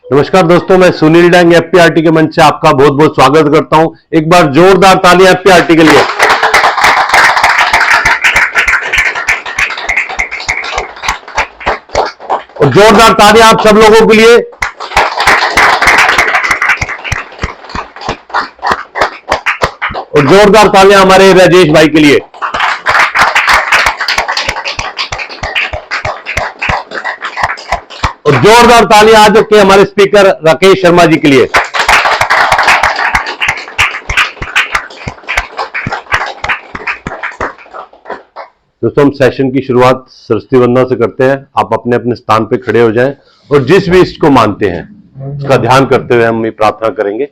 नमस्कार दोस्तों, मैं सुनील डंग एफपीआरटी के मंच से आपका बहुत बहुत स्वागत करता हूं। एक बार जोरदार तालियां एफपीआरटी के लिए। और जोरदार तालियां आप सब लोगों के लिए। और जोरदार तालियां हमारे राजेश भाई के लिए। और जोरदार तालियां आज के हमारे स्पीकर राकेश शर्मा जी के लिए। दोस्तों, हम सेशन की शुरुआत सरस्वती वंदना से करते हैं। आप अपने अपने स्थान पे खड़े हो जाएं और जिस भी इष्ट को मानते हैं उसका ध्यान करते हुए हम ये प्रार्थना करेंगे।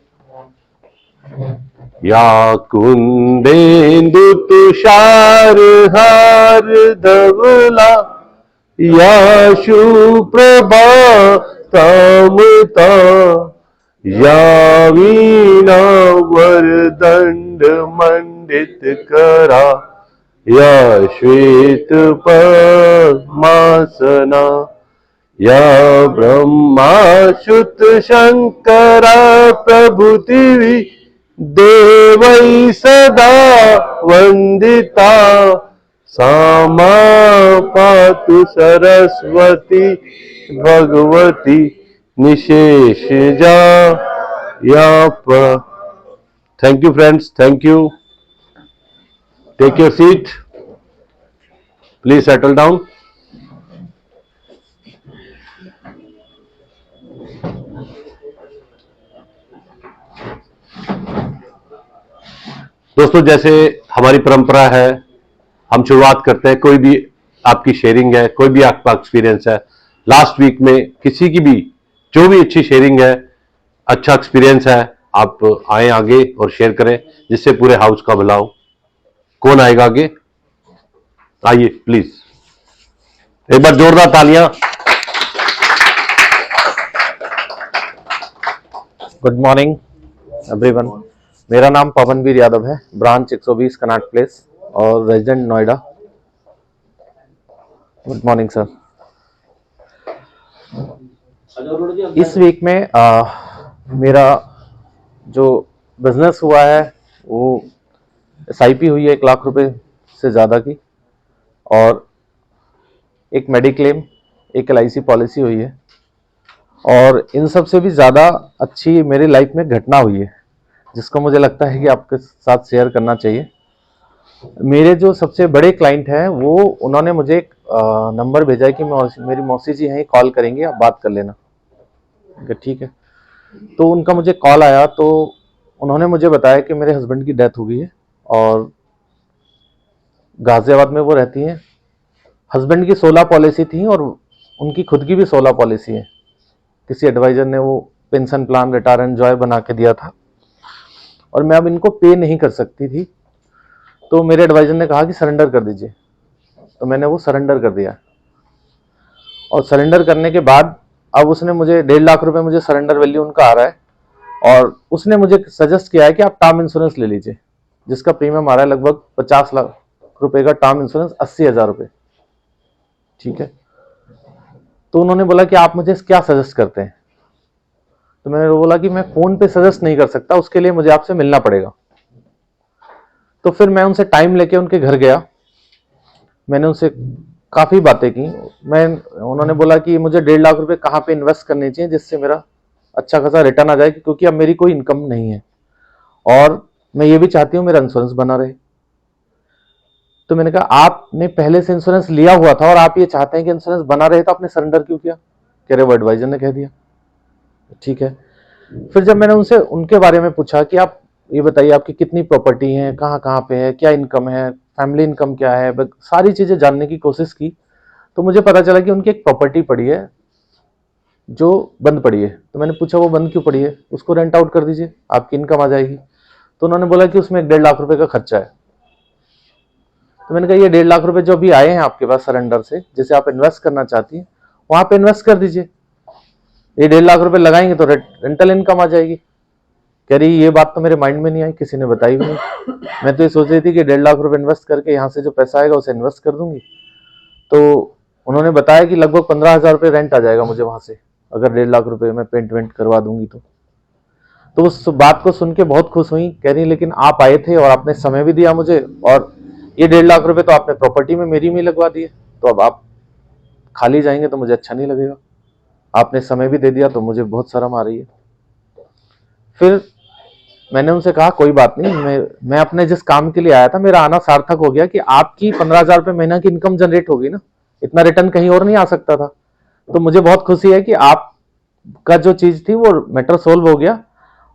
या कुंदेन्दु तुषार हार धवला, या शुप्रभा तामता, या वीणा वरदंड मंडित करा, या श्वेत पद्मासना, या ब्रह्माच्युत शंकरा प्रभृति देवै सदा वंदिता, सामा पातु सरस्वती भगवती निशेषजा या। Thank you friends, thank you. Take your seat, please settle down. दोस्तों, जैसे हमारी परंपरा है, हम शुरुआत करते हैं। कोई भी आपकी शेयरिंग है, कोई भी आपका एक्सपीरियंस है, लास्ट वीक में किसी की भी जो भी अच्छी शेयरिंग है, अच्छा एक्सपीरियंस है, आप आए आगे और शेयर करें जिससे पूरे हाउस का भला हो। कौन आएगा आगे? आइए प्लीज, एक बार जोरदार तालियां। Good morning everyone. मेरा नाम पवनवीर यादव है, ब्रांच 120 कनाट प्लेस और resident Noida. Good morning sir. इस वीक में मेरा जो बिजनेस हुआ है वो SIP हुई है 1 लाख रुपए से ज़्यादा की, और एक मेडिक्लेम, एक LIC पॉलिसी हुई है। और इन सब से भी ज़्यादा अच्छी मेरी लाइफ में घटना हुई है जिसको मुझे लगता है कि आपके साथ शेयर करना चाहिए। मेरे जो सबसे बड़े क्लाइंट हैं वो उन्होंने मुझे एक नंबर भेजा है कि मेरी मौसी जी हैं, कॉल करेंगे, आप बात कर लेना। ठीक है। तो उनका मुझे कॉल आया तो उन्होंने मुझे बताया कि मेरे हस्बैंड की डेथ हो गई है और गाजियाबाद में वो रहती हैं। हस्बैंड की 16 पॉलिसी थी और उनकी खुद की भी 16 पॉलिसी है। किसी एडवाइजर ने वो पेंशन प्लान रिटायर एंजॉय बना के दिया था और मैं अब इनको पे नहीं कर सकती थी। तो मेरे एडवाइजर ने कहा कि सरेंडर कर दीजिए, तो मैंने वो सरेंडर कर दिया। और सरेंडर करने के बाद अब उसने मुझे 1.5 लाख रुपए मुझे सरेंडर वैल्यू उनका आ रहा है, और उसने मुझे सजेस्ट किया है कि आप टर्म इंश्योरेंस ले लीजिए जिसका प्रीमियम आ रहा है लगभग 50 लाख रुपए का टर्म इंश्योरेंस, 80,000 रुपये। ठीक है। तो उन्होंने बोला कि आप मुझे क्या सजेस्ट करते हैं। तो मैंने बोला कि मैं फोन पे सजेस्ट नहीं कर सकता, उसके लिए मुझे आपसे मिलना पड़ेगा। तो फिर मैं उनसे टाइम लेके उनके घर गया, मैंने उनसे काफ़ी बातें की। उन्होंने बोला कि मुझे 1.5 लाख रुपए कहाँ पे इन्वेस्ट करने चाहिए जिससे मेरा अच्छा खासा रिटर्न आ जाए, क्योंकि अब मेरी कोई इनकम नहीं है और मैं ये भी चाहती हूँ मेरा इंश्योरेंस बना रहे। तो मैंने कहा आपने पहले से इंश्योरेंस लिया हुआ था और आप ये चाहते हैं कि इंश्योरेंस बना रहे, तो आपने सरेंडर क्यों किया? कह रहे वो एडवाइजर ने कह दिया। ठीक है। फिर जब मैंने उनसे उनके बारे में पूछा कि आप ये बताइए आपकी कितनी प्रॉपर्टी है, कहाँ कहाँ पे है, क्या इनकम है, फैमिली इनकम क्या है, सारी चीजें जानने की कोशिश की, तो मुझे पता चला कि उनकी एक प्रॉपर्टी पड़ी है जो बंद पड़ी है। तो मैंने पूछा वो बंद क्यों पड़ी है? उसको रेंट आउट कर दीजिए, आपकी इनकम आ जाएगी। तो उन्होंने बोला कि उसमें 1.5 लाख रुपए का खर्चा है। तो मैंने कहा ये 1.5 लाख रुपए जो अभी आए हैं आपके पास सरेंडर से, जैसे आप इन्वेस्ट करना चाहती हैं वहां पे इन्वेस्ट कर दीजिए, ये 1.5 लाख रुपए लगाएंगे तो रेंटल इनकम आ जाएगी। कह रही ये बात तो मेरे माइंड में नहीं आई, किसी ने बताई भी नहीं। मैं तो ये सोच रही थी कि 1.5 लाख रुपए इन्वेस्ट करके यहाँ से जो पैसा आएगा उसे इन्वेस्ट कर दूंगी। तो उन्होंने बताया कि लगभग 15,000 रुपये रेंट आ जाएगा मुझे वहां से अगर 1.5 लाख रुपए में पेंट वेंट करवा दूंगी तो उस बात को सुन के बहुत खुश हुई। कह रही लेकिन आप आए थे और आपने समय भी दिया मुझे, और ये 1.5 लाख रुपए तो आपने प्रॉपर्टी में मेरी में लगवा दिए, तो अब आप खाली जाएंगे तो मुझे अच्छा नहीं लगेगा। आपने समय भी दे दिया तो मुझे बहुत शर्म आ रही है। फिर मैंने उनसे कहा कोई बात नहीं, मैं अपने जिस काम के लिए आया था मेरा आना सार्थक हो गया कि आपकी 15,000 रुपये महीना की इनकम जनरेट होगी ना, इतना रिटर्न कहीं और नहीं आ सकता था। तो मुझे बहुत खुशी है कि आपका जो चीज थी वो मैटर सोल्व हो गया।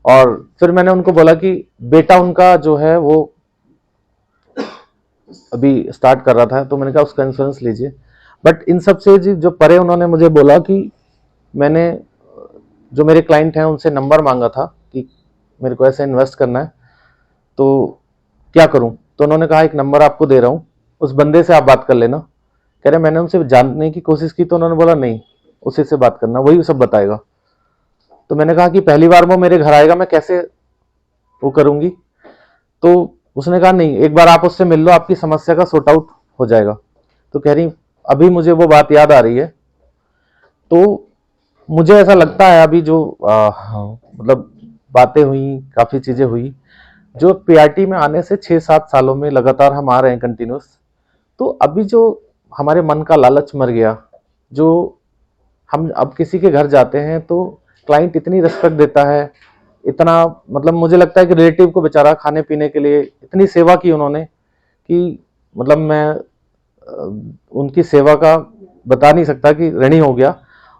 और फिर मैंने उनको बोला कि बेटा उनका जो है वो अभी स्टार्ट कर रहा था, तो मैंने कहा उसका इंश्योरेंस लीजिए। बट इन सब से जो परे उन्होंने मुझे बोला कि मैंने जो मेरे क्लाइंट हैं उनसे नंबर मांगा था कि मेरे को ऐसे इन्वेस्ट करना है तो क्या करूं, तो उन्होंने कहा एक नंबर आपको दे रहा हूं, उस बंदे से आप बात कर लेना। कह रहे मैंने उनसे जानने की कोशिश की तो उन्होंने बोला नहीं, उसी से बात करना, वही सब बताएगा। तो मैंने कहा कि पहली बार वो मेरे घर आएगा, मैं कैसे वो करूंगी। तो उसने कहा नहीं, एक बार आप उससे मिल लो, आपकी समस्या का सॉर्ट आउट हो जाएगा। तो कह रही अभी मुझे वो बात याद आ रही है। तो मुझे ऐसा लगता है अभी जो मतलब बातें हुई, काफी चीजें हुई, जो पीआरटी में आने से 6-7 सालों में लगातार हम आ रहे हैं कंटिन्यूस, तो अभी जो हमारे मन का लालच मर गया, जो हम अब किसी के घर जाते हैं तो क्लाइंट इतनी रिस्पेक्ट देता है, इतना मतलब मुझे लगता है कि रिलेटिव को बेचारा खाने पीने के लिए इतनी सेवा की उन्होंने कि मतलब मैं उनकी सेवा का बता नहीं सकता कि ऋणी हो गया।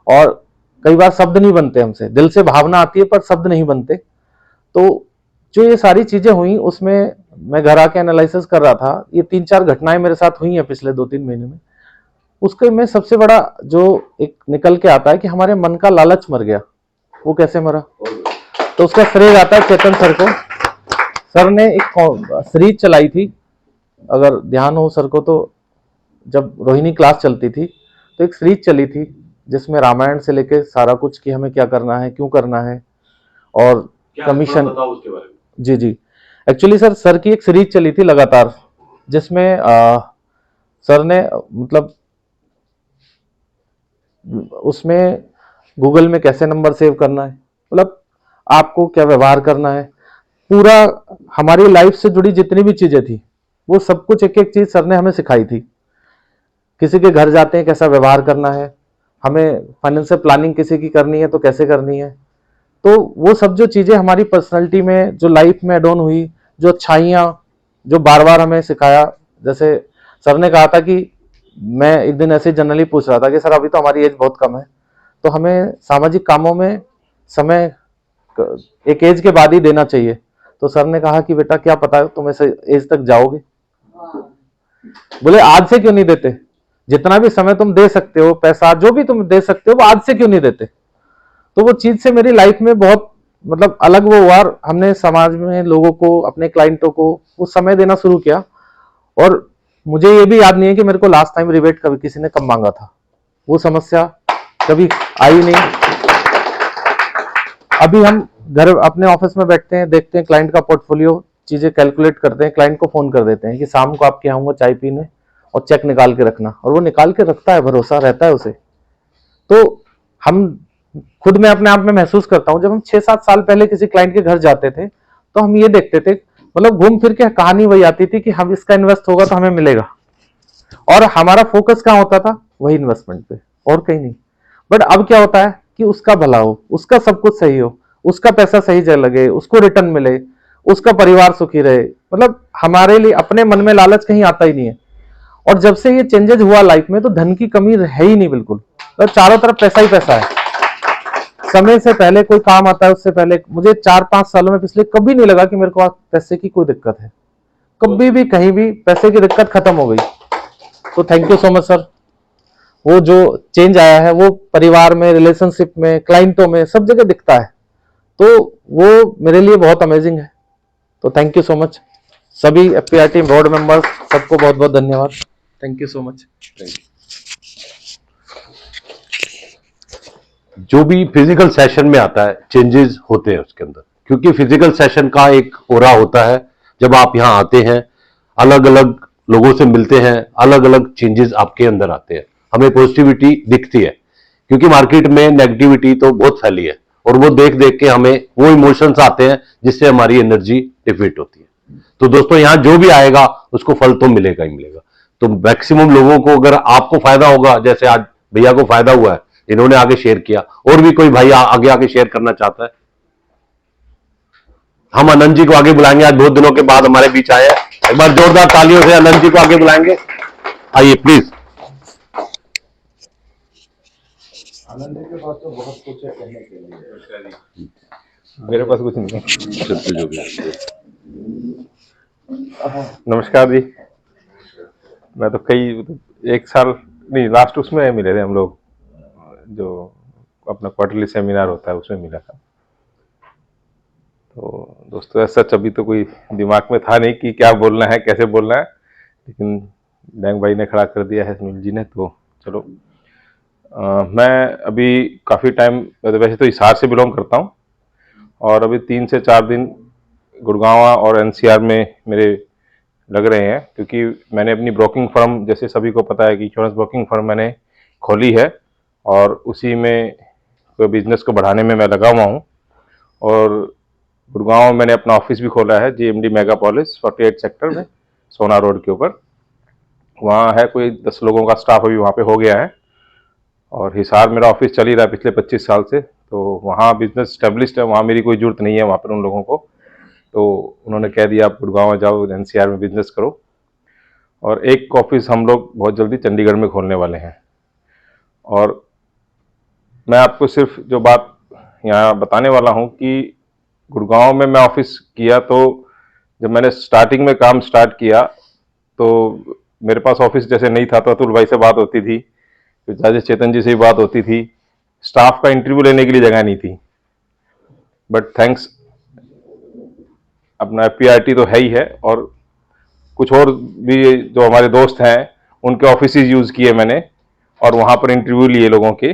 और कई बार शब्द नहीं बनते हमसे, दिल से भावना आती है पर शब्द नहीं बनते। तो जो ये सारी चीजें हुई उसमें मैं घर आके एनालिसिस कर रहा था, ये 3-4 घटनाएं मेरे साथ हुई हैं पिछले 2-3 महीने में। उसके में सबसे बड़ा जो एक निकल के आता है कि हमारे मन का लालच मर गया। वो कैसे मरा, तो उसका श्रेय आता है चेतन सर को। सर ने एक सीरीज चलाई थी, अगर ध्यान हो सर को, तो जब रोहिणी क्लास चलती थी तो एक सीरीज चली थी जिसमें रामायण से लेके सारा कुछ कि हमें क्या करना है, क्यों करना है, और कमीशन। उसके बारे में जी जी, एक्चुअली सर की एक सीरीज चली थी लगातार, जिसमें सर ने मतलब उसमें गूगल में कैसे नंबर सेव करना है, मतलब आपको क्या व्यवहार करना है, पूरा हमारी लाइफ से जुड़ी जितनी भी चीजें थी वो सब कुछ एक एक चीज सर ने हमें सिखाई थी। किसी के घर जाते हैं कैसा व्यवहार करना है, हमें फाइनेंशियल प्लानिंग किसी की करनी है तो कैसे करनी है। तो वो सब जो चीजें हमारी पर्सनालिटी में जो लाइफ में एड ऑन हुई, जो अच्छाइयाँ जो बार बार हमें सिखाया। जैसे सर ने कहा था कि मैं एक दिन ऐसे जनरली पूछ रहा था कि सर अभी तो हमारी एज बहुत कम है, तो हमें सामाजिक कामों में समय एक एज के बाद ही देना चाहिए। तो सर ने कहा कि बेटा क्या पता तुम ऐसे एज तक जाओगे। बोले आज से क्यों नहीं देते, जितना भी समय तुम दे सकते हो, पैसा जो भी तुम दे सकते हो, वो आज से क्यों नहीं देते। तो वो चीज से मेरी लाइफ में बहुत मतलब अलग वो हुआ, हमने समाज में लोगों को, अपने क्लाइंटों को वो समय देना शुरू किया। और मुझे ये भी याद नहीं है कि मेरे को लास्ट टाइम रिबेट कभी किसी ने कब मांगा था, वो समस्या कभी आई नहीं। अभी हम घर अपने ऑफिस में बैठते हैं, देखते हैं क्लाइंट का पोर्टफोलियो, चीजें कैलकुलेट करते हैं, क्लाइंट को फोन कर देते हैं कि शाम को आपके आऊंगा चाय पीने और चेक निकाल के रखना, और वो निकाल के रखता है, भरोसा रहता है उसे। तो हम खुद मैं अपने आप में महसूस करता हूं, जब हम 6-7 साल पहले किसी क्लाइंट के घर जाते थे तो हम ये देखते थे, मतलब घूम फिर के कहानी वही आती थी कि हम इसका इन्वेस्ट होगा तो हमें मिलेगा, और हमारा फोकस कहां होता था, वही इन्वेस्टमेंट पे और कहीं नहीं। बट अब क्या होता है कि उसका भला हो, उसका सब कुछ सही हो, उसका पैसा सही जगह लगे, उसको रिटर्न मिले, उसका परिवार सुखी रहे, मतलब हमारे लिए अपने मन में लालच कहीं आता ही नहीं है। और जब से ये चेंजेस हुआ लाइफ में तो धन की कमी है ही नहीं बिल्कुल, तो चारों तरफ पैसा ही पैसा है। समय से पहले कोई काम आता है, उससे पहले मुझे 4-5 सालों में पिछले कभी नहीं लगा कि मेरे को पैसे की कोई दिक्कत है, कभी भी कहीं भी पैसे की दिक्कत खत्म हो गई। तो thank you so much sir. वो जो चेंज आया है वो परिवार में, रिलेशनशिप में, क्लाइंटों में, सब जगह दिखता है, तो वो मेरे लिए बहुत अमेजिंग है। तो थैंक यू सो मच सभी FPR टीम बोर्ड मेंबर्स, सबको बहुत बहुत धन्यवाद। Thank you so much. जो भी फिजिकल सेशन में आता है चेंजेस होते हैं उसके अंदर, क्योंकि फिजिकल सेशन का एक ओरा होता है। जब आप यहाँ आते हैं, अलग अलग लोगों से मिलते हैं, अलग अलग चेंजेस आपके अंदर आते हैं, हमें पॉजिटिविटी दिखती है क्योंकि मार्केट में नेगेटिविटी तो बहुत फैली है और वो देख देख के हमें वो इमोशंस आते हैं जिससे हमारी एनर्जी डिफीट होती है। तो दोस्तों यहां जो भी आएगा उसको फल तो मिलेगा ही मिलेगा। तो मैक्सिमम लोगों को अगर आपको फायदा होगा, जैसे आज भैया को फायदा हुआ है, इन्होंने आगे शेयर किया, और भी कोई भाई आगे आगे शेयर करना चाहता है, हम आनंद जी को आगे बुलाएंगे। आज बहुत दिनों के बाद हमारे बीच आए हैं। एक बार जोरदार तालियों से आनंद जी को आगे बुलाएंगे। आइए प्लीज। आनंद के पास तो बहुत कुछ है कहने के लिए, मेरे पास कुछ नहीं है। नमस्कार जी। मैं तो एक साल नहीं, लास्ट उसमें मिले थे हम लोग, जो अपना क्वार्टरली सेमिनार होता है उसमें मिला था। तो दोस्तों ऐसा अभी तो कोई दिमाग में था नहीं कि क्या बोलना है, कैसे बोलना है, लेकिन डैंग भाई ने खड़ा कर दिया है, सुनील जी ने, तो चलो। मैं अभी काफ़ी टाइम, वैसे तो हिसार से बिलोंग करता हूँ, और अभी 3 से 4 दिन गुड़गांव और एनसीआर में मेरे लग रहे हैं, क्योंकि मैंने अपनी ब्रोकिंग फर्म, जैसे सभी को पता है कि इंश्योरेंस ब्रोकिंग फर्म मैंने खोली है, और उसी में बिजनेस को बढ़ाने में मैं लगा हुआ हूँ। और गुड़गांव मैंने अपना ऑफिस भी खोला है, जीएमडी मेगापोलिस 48 सेक्टर में, सोना रोड के ऊपर। वहाँ है कोई 10 लोगों का स्टाफ अभी वहाँ पे हो गया है। और हिसार मेरा ऑफिस चल ही रहा है पिछले 25 साल से, तो वहाँ बिजनेस स्टेब्लिश्ड है, वहाँ मेरी कोई जरूरत नहीं है वहाँ पर उन लोगों को। तो उन्होंने कह दिया आप गुड़गांव जाओ, एनसीआर में बिजनेस करो। और एक ऑफिस हम लोग बहुत जल्दी चंडीगढ़ में खोलने वाले हैं। और मैं आपको सिर्फ जो बात यहाँ बताने वाला हूँ कि गुड़गांव में मैं ऑफिस किया, तो जब मैंने स्टार्टिंग में काम स्टार्ट किया तो मेरे पास ऑफिस जैसे नहीं था, तो अतुल भाई से बात होती थी, राजेश चेतन जी से भी बात होती थी, स्टाफ का इंटरव्यू लेने के लिए जगह नहीं थी। बट थैंक्स अपना एफपीआरटी तो है ही है, और कुछ और भी जो हमारे दोस्त हैं उनके ऑफिसेज यूज़ किए मैंने, और वहाँ पर इंटरव्यू लिए लोगों के,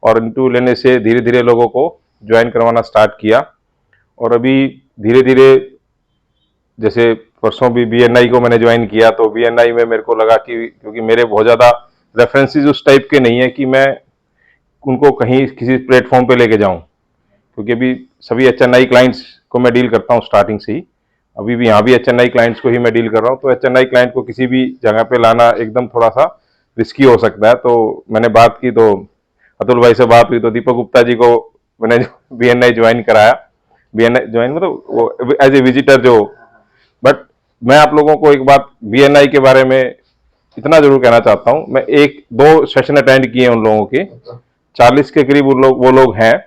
और इंटरव्यू लेने से धीरे धीरे लोगों को ज्वाइन करवाना स्टार्ट किया। और अभी धीरे धीरे, जैसे परसों भी बीएनआई को मैंने ज्वाइन किया, तो बीएनआई में मेरे को लगा कि क्योंकि मेरे बहुत ज़्यादा रेफरेंसेस उस टाइप के नहीं है कि मैं उनको कहीं किसी प्लेटफॉर्म पे लेके जाऊं, क्योंकि अभी सभी एचएनआई क्लाइंट्स को मैं डील करता हूं स्टार्टिंग से ही। अभी भी यहाँ भी एचएनआई क्लाइंट्स को ही मैं डील कर रहा हूँ, तो एचएनआई क्लाइंट को किसी भी जगह पे लाना एकदम थोड़ा सा रिस्की हो सकता है। तो मैंने बात की, तो अतुल भाई से बात हुई, तो दीपक गुप्ता जी को मैंने बीएनआई ज्वाइन कराया। बीएनआई ज्वाइन मतलब वो एज ए विजिटर जो। बट मैं आप लोगों को एक बात बीएनआई के बारे में इतना जरूर कहना चाहता हूँ, मैं 1-2 सेशन अटेंड किए उन लोगों के, 40 के करीब वो लोग हैं,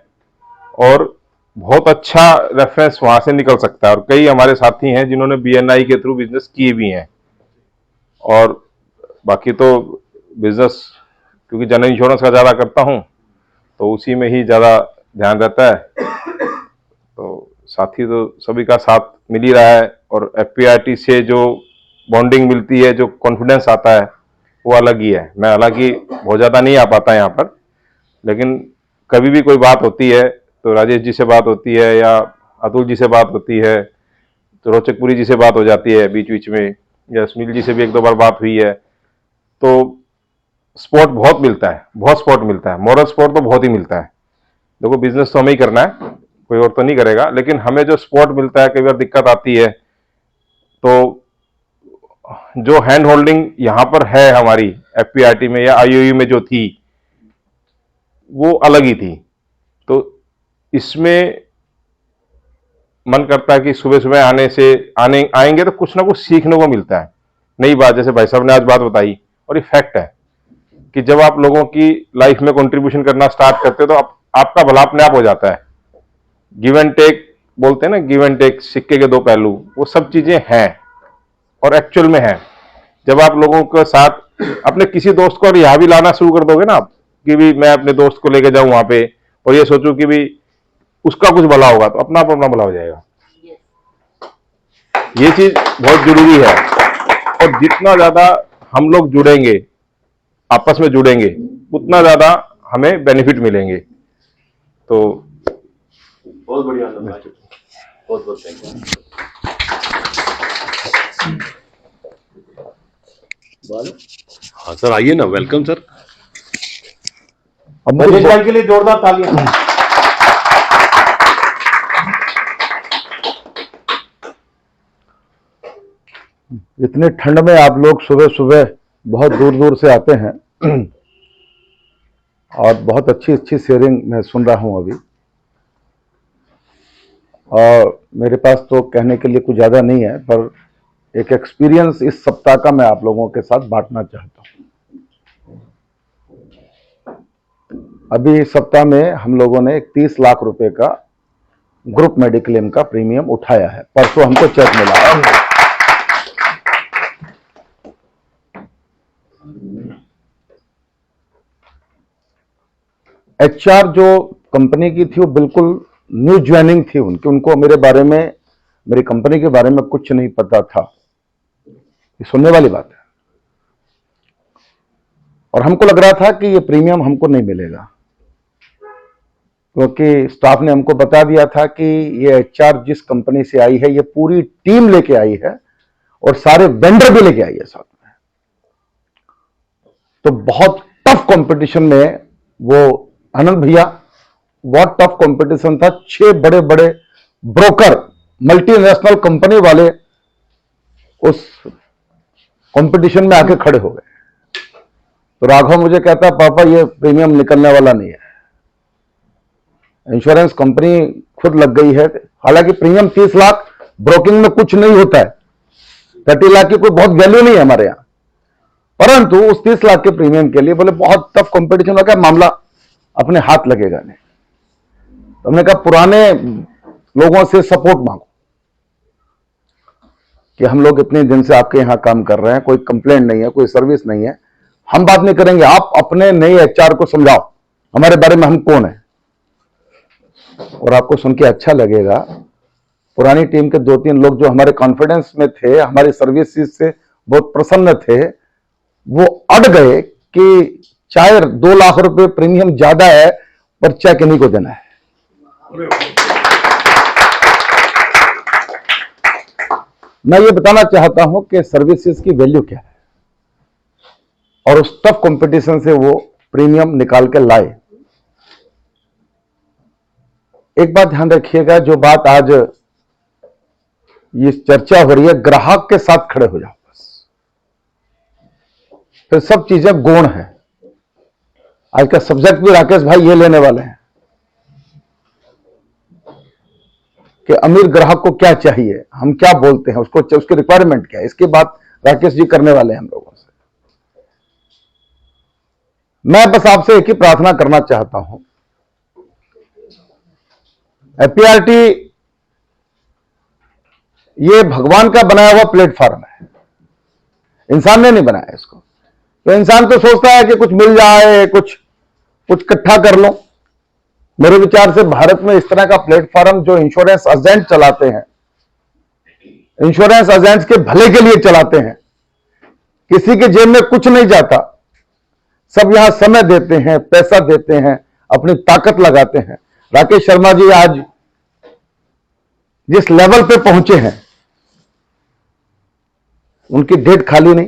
और बहुत अच्छा रेफरेंस वहां से निकल सकता है। और कई हमारे साथी हैं जिन्होंने बीएनआई के थ्रू बिजनेस किए भी हैं। और बाकी तो बिजनेस, क्योंकि जनरल इंश्योरेंस का ज़्यादा करता हूँ, तो उसी में ही ज़्यादा ध्यान रहता है। तो साथी तो सभी का साथ मिल ही रहा है, और एफपीआरटी से जो बॉन्डिंग मिलती है, जो कॉन्फिडेंस आता है, वो अलग ही है। मैं हालांकि बहुत ज़्यादा नहीं आ पाता यहाँ पर, लेकिन कभी भी कोई बात होती है तो राजेश जी से बात होती है, या अतुल जी से बात होती है, तो रोचकपुरी जी से बात हो जाती है बीच बीच में, या सुनील जी से भी 1-2 बार बात हुई है। तो सपोर्ट बहुत मिलता है, बहुत सपोर्ट मिलता है, मॉरल सपोर्ट तो बहुत ही मिलता है। देखो बिजनेस तो हमें ही करना है, कोई और तो नहीं करेगा, लेकिन हमें जो सपोर्ट मिलता है, कई बार दिक्कत आती है, तो जो हैंड होल्डिंग यहाँ पर है हमारी एफपीआरटी में या आईओयू में जो थी, वो अलग ही थी। तो इसमें मन करता है कि सुबह सुबह आएंगे तो कुछ ना कुछ सीखने को मिलता है, नई बात। जैसे भाई साहब ने आज बात बताई, और ये फैक्ट है कि जब आप लोगों की लाइफ में कंट्रीब्यूशन करना स्टार्ट करते हो, तो आपका भला अपने आप हो जाता है। गिव एंड टेक बोलते हैं ना, गिव एंड टेक सिक्के के 2 पहलू, वो सब चीजें हैं और एक्चुअल में है। जब आप लोगों के साथ अपने किसी दोस्त को और यहाँ भी लाना शुरू कर दोगे ना आप, कि भी मैं अपने दोस्त को लेके जाऊं वहां पे, और ये सोचूं कि भी उसका कुछ भला होगा, तो अपना अपना भला हो जाएगा। ये चीज बहुत जरूरी है। और जितना ज्यादा हम लोग जुड़ेंगे, आपस में जुड़ेंगे, उतना ज्यादा हमें बेनिफिट मिलेंगे। तो बहुत बढ़िया, बहुत बहुत थैंक यू। हाँ सर, आइए ना, वेलकम सर। अब राजेश भाई के लिए जोरदार तालियां। इतने ठंड में आप लोग सुबह सुबह बहुत दूर दूर से आते हैं और बहुत अच्छी अच्छी शेयरिंग मैं सुन रहा हूं अभी। और मेरे पास तो कहने के लिए कुछ ज़्यादा नहीं है, पर एक एक्सपीरियंस इस सप्ताह का मैं आप लोगों के साथ बांटना चाहता हूं। अभी इस सप्ताह में हम लोगों ने 30 लाख रुपए का ग्रुप मेडिक्लेम का प्रीमियम उठाया है। परसों हमको चेक मिला है। एचआर जो कंपनी की थी वो बिल्कुल न्यू ज्वाइनिंग थी उनकी, उनको मेरे बारे में, मेरी कंपनी के बारे में कुछ नहीं पता था। ये सुनने वाली बात है। और हमको लग रहा था कि ये प्रीमियम हमको नहीं मिलेगा, क्योंकि स्टाफ ने हमको बता दिया था कि ये एचआर जिस कंपनी से आई है ये पूरी टीम लेके आई है और सारे वेंडर भी लेके आई है साथ में। तो बहुत टफ कंपटीशन में वो, आनंद भैया, बहुत टफ कंपटीशन था। 6 बड़े बड़े ब्रोकर, मल्टीनेशनल कंपनी वाले उस कंपटीशन में आके खड़े हो गए। तो राघव मुझे कहता, पापा ये प्रीमियम निकलने वाला नहीं है। इंश्योरेंस कंपनी खुद लग गई है। हालांकि प्रीमियम 30 लाख ब्रोकिंग में कुछ नहीं होता है, 30 लाख की कोई बहुत वैल्यू नहीं है हमारे यहां, परंतु उस 30 लाख के प्रीमियम के लिए बोले बहुत टफ कंपटीशन होगा, मामला अपने हाथ लगेगा नहीं। तो हमने कहा पुराने लोगों से सपोर्ट मांगो कि हम लोग इतने दिन से आपके यहां काम कर रहे हैं, कोई कंप्लेंट नहीं है, कोई सर्विस नहीं है, हम बात नहीं करेंगे, आप अपने नए एचआर को समझाओ हमारे बारे में हम कौन है। और आपको सुन के अच्छा लगेगा, पुरानी टीम के 2-3 लोग जो हमारे कॉन्फिडेंस में थे, हमारी सर्विसेज से बहुत प्रसन्न थे, वो अड़ गए कि चाहे 2 लाख रुपए प्रीमियम ज्यादा है पर चेक इन्हीं को देना है। मैं ये बताना चाहता हूं कि सर्विसेज की वैल्यू क्या है, और उस टफ कंपटीशन से वो प्रीमियम निकाल के लाए। एक बात ध्यान रखिएगा, जो बात आज ये चर्चा हो रही है, ग्राहक के साथ खड़े हो जाओ बस, फिर सब चीजें गौण है। आज का सब्जेक्ट भी राकेश भाई ये लेने वाले हैं कि अमीर ग्राहक को क्या चाहिए, हम क्या बोलते हैं उसको, उसकी रिक्वायरमेंट क्या है, इसकी बात राकेश जी करने वाले हैं हम लोगों से। मैं बस आपसे एक ही प्रार्थना करना चाहता हूं, एपीआरटी ये भगवान का बनाया हुआ प्लेटफॉर्म है, इंसान ने नहीं बनाया इसको। तो इंसान तो सोचता है कि कुछ मिल जाए, कुछ इकट्ठा कर लो। मेरे विचार से भारत में इस तरह का प्लेटफॉर्म जो इंश्योरेंस एजेंट चलाते हैं, इंश्योरेंस एजेंट्स के भले के लिए चलाते हैं, किसी के जेब में कुछ नहीं जाता, सब यहां समय देते हैं, पैसा देते हैं, अपनी ताकत लगाते हैं। राकेश शर्मा जी आज जिस लेवल पे पहुंचे हैं, उनकी डेट खाली नहीं।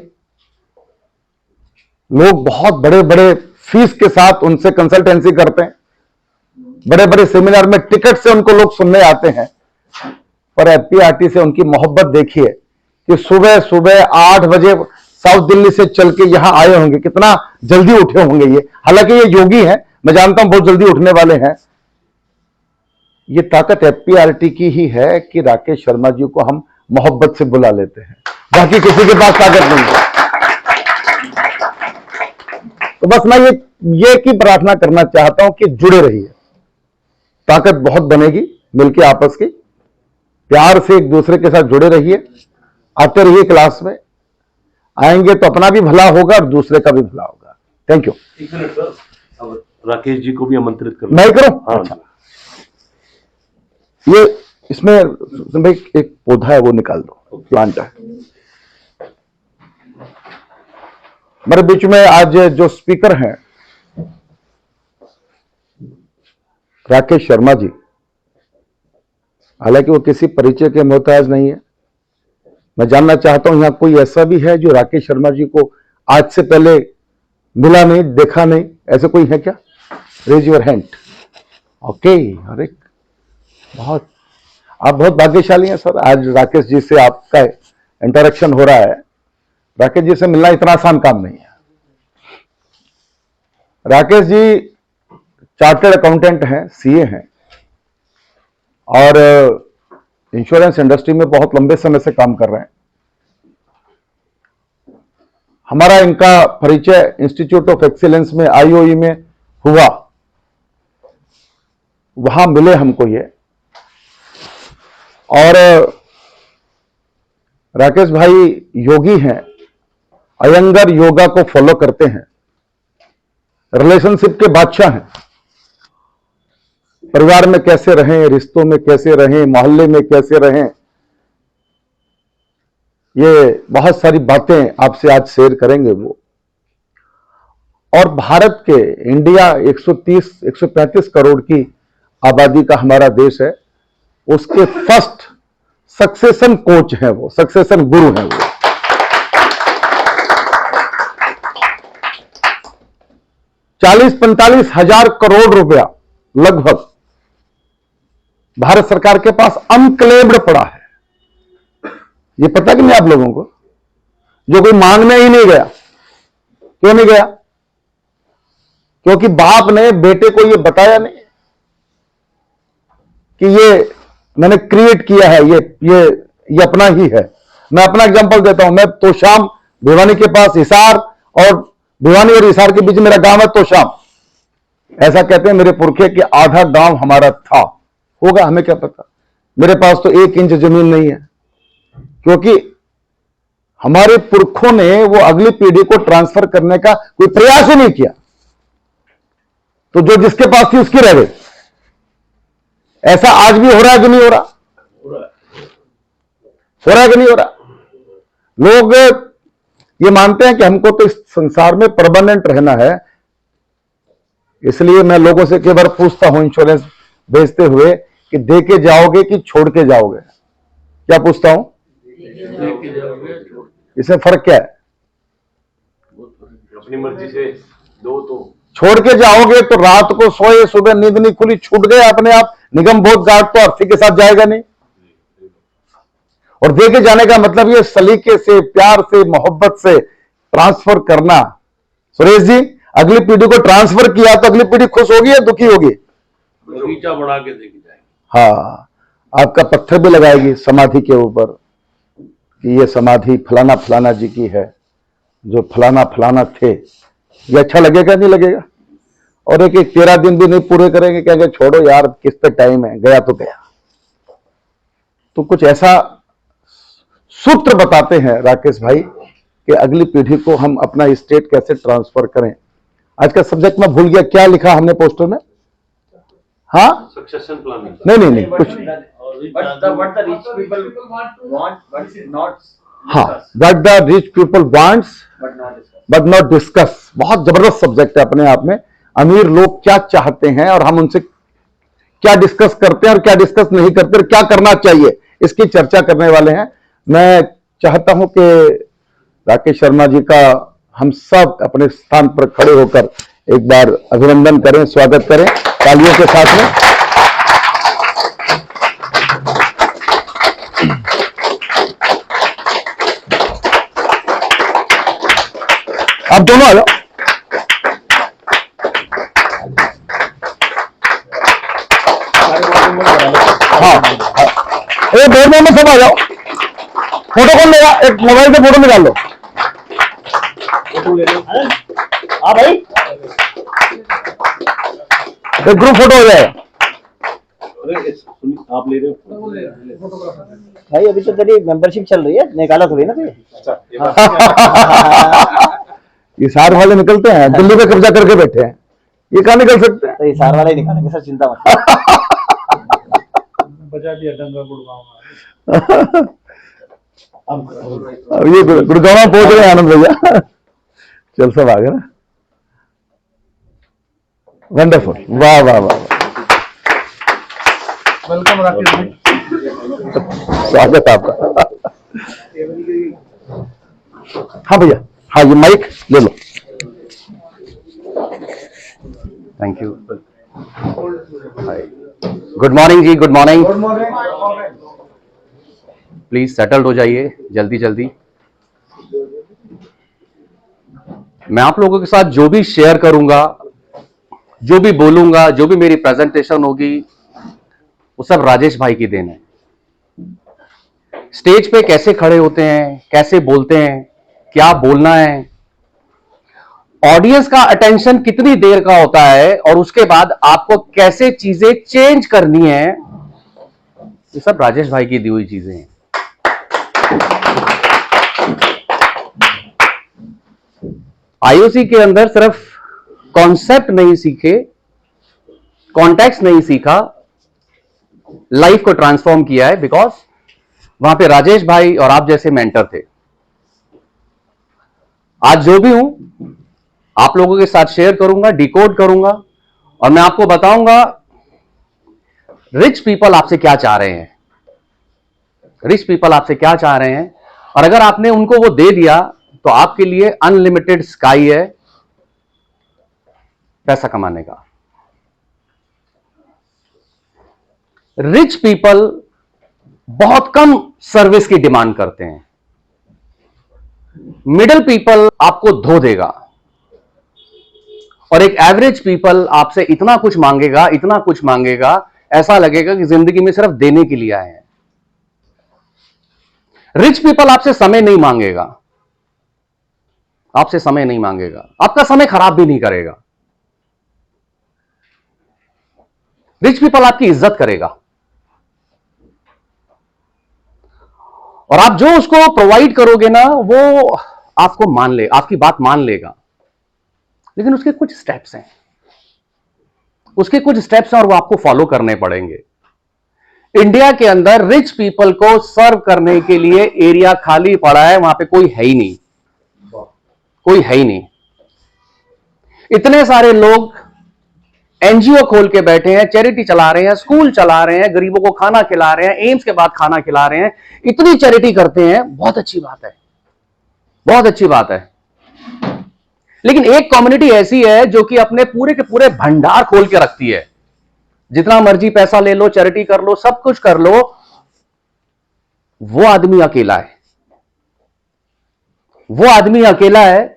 लोग बहुत बड़े बड़े फीस के साथ उनसे कंसल्टेंसी करते हैं, बड़े बड़े सेमिनार में टिकट से उनको लोग सुनने आते हैं, पर एपीआरटी से उनकी मोहब्बत देखिए कि सुबह सुबह 8 बजे साउथ दिल्ली से चल के यहां आए होंगे, कितना जल्दी उठे होंगे ये। हालांकि ये योगी हैं, मैं जानता हूं बहुत जल्दी उठने वाले हैं। ये ताकत एपीआरटी की ही है कि राकेश शर्मा जी को हम मोहब्बत से बुला लेते हैं, बाकी किसी के पास ताकत नहीं है। तो बस मैं ये की प्रार्थना करना चाहता हूं कि जुड़े रहिए, ताकत बहुत बनेगी मिलके आपस की, प्यार से एक दूसरे के साथ जुड़े रहिए, आते रहिए क्लास में, आएंगे तो अपना भी भला होगा और दूसरे का भी भला होगा। Thank you. एक मिनट सर, अब राकेश जी को भी आमंत्रित करो। मैं करूं? हाँ। अच्छा, ये इसमें भाई एक पौधा है वो निकाल दो, प्लांट है। मेरे बीच में आज जो स्पीकर हैं राकेश शर्मा जी, हालांकि वो किसी परिचय के मोहताज नहीं है। मैं जानना चाहता हूं यहां कोई ऐसा भी है जो राकेश शर्मा जी को आज से पहले मिला नहीं, देखा नहीं, ऐसे कोई है क्या? Raise your hand. ओके, अरे बहुत, आप बहुत भाग्यशाली हैं सर। आज राकेश जी से आपका इंटरेक्शन हो रहा है। राकेश जी से मिलना इतना आसान काम नहीं है। राकेश जी चार्टर्ड अकाउंटेंट हैं, सीए हैं, और इंश्योरेंस इंडस्ट्री में बहुत लंबे समय से काम कर रहे हैं। हमारा इनका परिचय इंस्टीट्यूट ऑफ एक्सीलेंस में, आईओई में हुआ, वहां मिले हमको ये। और राकेश भाई योगी हैं, अयंगर योगा को फॉलो करते हैं, रिलेशनशिप के बादशाह हैं। परिवार में कैसे रहें, रिश्तों में कैसे रहें, मोहल्ले में कैसे रहें, ये बहुत सारी बातें आपसे आज शेयर करेंगे वो। और भारत के, इंडिया 130-135 करोड़ की आबादी का हमारा देश है, उसके फर्स्ट सक्सेशन कोच हैं वो, सक्सेशन गुरु हैं वो। 40-45 हजार करोड़ रुपया लगभग भारत सरकार के पास अनक्लेम्ड पड़ा है। ये पता कि नहीं आप लोगों को? जो कोई मांगने ही नहीं गया। क्यों नहीं गया? क्योंकि बाप ने बेटे को ये बताया नहीं कि ये मैंने क्रिएट किया है, ये अपना ही है। मैं अपना एग्जांपल देता हूं। मैं तोशाम, भिवानी के पास हिसार, और भिवानी और हिसार के बीच मेरा गांव है तोशाम। ऐसा कहते हैं मेरे पुरखे कि आधा गांव हमारा था, होगा, हमें क्या पता। मेरे पास तो 1 इंच जमीन नहीं है, क्योंकि हमारे पुरखों ने वो अगली पीढ़ी को ट्रांसफर करने का कोई प्रयास ही नहीं किया। तो जो जिसके पास थी उसकी रह गई। ऐसा आज भी हो रहा है कि नहीं हो रहा? हो रहा है कि नहीं हो रहा? लोग ये मानते हैं कि हमको तो इस संसार में परमानेंट रहना है। इसलिए मैं लोगों से कई बार पूछता हूं इंश्योरेंस बेचते हुए कि दे के जाओगे कि छोड़ के जाओगे? क्या पूछता हूं? इसमें फर्क क्या है? अपनी मर्जी से दो तो छोड़ के जाओगे तो रात को सोए, सुबह नींद नहीं खुली, छूट गए अपने आप। निगम बोध गार्ड तो अर्थी के साथ जाएगा नहीं। और दे के जाने का मतलब ये सलीके से, प्यार से, मोहब्बत से ट्रांसफर करना। सुरेश जी, अगली पीढ़ी को ट्रांसफर किया तो अगली पीढ़ी खुश होगी या दुखी होगी? बगीचा बढ़ा के देगी जाएगी। हाँ, आपका पत्थर भी लगाएगी समाधि के ऊपर कि ये समाधि फलाना फलाना जी की है, जो फलाना फलाना थे। ये अच्छा लगेगा नहीं लगेगा? और एक 13 दिन भी नहीं पूरे करेंगे, कहेंगे छोड़ो यार, किस पे टाइम है, गया तो गया। तो कुछ ऐसा सूत्र बताते हैं राकेश भाई कि अगली पीढ़ी को हम अपना स्टेट कैसे ट्रांसफर करें। आज का सब्जेक्ट मैं भूल गया, क्या लिखा हमने पोस्टर में? हाँ, सक्सेशन प्लानिंग। नहीं कुछ, what the rich people want, but not हाँ, what the rich people wants but not discuss. But not discuss. बहुत जबरदस्त सब्जेक्ट है अपने आप में। अमीर लोग क्या चाहते हैं और हम उनसे क्या डिस्कस करते हैं और क्या डिस्कस नहीं करते और क्या करना चाहिए, इसकी चर्चा करने वाले हैं। मैं चाहता हूं कि राकेश शर्मा जी का हम सब अपने स्थान पर खड़े होकर एक बार अभिनंदन करें, स्वागत करें तालियों के साथ में। आप दोनों आ जाओ। हाँ, एक बोर्ड में सब आ जाओ। फोटो कौन लेगा? एक मोबाइल से फोटो निकाल लो। हाँ भाई, एक ग्रुप फोटो हो जाएगा। आप ले रहे हो? भाई अभी तो तेरी मेंबरशिप चल रही है, निकाला थोड़ी ना तुझे। ये सार वाले निकलते हैं, दिल्ली में कब्जा करके बैठे हैं, ये कहाँ निकल सकते हैं? तो ये सार वाला ही निकालेंगे सर, चिंता मत। बजा दिया डंगा गुड़गांव में। अब ये गुड़गांव में पहुंच रहे हैं आनंद भैया। चल सब आ गए ना, वंडरफुल, वाह वाह वाह, वेलकम राकेश भाई। स्वागत आपका। हाँ भैया, हाँ ये माइक ले लो। Thank you. गुड मॉर्निंग जी, गुड मॉर्निंग। प्लीज सेटल्ड हो जाइए जल्दी जल्दी। मैं आप लोगों के साथ जो भी शेयर करूंगा, जो भी बोलूंगा, जो भी मेरी प्रेजेंटेशन होगी, वो सब राजेश भाई की देन है। स्टेज पे कैसे खड़े होते हैं, कैसे बोलते हैं, क्या बोलना है, ऑडियंस का अटेंशन कितनी देर का होता है, और उसके बाद आपको कैसे चीजें चेंज करनी है, ये सब राजेश भाई की दी हुई चीजें हैं। आईओसी के अंदर सिर्फ कॉन्सेप्ट नहीं सीखे, कॉन्टेक्स्ट नहीं सीखा, लाइफ को ट्रांसफॉर्म किया है, बिकॉज वहां पे राजेश भाई और आप जैसे मेंटर थे। आज जो भी हूं आप लोगों के साथ शेयर करूंगा, डिकोड करूंगा, और मैं आपको बताऊंगा रिच पीपल आपसे क्या चाह रहे हैं, रिच पीपल आपसे क्या चाह रहे हैं, और अगर आपने उनको वो दे दिया तो आपके लिए अनलिमिटेड स्काई है पैसा कमाने का। रिच पीपल बहुत कम सर्विस की डिमांड करते हैं। मिडिल पीपल आपको धो देगा, और एक एवरेज पीपल आपसे इतना कुछ मांगेगा, इतना कुछ मांगेगा, ऐसा लगेगा कि जिंदगी में सिर्फ देने के लिए आए हैं। रिच पीपल आपसे समय नहीं मांगेगा, आपसे समय नहीं मांगेगा, आपका समय खराब भी नहीं करेगा। रिच पीपल आपकी इज्जत करेगा, और आप जो उसको प्रोवाइड करोगे ना, वो आपको मान ले, आपकी बात मान लेगा। लेकिन उसके कुछ स्टेप्स हैं, उसके कुछ स्टेप्स हैं, और वो आपको फॉलो करने पड़ेंगे। इंडिया के अंदर रिच पीपल को सर्व करने के लिए एरिया खाली पड़ा है, वहां पे कोई है ही नहीं, कोई है ही नहीं। इतने सारे लोग एनजीओ खोल के बैठे हैं, चैरिटी चला रहे हैं, स्कूल चला रहे हैं, गरीबों को खाना खिला रहे हैं, एम्स के बाद खाना खिला रहे हैं, इतनी चैरिटी करते हैं, बहुत अच्छी बात है, बहुत अच्छी बात है। लेकिन एक कम्युनिटी ऐसी है जो कि अपने पूरे के पूरे भंडार खोल के रखती है, जितना मर्जी पैसा ले लो, चैरिटी कर लो, सब कुछ कर लो, वो आदमी अकेला है, वो आदमी अकेला है।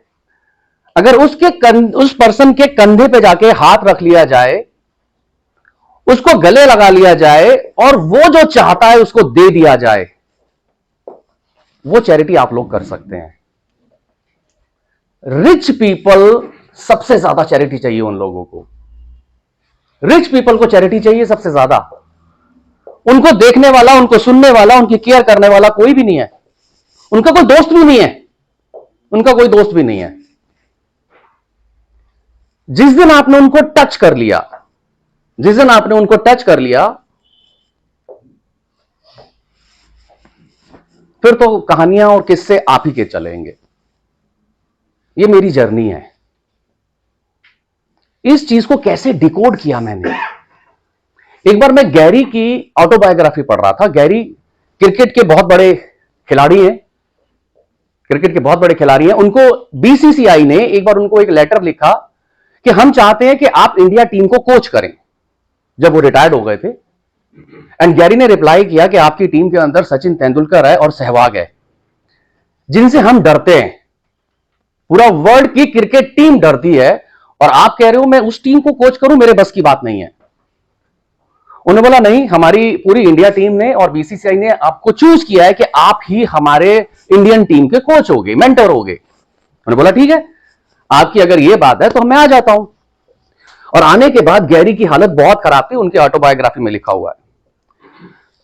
अगर उस पर्सन के कंधे पे जाके हाथ रख लिया जाए, उसको गले लगा लिया जाए, और वो जो चाहता है उसको दे दिया जाए, वो चैरिटी आप लोग कर सकते हैं। रिच पीपल सबसे ज्यादा चैरिटी चाहिए उन लोगों को, रिच पीपल को चैरिटी चाहिए सबसे ज्यादा। उनको देखने वाला, उनको सुनने वाला, उनकी केयर करने वाला कोई भी नहीं है, उनका कोई दोस्त भी नहीं है, उनका कोई दोस्त भी नहीं है। जिस दिन आपने उनको टच कर लिया, जिस दिन आपने उनको टच कर लिया, फिर तो कहानियां और किस्से आप ही के चलेंगे। ये मेरी जर्नी है। इस चीज को कैसे डिकोड किया मैंने, एक बार मैं गैरी की ऑटोबायोग्राफी पढ़ रहा था। गैरी क्रिकेट के बहुत बड़े खिलाड़ी हैं, क्रिकेट के बहुत बड़े खिलाड़ी हैं। उनको बीसीसीआई ने एक बार उनको एक लेटर लिखा कि हम चाहते हैं कि आप इंडिया टीम को कोच करें, जब वो रिटायर्ड हो गए थे। एंड गैरी ने रिप्लाई किया कि आपकी टीम के अंदर सचिन तेंदुलकर है और सहवाग है, जिनसे हम डरते हैं, पूरा वर्ल्ड की क्रिकेट टीम डरती है, और आप कह रहे हो मैं उस टीम को कोच करूं, मेरे बस की बात नहीं है। उन्होंने बोला नहीं, हमारी पूरी इंडिया टीम ने और बीसीसीआई ने आपको चूज किया है कि आप ही हमारे इंडियन टीम के कोच होगे, मेंटर होगे। उन्होंने बोला ठीक है, आपकी अगर ये बात है तो मैं आ जाता हूं। और आने के बाद गैरी की हालत बहुत खराब थी, उनके ऑटोबायोग्राफी में लिखा हुआ है।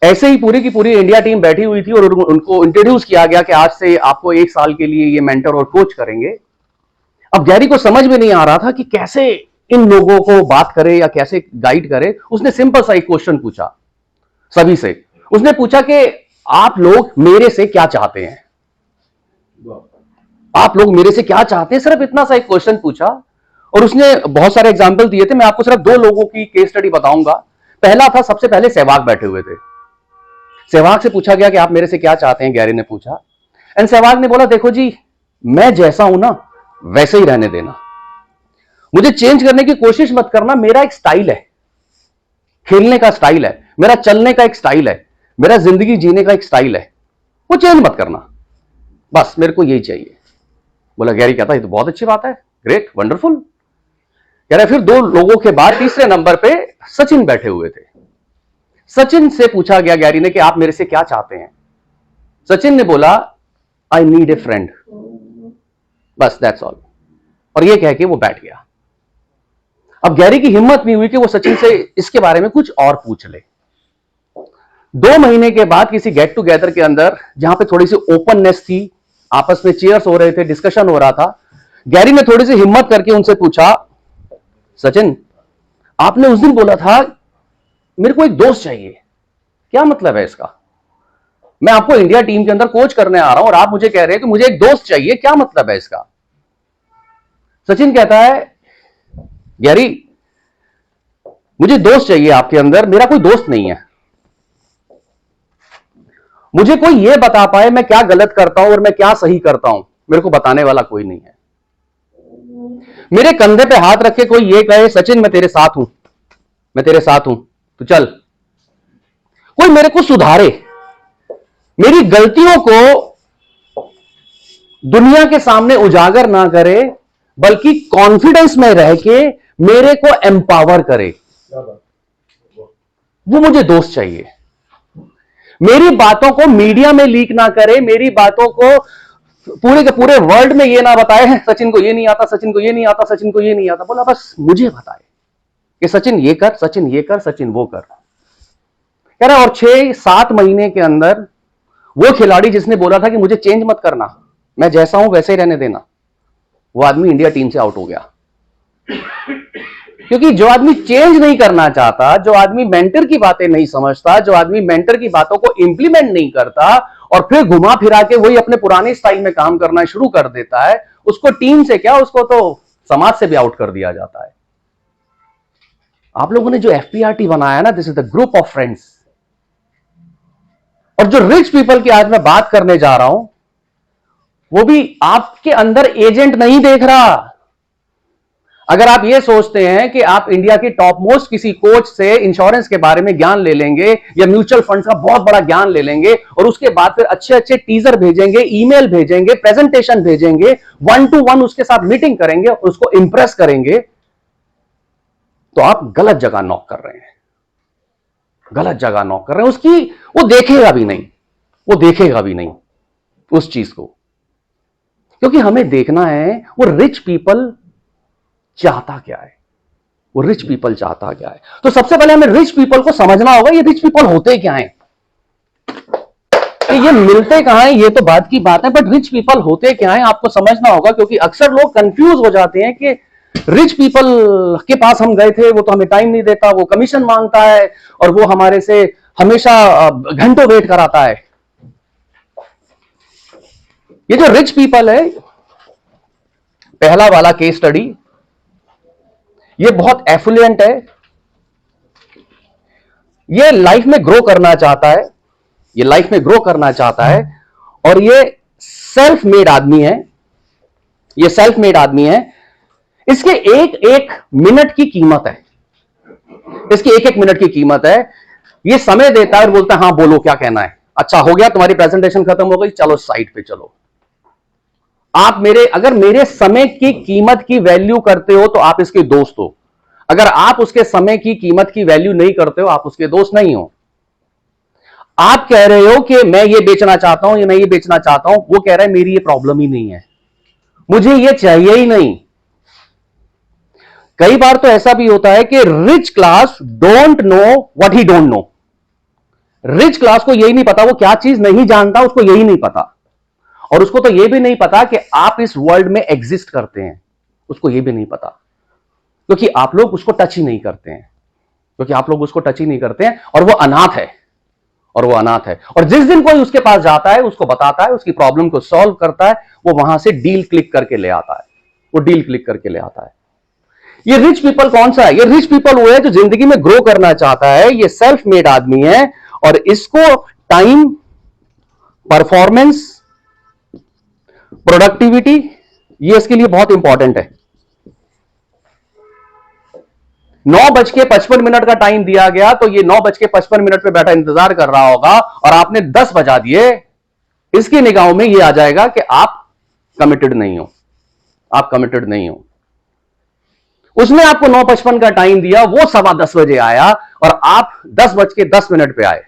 ऐसे ही पूरी की पूरी इंडिया टीम बैठी हुई थी, और उनको इंट्रोड्यूस किया गया कि आज से आपको 1 साल के लिए ये मेंटर और कोच करेंगे। अब गैरी को समझ में नहीं आ रहा था कि कैसे इन लोगों को बात करे या कैसे गाइड करे। उसने सिंपल सा एक क्वेश्चन पूछा सभी से। उसने पूछा कि आप लोग मेरे से क्या चाहते हैं, आप लोग मेरे से क्या चाहते हैं, सिर्फ इतना सा एक क्वेश्चन पूछा। और उसने बहुत सारे एग्जाम्पल दिए थे, मैं आपको सिर्फ 2 लोगों की केस स्टडी बताऊंगा। पहला था, सबसे पहले सहवाग बैठे हुए थे। सहवाग से पूछा गया कि आप मेरे से क्या चाहते हैं, गैरी ने पूछा। एंड सहवाग ने बोला देखो जी, मैं जैसा हूं ना वैसे ही रहने देना, मुझे चेंज करने की कोशिश मत करना, मेरा एक स्टाइल है, खेलने का स्टाइल है, मेरा चलने का एक स्टाइल है, मेरा जिंदगी जीने का एक स्टाइल है, वो चेंज मत करना, बस मेरे को यही चाहिए। बोला गैरी कहता ये तो बहुत अच्छी बात है, ग्रेट, वंडरफुल। कह रहा फिर 2 लोगों के बाद तीसरे नंबर पे सचिन बैठे हुए थे। सचिन से पूछा गया गैरी ने कि आप मेरे से क्या चाहते हैं। सचिन ने बोला आई नीड ए फ्रेंड, बस दैट्स ऑल, और ये कह के वो बैठ गया। अब गैरी की हिम्मत नहीं हुई कि वो सचिन से इसके बारे में कुछ और पूछ ले। 2 महीने के बाद किसी गेट टुगेदर के अंदर, जहां पे थोड़ी सी ओपननेस थी, आपस में चीयर्स हो रहे थे, डिस्कशन हो रहा था, गैरी ने थोड़ी सी हिम्मत करके उनसे पूछा, सचिन आपने उस दिन बोला था मेरे को एक दोस्त चाहिए, क्या मतलब है इसका? मैं आपको इंडिया टीम के अंदर कोच करने आ रहा हूं और आप मुझे कह रहे हैं कि मुझे एक दोस्त चाहिए, क्या मतलब है इसका? सचिन कहता है गैरी मुझे दोस्त चाहिए आपके अंदर, मेरा कोई दोस्त नहीं है। मुझे कोई यह बता पाए मैं क्या गलत करता हूं और मैं क्या सही करता हूं, मेरे को बताने वाला कोई नहीं है। मेरे कंधे पे हाथ रख के कोई ये कहे सचिन मैं तेरे साथ हूं, मैं तेरे साथ हूं, तो चल। कोई मेरे को सुधारे, मेरी गलतियों को दुनिया के सामने उजागर ना करे, बल्कि कॉन्फिडेंस में रह के मेरे को एम्पावर करे, वो मुझे दोस्त चाहिए। मेरी बातों को मीडिया में लीक ना करे, मेरी बातों को पूरे के पूरे वर्ल्ड में ये ना बताए सचिन को ये नहीं आता, सचिन को ये नहीं आता, सचिन को ये नहीं आता। बोला बस मुझे बताए कि सचिन ये कर, सचिन ये कर, सचिन वो कर। कह रहा और 6-7 महीने के अंदर वो खिलाड़ी जिसने बोला था कि मुझे चेंज मत करना, मैं जैसा हूं वैसे ही रहने देना, वो आदमी इंडिया टीम से आउट हो गया। क्योंकि जो आदमी चेंज नहीं करना चाहता, जो आदमी मेंटर की बातें नहीं समझता, जो आदमी मेंटर की बातों को इंप्लीमेंट नहीं करता और फिर घुमा फिरा के वही अपने पुराने स्टाइल में काम करना शुरू कर देता है, उसको टीम से क्या, उसको तो समाज से भी आउट कर दिया जाता है। आप लोगों ने जो एफपीआरटी बनाया ना, this is the group of friends. और जो रिच पीपल की आज मैं बात करने जा रहा हूं, वो भी आपके अंदर एजेंट नहीं देख रहा। अगर आप ये सोचते हैं कि आप इंडिया की टॉप मोस्ट किसी कोच से इंश्योरेंस के बारे में ज्ञान ले लेंगे या म्यूचुअल फंड्स का बहुत बड़ा ज्ञान ले लेंगे और उसके बाद फिर अच्छे अच्छे टीजर भेजेंगे, ईमेल भेजेंगे, प्रेजेंटेशन भेजेंगे, 1-to-1 उसके साथ मीटिंग करेंगे और उसको इंप्रेस करेंगे, तो आप गलत जगह नॉक कर रहे हैं, गलत जगह नॉक कर रहे हैं। उसकी वो देखेगा भी नहीं, वो देखेगा भी नहीं उस चीज को, क्योंकि हमें देखना है वो रिच पीपल चाहता क्या है, वो रिच पीपल चाहता क्या है। तो सबसे पहले हमें रिच पीपल को समझना होगा, ये रिच पीपल होते क्या हैं, ये मिलते कहां हैं, ये तो बात की बात है, बट रिच पीपल होते क्या हैं आपको समझना होगा। क्योंकि अक्सर लोग कंफ्यूज हो जाते हैं कि रिच पीपल के पास हम गए थे, वो तो हमें टाइम नहीं देता, वो कमीशन मांगता है और वो हमारे से हमेशा घंटों वेट कराता है। ये जो रिच पीपल है, पहला वाला केस स्टडी, ये बहुत एफुलेंट है, ये लाइफ में ग्रो करना चाहता है, ये लाइफ में ग्रो करना चाहता है, और ये सेल्फ मेड आदमी है, ये सेल्फ मेड आदमी है। इसके एक एक मिनट की कीमत है, इसकी एक एक मिनट की कीमत है। ये समय देता है और बोलता है हाँ बोलो क्या कहना है, अच्छा हो गया तुम्हारी प्रेजेंटेशन खत्म हो गई, चलो साइड पे चलो। आप अगर मेरे समय की कीमत की वैल्यू करते हो तो आप इसके दोस्त हो, अगर आप उसके समय की कीमत की वैल्यू नहीं करते हो आप उसके दोस्त नहीं हो। आप कह रहे हो कि मैं ये बेचना चाहता हूं या मैं ये बेचना चाहता हूं, वो कह रहा है मेरी ये प्रॉब्लम ही नहीं है, मुझे ये चाहिए ही नहीं। कई बार तो ऐसा भी होता है कि rich class don't know what he don't know, rich class को यही नहीं पता, वो क्या चीज नहीं जानता उसको यही नहीं पता, और उसको तो यह भी नहीं पता कि आप इस वर्ल्ड में एग्जिस्ट करते हैं, उसको यह भी नहीं पता, क्योंकि आप लोग उसको टच ही नहीं करते हैं, क्योंकि आप लोग उसको टच ही नहीं करते हैं, और वो अनाथ है, और वो अनाथ है। और जिस दिन कोई उसके पास जाता है, उसको बताता है, उसकी प्रॉब्लम को सॉल्व करता है, वो वहां से डील क्लिक करके ले आता है, वो डील क्लिक करके ले आता है। ये रिच पीपल कौन सा है? ये रिच पीपल वो है जो जिंदगी में ग्रो करना चाहता है, ये सेल्फ मेड आदमी है, और इसको टाइम, परफॉर्मेंस, प्रोडक्टिविटी, ये इसके लिए बहुत इंपॉर्टेंट है। 9:55 का टाइम दिया गया तो ये 9:55 पे बैठा इंतजार कर रहा होगा और आपने 10 बजा दिए। इसकी निगाहों में ये आ जाएगा कि आप कमिटेड नहीं हो, आप कमिटेड नहीं हो। उसने आपको 9:55 का टाइम दिया, वो 10:15 बजे आया और आप 10:10 पे आए,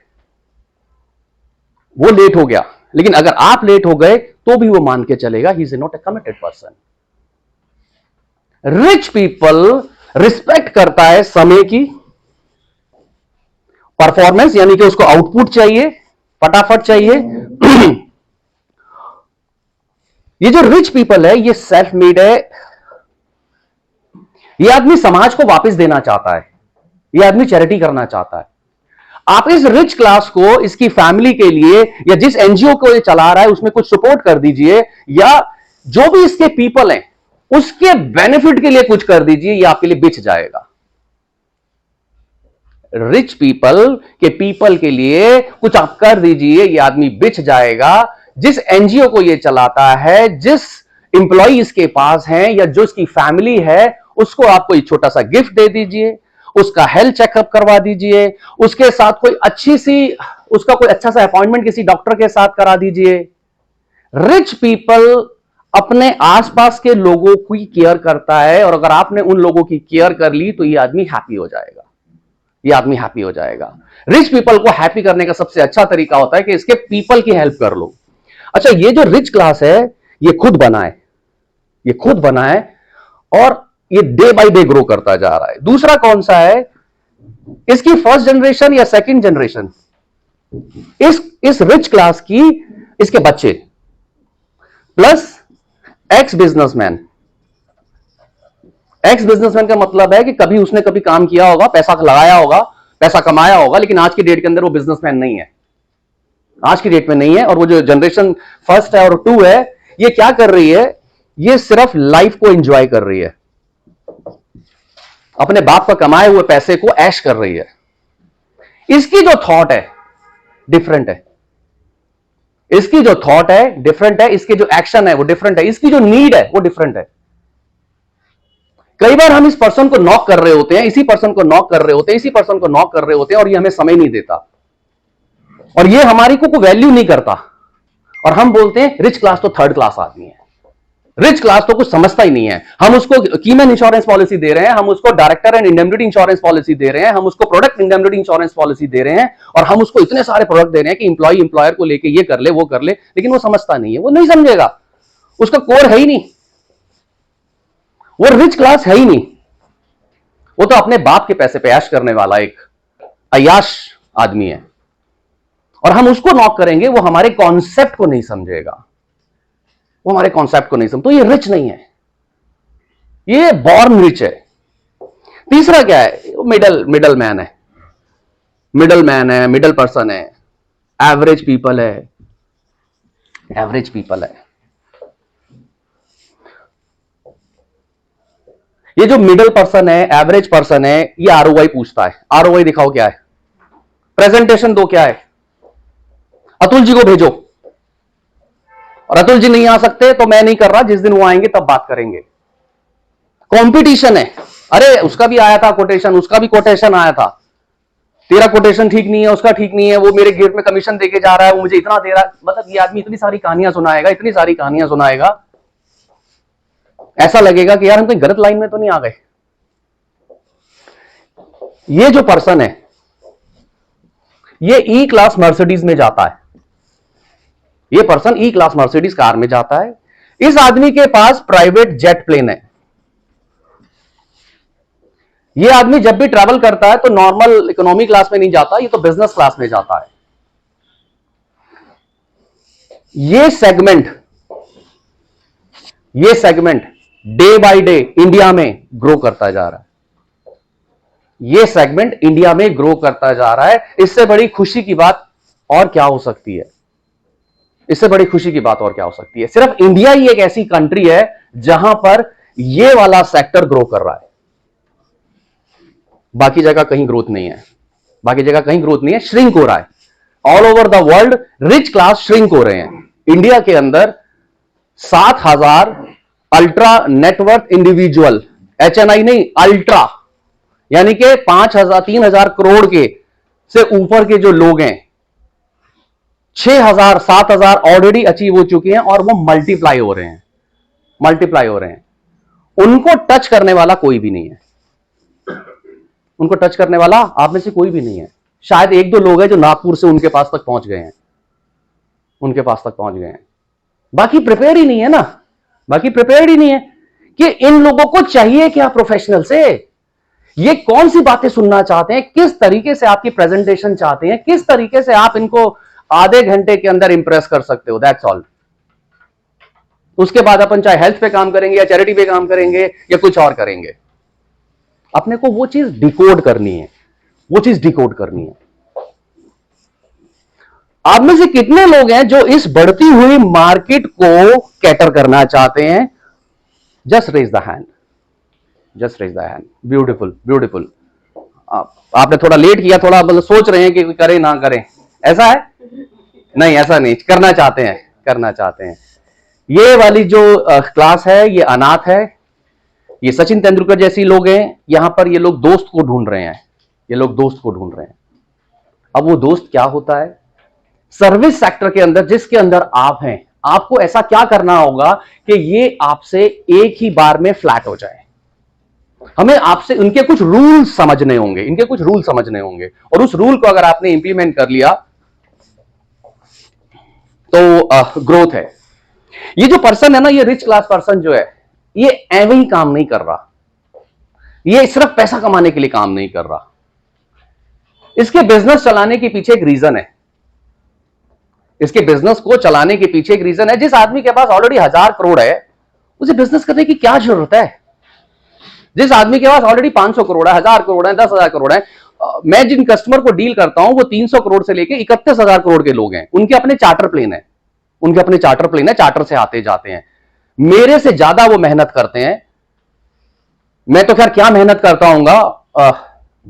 वो लेट हो गया। लेकिन अगर आप लेट हो गए तो भी वो मान के चलेगा he is not a committed person. Rich people respect करता है समय की, परफॉर्मेंस यानी कि उसको आउटपुट चाहिए, फटाफट चाहिए। ये जो रिच पीपल है ये सेल्फ मेड है। ये आदमी समाज को वापस देना चाहता है, ये आदमी चैरिटी करना चाहता है। आप इस रिच क्लास को इसकी फैमिली के लिए या जिस एनजीओ को ये चला रहा है उसमें कुछ सपोर्ट कर दीजिए, या जो भी इसके पीपल हैं उसके बेनिफिट के लिए कुछ कर दीजिए, ये आपके लिए बिछ जाएगा। रिच पीपल के लिए कुछ आप कर दीजिए, ये आदमी बिछ जाएगा। जिस एनजीओ को ये चलाता है, जिस इंप्लॉई इसके पास हैं या जो इसकी फैमिली है, उसको आप कोई छोटा सा गिफ्ट दे दीजिए, उसका हेल्थ चेकअप करवा दीजिए, उसके साथ उसका कोई अच्छा सा अपॉइंटमेंट किसी डॉक्टर के साथ करा दीजिए। रिच पीपल अपने आसपास के लोगों की केयर करता है और अगर आपने उन लोगों की केयर कर ली तो ये आदमी हैप्पी हो जाएगा, ये आदमी हैप्पी हो जाएगा। रिच पीपल को हैप्पी करने का सबसे अच्छा तरीका होता है कि इसके पीपल की हेल्प कर लो। अच्छा, ये जो रिच क्लास है ये खुद बना है और ये डे बाय डे ग्रो करता जा रहा है। दूसरा कौन सा है, इसकी फर्स्ट जनरेशन या सेकंड जनरेशन, इस रिच क्लास की इसके बच्चे प्लस एक्स बिजनेसमैन का मतलब है कि कभी उसने कभी काम किया होगा, पैसा लगाया होगा, पैसा कमाया होगा, लेकिन आज की डेट के अंदर वो बिजनेसमैन नहीं है, आज की डेट में नहीं है। और वो जो जनरेशन फर्स्ट है और 2 है, ये क्या कर रही है, ये सिर्फ लाइफ को एंजॉय कर रही है, अपने बाप का कमाए हुए पैसे को ऐश कर रही है। इसकी जो थॉट है डिफरेंट है, इसकी जो थॉट है डिफरेंट है, इसके जो एक्शन है वो डिफरेंट है, इसकी जो नीड है वो डिफरेंट है। कई बार हम इस पर्सन को नॉक कर रहे होते हैं, इसी पर्सन को नॉक कर रहे होते हैं, इसी पर्सन को नॉक कर रहे होते हैं और ये हमें समय नहीं देता और ये हमारी को वैल्यू नहीं करता और हम बोलते हैं रिच क्लास तो थर्ड क्लास आदमी है, रिच क्लास तो कुछ समझता ही नहीं है। हम उसको कीमैन इंश्योरेंस पॉलिसी दे रहे हैं, हम उसको director and indemnity insurance policy दे रहे हैं, हम उसको प्रोडक्ट इंडेमनिटी इंश्योरेंस पॉलिसी दे रहे हैं और हम उसको इतने सारे प्रोडक्ट दे रहे हैं कि इंप्लॉय इंप्लॉयर को लेके ये कर ले वो कर ले, लेकिन वो समझता नहीं है, वो नहीं समझेगा, उसका कोर है ही नहीं, वो रिच क्लास है ही नहीं, वो तो अपने बाप के पैसे पे ऐश करने वाला एक अय्याश आदमी है और हम उसको नॉक करेंगे, वो हमारे कॉन्सेप्ट को नहीं समझेगा, वो हमारे कॉन्सेप्ट को नहीं समझ, तो ये रिच नहीं है, ये बॉर्न रिच है। तीसरा क्या है, मिडल मैन है, मिडल पर्सन है, एवरेज पीपल है, एवरेज पीपल है। ये जो मिडल पर्सन है, एवरेज पर्सन है, ये आरओआई पूछता है, आरओआई दिखाओ क्या है, प्रेजेंटेशन दो क्या है, अतुल जी को भेजो, और अतुल जी नहीं आ सकते तो मैं नहीं कर रहा, जिस दिन वो आएंगे तब बात करेंगे। कंपटीशन है, अरे उसका भी आया था कोटेशन, उसका भी कोटेशन आया था, तेरा कोटेशन ठीक नहीं है, उसका ठीक नहीं है, वो मेरे गेट में कमीशन देके जा रहा है, वो मुझे इतना दे रहा है। मतलब ये आदमी इतनी सारी कहानियां सुनाएगा, ऐसा लगेगा कि यार हम कोई गलत लाइन में तो नहीं आ गए। ये जो पर्सन है ये ई क्लास मर्सिडीज में जाता है, ये पर्सन ई क्लास मर्सिडीज कार में जाता है। इस आदमी के पास प्राइवेट जेट प्लेन है। ये आदमी जब भी ट्रैवल करता है तो नॉर्मल इकोनॉमी क्लास में नहीं जाता, ये तो बिजनेस क्लास में जाता है। ये segment day by day India में ग्रो करता जा रहा है, ये सेगमेंट इंडिया में ग्रो करता जा रहा है। इससे बड़ी खुशी की बात और क्या हो सकती है, इससे बड़ी खुशी की बात और क्या हो सकती है। सिर्फ इंडिया ही एक ऐसी कंट्री है जहां पर ये वाला सेक्टर ग्रो कर रहा है, बाकी जगह कहीं ग्रोथ नहीं है, बाकी जगह कहीं ग्रोथ नहीं है, श्रिंक हो रहा है। All over the world rich class shrink हो रहे हैं। इंडिया के अंदर 7,000 अल्ट्रा नेटवर्थ इंडिविजुअल, HNI नहीं, अल्ट्रा यानी कि 5,000 3,000 करोड़ के से ऊपर के जो लोग हैं 6,000 7,000 ऑलरेडी अचीव हो चुके हैं और वो मल्टीप्लाई हो रहे हैं। उनको टच करने वाला कोई भी नहीं है, उनको टच करने वाला आप में से कोई भी नहीं है। शायद एक दो लोग हैं जो नागपुर से उनके पास तक पहुंच गए हैं, बाकी प्रिपेयर ही नहीं है ना, बाकी प्रिपेयर ही नहीं है कि इन लोगों को चाहिए क्या प्रोफेशनल से, ये कौन सी बातें सुनना चाहते हैं, किस तरीके से आपकी प्रेजेंटेशन चाहते हैं, किस तरीके से आप इनको आधे घंटे के अंदर इंप्रेस कर सकते हो, दैट्स ऑल। उसके बाद अपन चाहे हेल्थ पे काम करेंगे या चैरिटी पे काम करेंगे या कुछ और करेंगे, अपने को वो चीज डिकोड करनी है, आप में से कितने लोग हैं जो इस बढ़ती हुई मार्केट को कैटर करना चाहते हैं? Just raise the hand, beautiful. आपने थोड़ा लेट किया, थोड़ा मतलब सोच रहे हैं कि करें ना करें, ऐसा है? नहीं, ऐसा नहीं, करना चाहते हैं। ये वाली जो क्लास है ये अनाथ है, ये सचिन तेंदुलकर जैसी लोग हैं, यहां पर ये लोग दोस्त को ढूंढ रहे हैं, अब वो दोस्त क्या होता है? सर्विस सेक्टर के अंदर जिसके अंदर आप हैं, आपको ऐसा क्या करना होगा कि ये आपसे एक ही बार में फ्लैट हो जाए। हमें आपसे उनके कुछ रूल समझने होंगे, और उस रूल को अगर आपने इंप्लीमेंट कर लिया तो ग्रोथ है। ये जो पर्सन है ना, ये रिच क्लास पर्सन जो है, ये एवं ही काम नहीं कर रहा, ये सिर्फ पैसा कमाने के लिए काम नहीं कर रहा, इसके बिजनेस चलाने के पीछे एक रीजन है, जिस आदमी के पास ऑलरेडी 1,000 करोड़ है उसे बिजनेस करने की क्या जरूरत है? जिस आदमी के पास ऑलरेडी 500 करोड़ है, 1,000 करोड़ है, 10,000 करोड़ है, मैं जिन कस्टमर को डील करता हूं वो 300 करोड़ से लेके 31,000 करोड़ के लोग हैं, उनके अपने चार्टर प्लेन है, चार्टर से आते जाते हैं, मेरे से ज्यादा वो मेहनत करते हैं। मैं तो खैर क्या मेहनत करता हूंगा,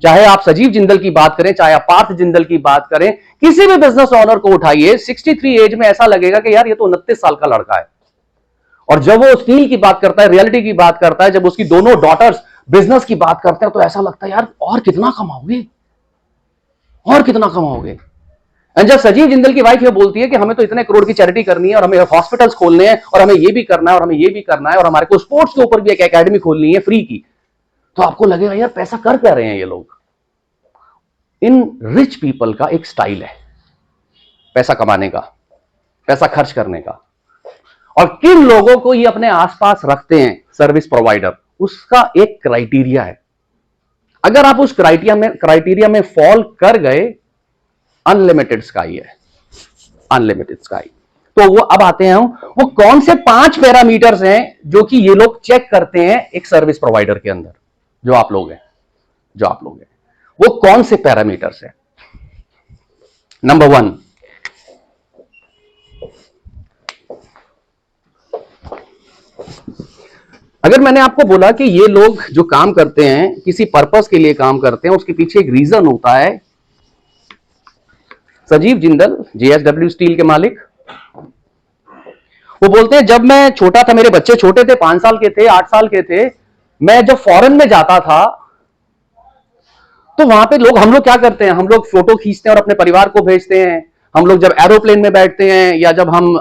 चाहे आप सजीव जिंदल की बात करें, चाहे आप पार्थ जिंदल की बात करें, किसी भी बिजनेस ओनर को उठाइए, 63 एज में ऐसा लगेगा कि यार ये तो 29 साल का लड़का है। और जब वो स्टील की बात करता है, रियलिटी की बात करता है, जब उसकी दोनों डॉटर्स बिजनेस की बात करते हैं, तो ऐसा लगता है यार और कितना कमाओगे। एंड जब सजीव जिंदल की वाइफ ये बोलती है कि हमें तो इतने करोड़ की चैरिटी करनी है और हमें हॉस्पिटल्स खोलने हैं और हमें ये भी करना है और हमारे को स्पोर्ट्स के ऊपर भी एक एकेडमी खोलनी है फ्री की, तो आपको लगेगा यार पैसा कर क्या रहे हैं ये लोग। इन रिच पीपल का एक स्टाइल है पैसा कमाने का, पैसा खर्च करने का, और किन लोगों को ये अपने आसपास रखते हैं सर्विस प्रोवाइडर, उसका एक क्राइटेरिया है। अगर आप उस क्राइटेरिया में फॉल कर गए, अनलिमिटेड स्काई है, तो वो अब आते हैं वो कौन से 5 पैरामीटर्स हैं जो कि ये लोग चेक करते हैं एक सर्विस प्रोवाइडर के अंदर, जो आप लोग हैं, वो कौन से पैरामीटर्स हैं? नंबर 1, अगर मैंने आपको बोला कि ये लोग जो काम करते हैं किसी पर्पस के लिए काम करते हैं, उसके पीछे एक रीजन होता है। सजीव जिंदल जेएसडब्ल्यू स्टील के मालिक, वो बोलते हैं जब मैं छोटा था, मेरे बच्चे छोटे थे, 5 साल के थे, 8 साल के थे, मैं जब फॉरेन में जाता था तो वहां पे हम लोग क्या करते हैं, हम लोग फोटो खींचते हैं और अपने परिवार को भेजते हैं। हम लोग जब एरोप्लेन में बैठते हैं या जब हम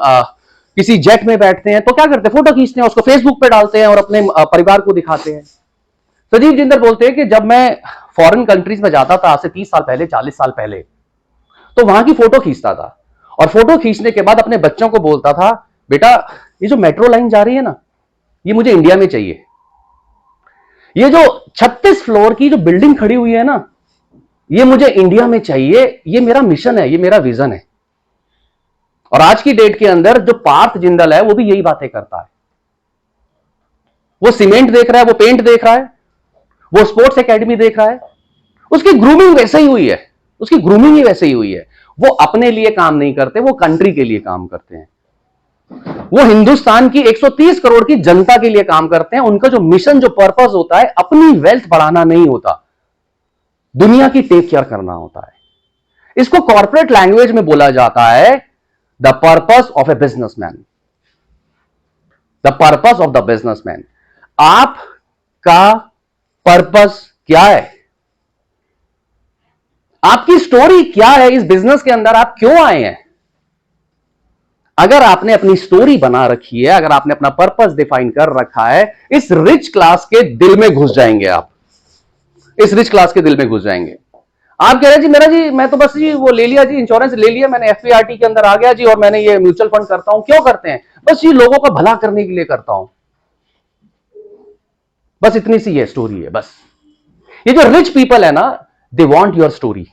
किसी जेट में बैठते हैं तो क्या करते हैं, फोटो खींचते हैं, उसको फेसबुक पे डालते हैं और अपने परिवार को दिखाते हैं। सजीव जिंदल बोलते हैं कि जब मैं फॉरेन कंट्रीज में जाता था, आज से 30 साल पहले, 40 साल पहले, तो वहां की फोटो खींचता था और फोटो खींचने के बाद अपने बच्चों को बोलता था, बेटा ये जो मेट्रो लाइन जा रही है ना, ये मुझे इंडिया में चाहिए। ये जो 36 फ्लोर की जो बिल्डिंग खड़ी हुई है ना, ये मुझे इंडिया में चाहिए, ये मेरा मिशन है, ये मेरा विजन है। और आज की डेट के अंदर जो पार्थ जिंदल है वो भी यही बातें करता है। वो सीमेंट देख रहा है, वो पेंट देख रहा है, वो स्पोर्ट्स एकेडमी देख रहा है, उसकी ग्रूमिंग वैसे ही हुई है, वो अपने लिए काम नहीं करते, वो कंट्री के लिए काम करते हैं। वो हिंदुस्तान की 130 करोड़ की जनता के लिए काम करते हैं। उनका जो मिशन, जो पर्पस होता है, अपनी वेल्थ बढ़ाना नहीं होता, दुनिया की टेक केयर करना होता है। इसको कॉर्पोरेट लैंग्वेज में बोला जाता है the purpose of a businessman. आपका पर्पस क्या है? आपकी स्टोरी क्या है इस बिजनेस के अंदर, आप क्यों आए हैं? अगर आपने अपनी स्टोरी बना रखी है, अगर आपने अपना पर्पस डिफाइन कर रखा है, इस रिच क्लास के दिल में घुस जाएंगे आप, इस रिच क्लास के दिल में घुस जाएंगे। आप कह रहे जी मेरा जी मैं तो बस जी वो ले लिया जी, इंश्योरेंस ले लिया मैंने, एफपीआरटी के अंदर आ गया जी, और मैंने ये म्यूचुअल फंड करता हूं। क्यों करते हैं? बस ये लोगों का भला करने के लिए करता हूं, बस इतनी सी ये स्टोरी है। बस ये जो रिच पीपल है ना, they want your story,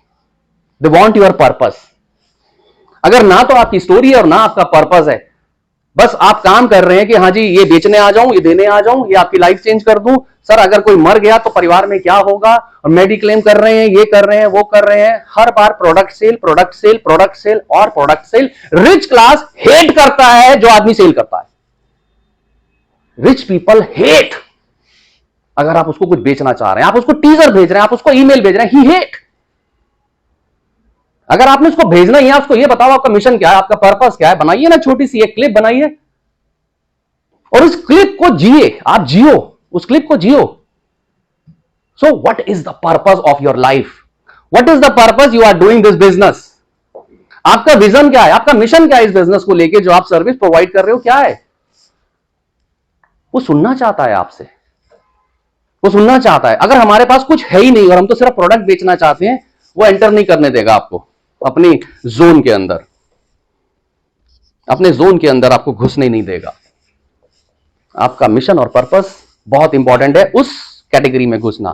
they want your purpose. अगर ना तो आपकी स्टोरी है और ना आपका पर्पस है, बस आप काम कर रहे हैं कि हाँ जी ये बेचने आ जाऊं, ये देने आ जाऊं, ये आपकी लाइफ चेंज कर दूं। सर अगर कोई मर गया तो परिवार में क्या होगा, और मेडिक्लेम कर रहे हैं, ये कर रहे हैं, वो कर रहे हैं, हर बार product sale, product sale, product sale और product sale. Rich class hate करता है जो आदमी सेल करता है। Rich people hate. अगर आप उसको कुछ बेचना चाह रहे हैं, आप उसको टीजर भेज रहे हैं, आप उसको ईमेल भेज रहे हैं, ही हेट। अगर आपने उसको भेजना ही है, उसको ये बताओ आपका मिशन क्या है, आपका पर्पस क्या है, बनाइए ना छोटी सी एक क्लिप बनाइए, और उस क्लिप को जिए, आप जियो, उस क्लिप को जियो। So what is the purpose of your life? What is the purpose you are doing this business? आपका विजन क्या है, आपका मिशन क्या है इस बिजनेस को लेके, जो आप सर्विस प्रोवाइड कर रहे हो क्या है? वो सुनना चाहता है आपसे, वो सुनना चाहता है। अगर हमारे पास कुछ है ही नहीं और हम तो सिर्फ प्रोडक्ट बेचना चाहते हैं, वो एंटर नहीं करने देगा आपको अपनी जोन के अंदर, अपने जोन के अंदर आपको घुसने नहीं देगा। आपका मिशन और पर्पस बहुत इंपॉर्टेंट है, उस कैटेगरी में घुसना।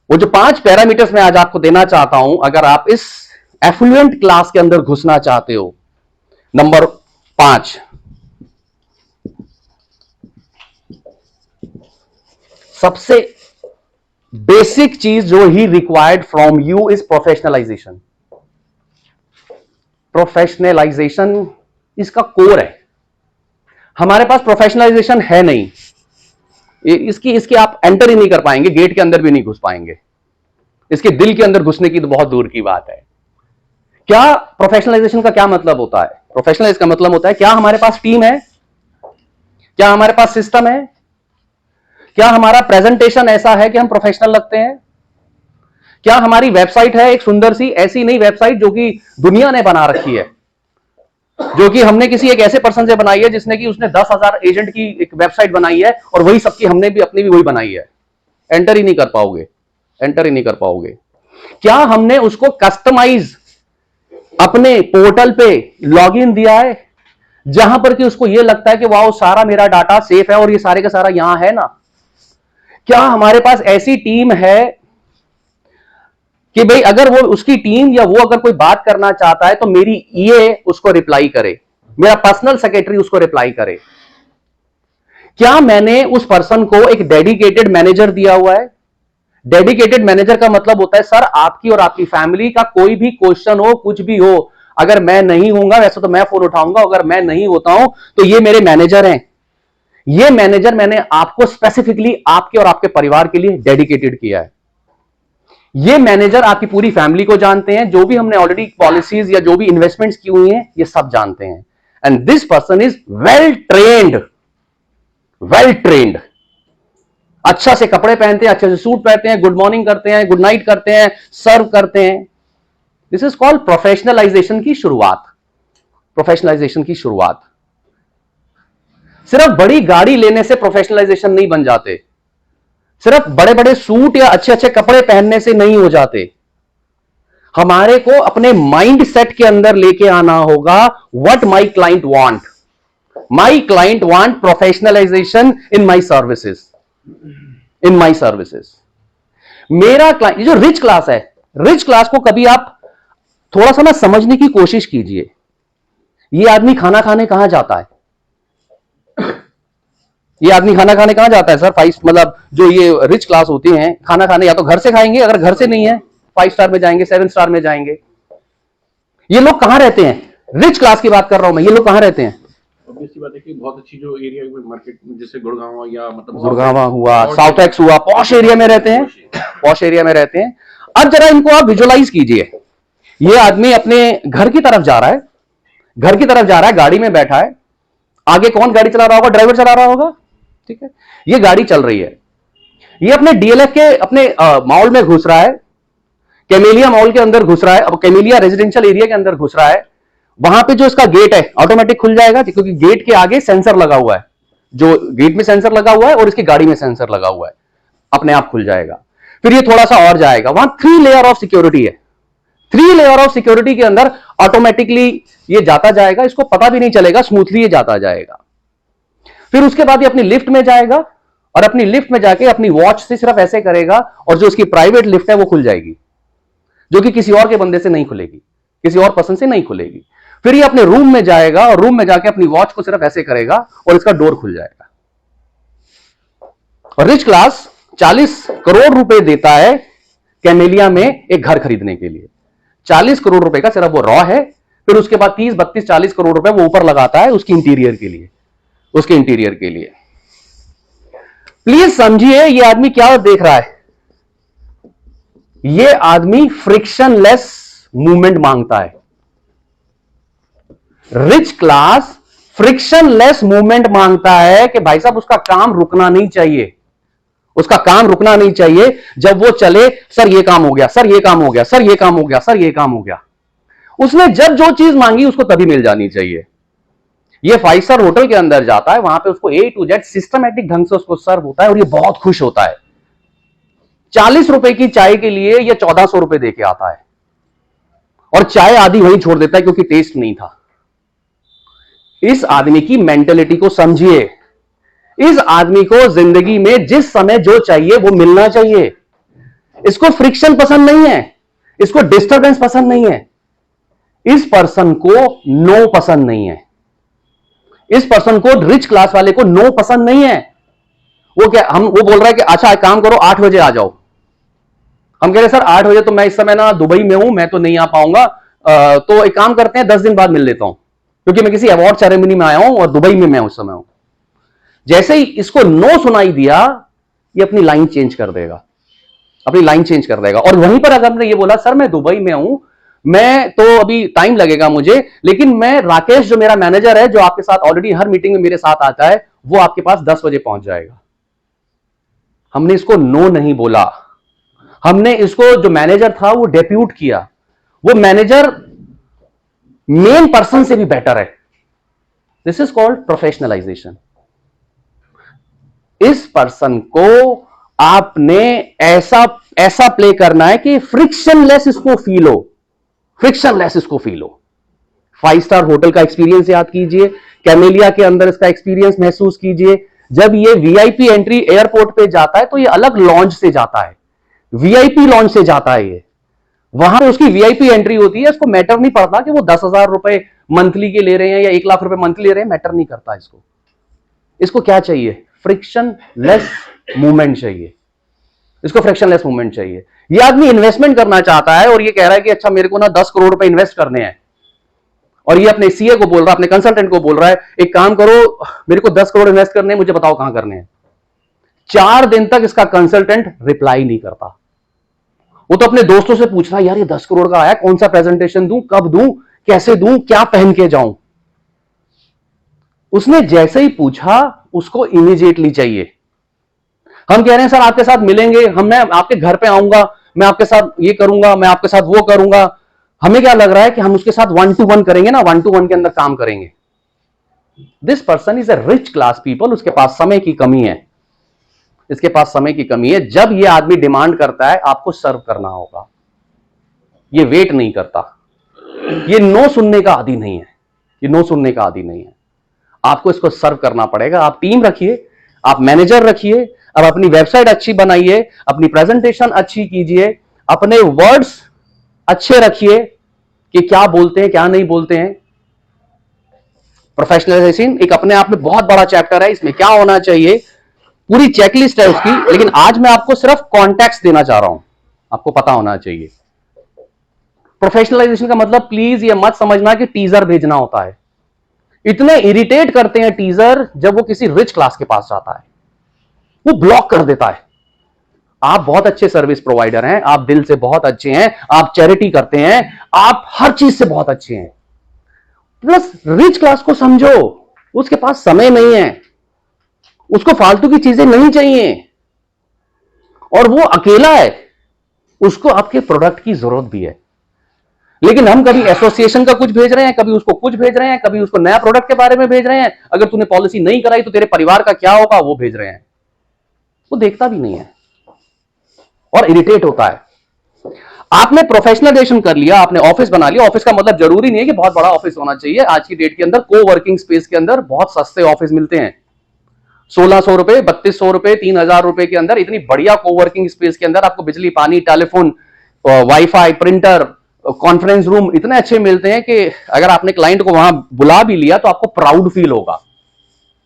वो जो 5 पैरामीटर्स मैं आज आपको देना चाहता हूं, अगर आप इस एफ्लुएंट क्लास के अंदर घुसना चाहते हो, नंबर 5, सबसे बेसिक चीज जो he required from you is professionalization. Professionalization इसका कोर है। हमारे पास प्रोफेशनलाइजेशन है नहीं, इसकी आप एंटर ही नहीं कर पाएंगे, गेट के अंदर भी नहीं घुस पाएंगे। इसके दिल के अंदर घुसने की तो बहुत दूर की बात है। क्या प्रोफेशनलाइजेशन का क्या मतलब होता है? प्रोफेशनलाइज का मतलब होता है क्या हमारे पास टीम है, क्या हमारे पास सिस्टम है, क्या हमारा प्रेजेंटेशन ऐसा है कि हम प्रोफेशनल लगते हैं, क्या हमारी वेबसाइट है एक सुंदर सी, ऐसी नहीं वेबसाइट जो कि दुनिया ने बना रखी है, जो कि हमने किसी एक ऐसे पर्सन से बनाई है जिसने कि उसने 10,000 एजेंट की एक वेबसाइट बनाई है और वही सबकी हमने भी अपनी भी वही बनाई है। एंटर ही नहीं कर पाओगे, एंटर ही नहीं कर पाओगे। क्या हमने उसको कस्टमाइज अपने पोर्टल पे लॉगिन दिया है, जहां पर कि उसको यह लगता है कि वाह सारा मेरा डाटा सेफ है और ये सारे का सारा यहां है ना? क्या हमारे पास ऐसी टीम है कि भाई अगर वो उसकी टीम या वो अगर कोई बात करना चाहता है तो मेरी ईए उसको रिप्लाई करे, मेरा पर्सनल सेक्रेटरी उसको रिप्लाई करे? क्या मैंने उस पर्सन को एक डेडिकेटेड मैनेजर दिया हुआ है? डेडिकेटेड मैनेजर का मतलब होता है सर आपकी और आपकी फैमिली का कोई भी क्वेश्चन हो, कुछ भी हो, अगर मैं नहीं हूंगा, वैसे तो मैं फोन उठाऊंगा, अगर मैं नहीं होता हूं तो ये मेरे मैनेजर हैं। ये मैनेजर मैंने आपको स्पेसिफिकली आपके और आपके परिवार के लिए डेडिकेटेड किया है। ये मैनेजर आपकी पूरी फैमिली को जानते हैं, जो भी हमने ऑलरेडी पॉलिसीज या जो भी इन्वेस्टमेंट्स की हुई हैं ये सब जानते हैं। And this person is well trained, well trained. अच्छा से कपड़े पहनते हैं, अच्छे से सूट पहनते हैं, गुड मॉर्निंग करते हैं, गुड नाइट करते हैं, सर्व करते हैं। दिस इज कॉल्ड प्रोफेशनलाइजेशन की शुरुआत। प्रोफेशनलाइजेशन की शुरुआत। सिर्फ बड़ी गाड़ी लेने से प्रोफेशनलाइजेशन नहीं बन जाते, सिर्फ बड़े बड़े सूट या अच्छे अच्छे कपड़े पहनने से नहीं हो जाते। हमारे को अपने माइंड सेट के अंदर लेके आना होगा what my client want. My client want professionalisation in my services, in my services. मेरा क्लाइंट, जो रिच क्लास है, रिच क्लास को कभी आप थोड़ा सा ना समझने की कोशिश कीजिए। ये आदमी खाना खाने कहां जाता है? ये आदमी खाना खाने कहां जाता है सर? 5 मतलब जो ये रिच क्लास होती हैं, खाना खाने या तो घर से खाएंगे, अगर घर से नहीं है 5 स्टार में जाएंगे, 7 स्टार में जाएंगे। ये लोग कहां रहते हैं? रिच क्लास की बात कर रहा हूं मैं। ये लोग कहां रहते हैं? ऑब्वियसली बात है कि बहुत अच्छी जो एरिया में मार्केट जैसे गुड़गांव या मतलब गुड़गांव हुआ, साउथ एक्स हुआ, पॉश एरिया में रहते हैं, पॉश एरिया में रहते हैं। अब जरा इनको आप विजुअलाइज कीजिए। ये आदमी अपने घर की तरफ जा रहा है, घर की तरफ जा रहा है, गाड़ी में बैठा है। आगे कौन गाड़ी चला रहा होगा? ड्राइवर चला रहा होगा, ठीक है। ये गाड़ी चल रही है, ये अपने डीएलएफ के अपने माहौल में घुस रहा है कैमेलिया मॉल के अंदर घुस रहा है, अब कैमेलिया रेजिडेंशियल एरिया के अंदर घुस रहा है, वहां पे जो इसका गेट है ऑटोमेटिक खुल जाएगा, क्योंकि गेट के आगे सेंसर लगा हुआ है, जो गेट में सेंसर लगा हुआ है और इसकी गाड़ी में सेंसर लगा हुआ है, अपने आप खुल जाएगा। फिर ये थोड़ा सा और जाएगा, वहां 3 लेयर ऑफ सिक्योरिटी है, 3 लेयर ऑफ सिक्योरिटी के अंदर ऑटोमेटिकली ये जाता जाएगा, इसको पता भी नहीं चलेगा, स्मूथली ये जाता जाएगा। फिर उसके बाद ये अपनी लिफ्ट में जाएगा और अपनी लिफ्ट में जाके अपनी वॉच से सिर्फ ऐसे करेगा और जो उसकी प्राइवेट लिफ्ट है वो खुल जाएगी, जो कि किसी और के बंदे से नहीं खुलेगी, किसी और पर्सन से नहीं खुलेगी। फिर ये अपने रूम में जाएगा और रूम में जाके अपनी वॉच को सिर्फ ऐसे करेगा और इसका डोर खुल जाएगा। और रिच क्लास 40 करोड़ रुपए देता है कैमेलिया में एक घर खरीदने के लिए। 40 करोड़ रुपए का सिर्फ वो रॉ है, फिर उसके बाद 30, 32, 40 करोड़ रुपए वो ऊपर लगाता है उसकी इंटीरियर के लिए, उसके इंटीरियर के लिए। प्लीज समझिए ये आदमी क्या देख रहा है, ये आदमी फ्रिक्शनलेस मूवमेंट मांगता है। रिच क्लास फ्रिक्शनलेस मूवमेंट मांगता है कि भाई साहब उसका काम रुकना नहीं चाहिए, उसका काम रुकना नहीं चाहिए। जब वो चले, सर ये काम हो गया, सर ये काम हो गया, सर ये काम हो गया, सर ये काम हो गया। उसने जब जो चीज मांगी उसको तभी मिल जानी चाहिए। ये 5 स्टार होटल के अंदर जाता है, वहां पे उसको A to Z सिस्टमैटिक ढंग से उसको सर्व होता है और ये बहुत खुश होता है। 40 रुपए की चाय के लिए ये 1400 रुपए देके आता है और चाय आधी वहीं छोड़ देता है क्योंकि टेस्ट नहीं था। इस आदमी की मेंटेलिटी को समझिए। इस आदमी को जिंदगी में जिस समय जो चाहिए वो मिलना चाहिए। इसको फ्रिक्शन पसंद नहीं है, इसको डिस्टरबेंस पसंद नहीं है, इस पर्सन को नो पसंद नहीं है, इस पर्सन को, रिच क्लास वाले को नो पसंद नहीं है। वो क्या, वो बोल रहा है कि अच्छा एक काम करो 8 बजे आ जाओ। हम कह रहे सर 8 बजे तो मैं इस समय ना दुबई में हूं, मैं तो नहीं आ पाऊंगा, तो एक काम करते हैं 10 दिन बाद मिल लेता हूं, क्योंकि मैं किसी अवार्ड सेरेमनी में आया हूं और दुबई में मैं उस समय हूं। जैसे ही इसको नो सुनाई दिया, ये अपनी लाइन चेंज कर देगा, अपनी लाइन चेंज कर देगा। और वहीं पर अगर हमने ये बोला सर मैं दुबई में हूं, मैं तो अभी टाइम लगेगा मुझे, लेकिन मैं राकेश जो मेरा मैनेजर है, जो आपके साथ ऑलरेडी हर मीटिंग में मेरे साथ आता है, वो आपके पास 10 बजे पहुंच जाएगा। हमने इसको नो नहीं बोला, हमने इसको, जो मैनेजर था वो डेप्यूट किया। वो मैनेजर मेन पर्सन से भी बेटर है। This is called professionalisation. इस पर्सन को आपने ऐसा प्ले करना है कि फ्रिक्शनलेस इसको फील हो, फ्रिक्शनलेस इसको फील हो। 5 स्टार होटल का एक्सपीरियंस याद कीजिए, कैमेलिया के अंदर इसका एक्सपीरियंस महसूस कीजिए। जब ये वीआईपी एंट्री एयरपोर्ट पे जाता है तो ये अलग लॉन्च से जाता है, वीआईपी लॉन्च से जाता है। ये वहां पे उसकी वीआईपी एंट्री होती है। इसको मैटर नहीं पड़ता कि वो 10,000 रुपए मंथली के ले रहे हैं या 1 लाख रुपए मंथली ले रहे हैं, मैटर नहीं करता इसको। इसको क्या चाहिए? फ्रिक्शनलेस मूवमेंट चाहिए, इसको फ्रिक्शनलेस मूवमेंट चाहिए। ये आदमी इन्वेस्टमेंट करना चाहता है और ये कह रहा है कि अच्छा मेरे को ना 10 करोड़ रुपए इन्वेस्ट करने हैं, और ये अपने सीए को बोल रहा है, अपने कंसल्टेंट को बोल रहा है एक काम करो मेरे को 10 करोड़ इन्वेस्ट करने हैं, मुझे बताओ कहां करने हैं। 4 दिन तक इसका कंसल्टेंट रिप्लाई नहीं करता। वो तो अपने दोस्तों से पूछ रहा है यार ये 10 करोड़ का आया, कौन सा प्रेजेंटेशन दूं, कब दूं, कैसे दूं, क्या पहन के जाऊं। उसने जैसे ही पूछा उसको इमीडिएटली चाहिए। हम कह रहे हैं सर आपके साथ मिलेंगे, मैं आपके घर पे आऊंगा, मैं आपके साथ ये करूंगा, मैं आपके साथ वो करूंगा। हमें क्या लग रहा है कि हम उसके साथ 1-to-1 करेंगे ना, 1-to-1 के अंदर काम करेंगे। This person is a rich class people. उसके पास समय की कमी है, इसके पास समय की कमी है। जब ये आदमी डिमांड करता है आपको सर्व करना होगा, ये वेट नहीं करता, ये नो सुनने का आदी नहीं है, ये नो सुनने का आदी नहीं है। आपको इसको सर्व करना पड़ेगा। आप टीम रखिए, आप मैनेजर रखिए, अब अपनी वेबसाइट अच्छी बनाइए, अपनी प्रेजेंटेशन अच्छी कीजिए, अपने वर्ड्स अच्छे रखिए कि क्या बोलते हैं क्या नहीं बोलते हैं। प्रोफेशनलाइजेशन एक अपने आप में बहुत बड़ा चैप्टर है, इसमें क्या होना चाहिए पूरी चेकलिस्ट है उसकी, लेकिन आज मैं आपको सिर्फ कॉन्टेक्स्ट देना चाह रहा हूं, आपको पता होना चाहिए। प्रोफेशनलाइजेशन का मतलब प्लीज ये मत समझना कि टीजर भेजना होता है। इतने इरिटेट करते हैं टीजर जब वो किसी रिच क्लास के पास जाता है, वो ब्लॉक कर देता है। आप बहुत अच्छे सर्विस प्रोवाइडर हैं, आप दिल से बहुत अच्छे हैं, आप चैरिटी करते हैं, आप हर चीज से बहुत अच्छे हैं, प्लस रिच क्लास को समझो, उसके पास समय नहीं है, उसको फालतू की चीजें नहीं चाहिए, और वो अकेला है। उसको आपके प्रोडक्ट की जरूरत भी है, लेकिन हम कभी एसोसिएशन का कुछ भेज रहे हैं, कभी उसको कुछ भेज रहे हैं, कभी उसको नया प्रोडक्ट के बारे में भेज रहे हैं, अगर तूने पॉलिसी नहीं कराई तो तेरे परिवार का क्या होगा वो भेज रहे हैं। वो देखता भी नहीं है और इरिटेट होता है। आपने प्रोफेशनलाइजेशन कर लिया, आपने ऑफिस बना लिया। ऑफिस का मतलब जरूरी नहीं है कि बहुत बड़ा ऑफिस होना चाहिए। आज की डेट के अंदर को वर्किंग स्पेस के अंदर बहुत सस्ते ऑफिस मिलते हैं, 1600 रुपए, 3200 रुपए, 3000 रुपए के अंदर इतनी बढ़िया कोवर्किंग स्पेस के अंदर आपको बिजली, पानी, telephone, wifi, printer, conference room इतने अच्छे मिलते हैं कि अगर आपने क्लाइंट को वहां बुला भी लिया तो आपको प्राउड फील होगा।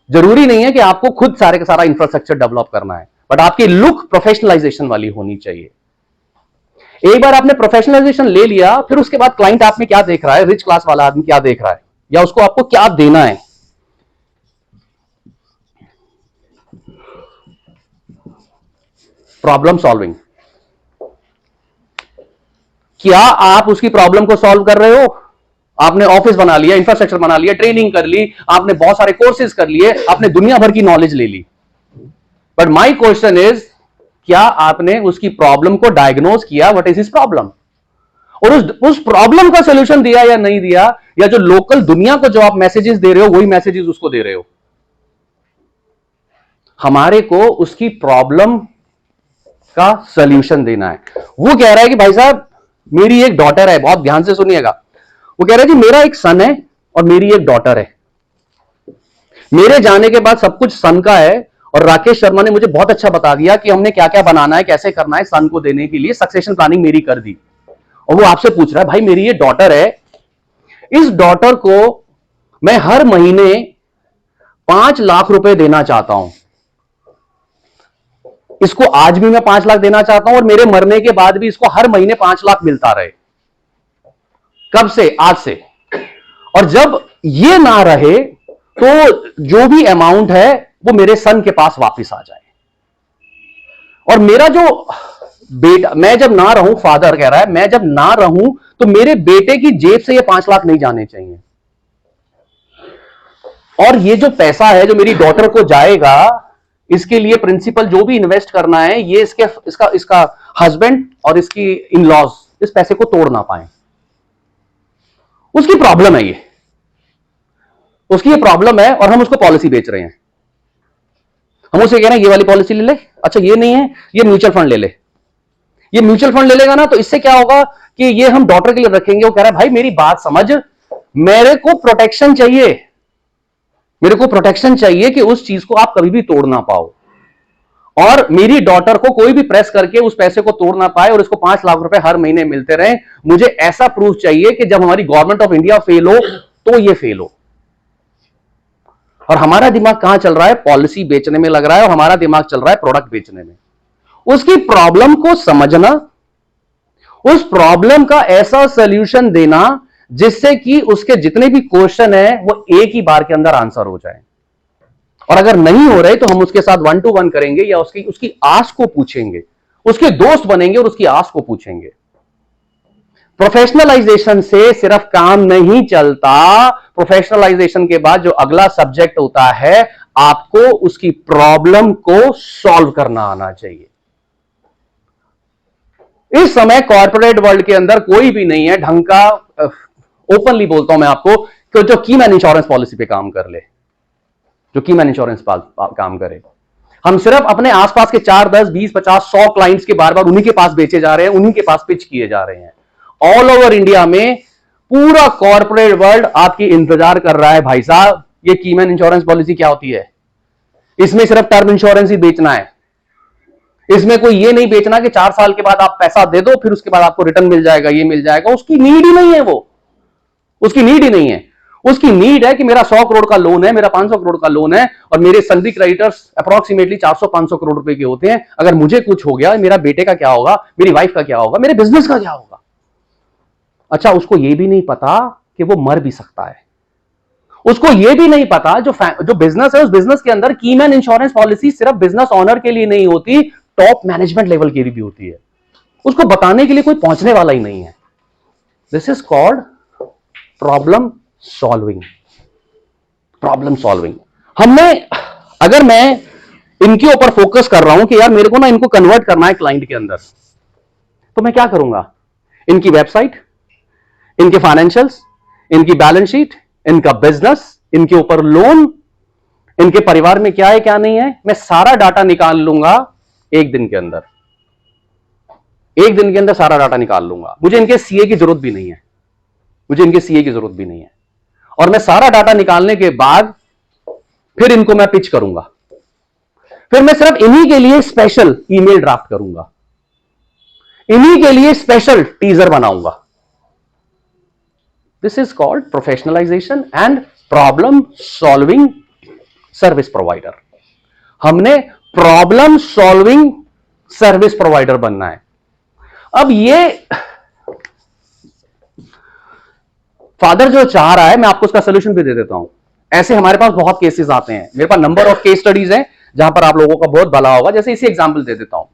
जरूरी नहीं है कि आपको खुद सारे का सारा इंफ्रास्ट्रक्चर डेवलप करना है, बट आपकी लुक प्रोफेशनलाइजेशन वाली होनी चाहिए। एक बार आपने प्रोफेशनलाइजेशन ले लिया, फिर उसके बाद क्लाइंट आप में क्या देख रहा है, रिच क्लास वाला आदमी क्या देख रहा है, या उसको आपको क्या देना है। प्रॉब्लम सॉल्विंग, क्या आप उसकी प्रॉब्लम को सॉल्व कर रहे हो? आपने ऑफिस बना लिया, इंफ्रास्ट्रक्चर बना लिया, ट्रेनिंग कर ली, आपने बहुत सारे कोर्सेज कर लिए, आपने दुनिया भर की नॉलेज ले ली, बट माई क्वेश्चन इज, क्या आपने उसकी प्रॉब्लम को डायग्नोज किया? What is his problem? और उस प्रॉब्लम का सोल्यूशन दिया या नहीं दिया, या जो लोकल दुनिया को जो आप मैसेजेस दे रहे हो वही मैसेजेस उसको दे रहे हो? हमारे को उसकी प्रॉब्लम का सोल्यूशन देना है। वो कह रहा है कि भाई साहब मेरी एक डॉटर है, बहुत ध्यान से सुनिएगा, वो कह रहा है जी मेरा एक सन है और मेरी एक डॉटर है, मेरे जाने के बाद सब कुछ सन का है, और राकेश शर्मा ने मुझे बहुत अच्छा बता दिया कि हमने क्या क्या बनाना है, कैसे करना है सन को देने के लिए, सक्सेशन प्लानिंग मेरी कर दी। और वो आपसे पूछ रहा है भाई मेरी ये डॉटर है, इस डॉटर को मैं हर महीने 5 लाख रुपए देना चाहता हूं, इसको आज भी मैं 5 लाख देना चाहता हूं और मेरे मरने के बाद भी इसको हर महीने 5 लाख मिलता रहे। कब से? आज से। और जब ये ना रहे तो जो भी अमाउंट है वो मेरे सन के पास वापस आ जाए, और मेरा जो बेटा, मैं जब ना रहूं, फादर कह रहा है मैं जब ना रहूं तो मेरे बेटे की जेब से ये 5 लाख नहीं जाने चाहिए, और ये जो पैसा है जो मेरी डॉटर को जाएगा, इसके लिए प्रिंसिपल जो भी इन्वेस्ट करना है, ये इसका हस्बैंड और इसकी इन लॉज इस पैसे को तोड़ ना पाए। उसकी प्रॉब्लम है, ये उसकी ये प्रॉब्लम है, और हम उसको पॉलिसी बेच रहे हैं। हम उसे कह रहे हैं ये वाली पॉलिसी ले ले, अच्छा ये नहीं है, ये म्यूचुअल फंड ले ले। ये म्यूचुअल फंड ले लेगा ना तो इससे क्या होगा कि ये हम डॉटर के लिए रखेंगे। वो कह रहा है भाई मेरी बात समझ, मेरे को प्रोटेक्शन चाहिए, मेरे को प्रोटेक्शन चाहिए कि उस चीज को आप कभी भी तोड़ ना पाओ, और मेरी डॉटर को कोई भी प्रेस करके उस पैसे को तोड़ ना पाए, और इसको 5 लाख रुपए हर महीने मिलते रहे। मुझे ऐसा प्रूफ चाहिए कि जब हमारी गवर्नमेंट ऑफ इंडिया फेल हो तो ये फेल हो। और हमारा दिमाग कहां चल रहा है? पॉलिसी बेचने में लग रहा है, और हमारा दिमाग चल रहा है प्रोडक्ट बेचने में। उसकी प्रॉब्लम को समझना, उस प्रॉब्लम का ऐसा सोल्यूशन देना जिससे कि उसके जितने भी क्वेश्चन है वो एक ही बार के अंदर आंसर हो जाए, और अगर नहीं हो रहे तो हम उसके साथ 1 to 1 करेंगे, या उसकी आस को पूछेंगे, उसके दोस्त बनेंगे और उसकी आस को पूछेंगे। प्रोफेशनलाइजेशन से सिर्फ काम नहीं चलता, प्रोफेशनलाइजेशन के बाद जो अगला सब्जेक्ट होता है, आपको उसकी प्रॉब्लम को सॉल्व करना आना चाहिए। इस समय कॉर्पोरेट वर्ल्ड के अंदर कोई भी नहीं है ढंग का, ओपनली बोलता हूं मैं आपको, कि जो कीमैन इंश्योरेंस पॉलिसी पे काम कर ले, जो कीमैन इंश्योरेंस काम करे। हम सिर्फ अपने आसपास के 4, 10, 20, 50, 100 क्लाइंट्स के बार बार उन्हीं के पास बेचे जा रहे हैं, उन्हीं के पास पिच किए जा रहे हैं। ऑल ओवर इंडिया में पूरा कॉर्पोरेट वर्ल्ड आपकी इंतजार कर रहा है, भाई साहब ये कीमैन इंश्योरेंस पॉलिसी क्या होती है? इसमें सिर्फ टर्म इंश्योरेंस ही बेचना है, इसमें कोई ये नहीं बेचना कि 4 साल के बाद आप पैसा दे दो फिर उसके बाद आपको रिटर्न मिल जाएगा, ये मिल जाएगा। उसकी नीड ही नहीं है, वो उसकी नीड ही नहीं है। उसकी नीड है कि मेरा 100 करोड़ का लोन है, मेरा 500 करोड़ का लोन है, और मेरे सैलरी क्रेडिटर्स अप्रोक्सीमेटली 400-500 करोड़ रुपए के होते हैं। अगर मुझे कुछ हो गया, मेरा बेटे का क्या होगा, मेरी वाइफ का क्या होगा, मेरे बिजनेस का क्या होगा? अच्छा, उसको यह भी नहीं पता कि वो मर भी सकता है। उसको यह भी नहीं पता जो बिजनेस है, उस बिजनेस के अंदर कीमैन इंश्योरेंस पॉलिसी सिर्फ बिजनेस ओनर के लिए नहीं होती, टॉप मैनेजमेंट लेवल की भी होती है। उसको बताने के लिए कोई पहुंचने वाला ही नहीं है। This is called problem solving. Problem solving हमने, अगर मैं इनके ऊपर फोकस कर रहा हूं कि यार मेरे को ना इनको कन्वर्ट करना है क्लाइंट के अंदर, तो मैं क्या करूंगा? इनकी वेबसाइट, इनके फाइनेंशियल्स, इनकी बैलेंस शीट, इनका बिजनेस, इनके ऊपर लोन, इनके परिवार में क्या है क्या नहीं है, मैं सारा डाटा निकाल लूंगा एक दिन के अंदर। एक दिन के अंदर सारा डाटा निकाल लूंगा। मुझे इनके सीए की जरूरत भी नहीं है, मुझे इनके सीए की जरूरत भी नहीं है। और मैं सारा डाटा निकालने के बाद फिर इनको मैं पिच करूंगा। फिर मैं सिर्फ इन्हीं के लिए स्पेशल ईमेल ड्राफ्ट करूंगा, इन्हीं के लिए स्पेशल टीजर बनाऊंगा। This is called professionalisation and problem solving service provider. हमने प्रॉब्लम सॉल्विंग सर्विस प्रोवाइडर बनना है। अब ये फादर जो चाह रहा है, मैं आपको उसका सोल्यूशन भी दे देता हूं। ऐसे हमारे पास बहुत केसेस आते हैं, मेरे पास नंबर ऑफ केस स्टडीज हैं जहां पर आप लोगों का बहुत भला होगा। जैसे इसी एग्जांपल दे देता हूं।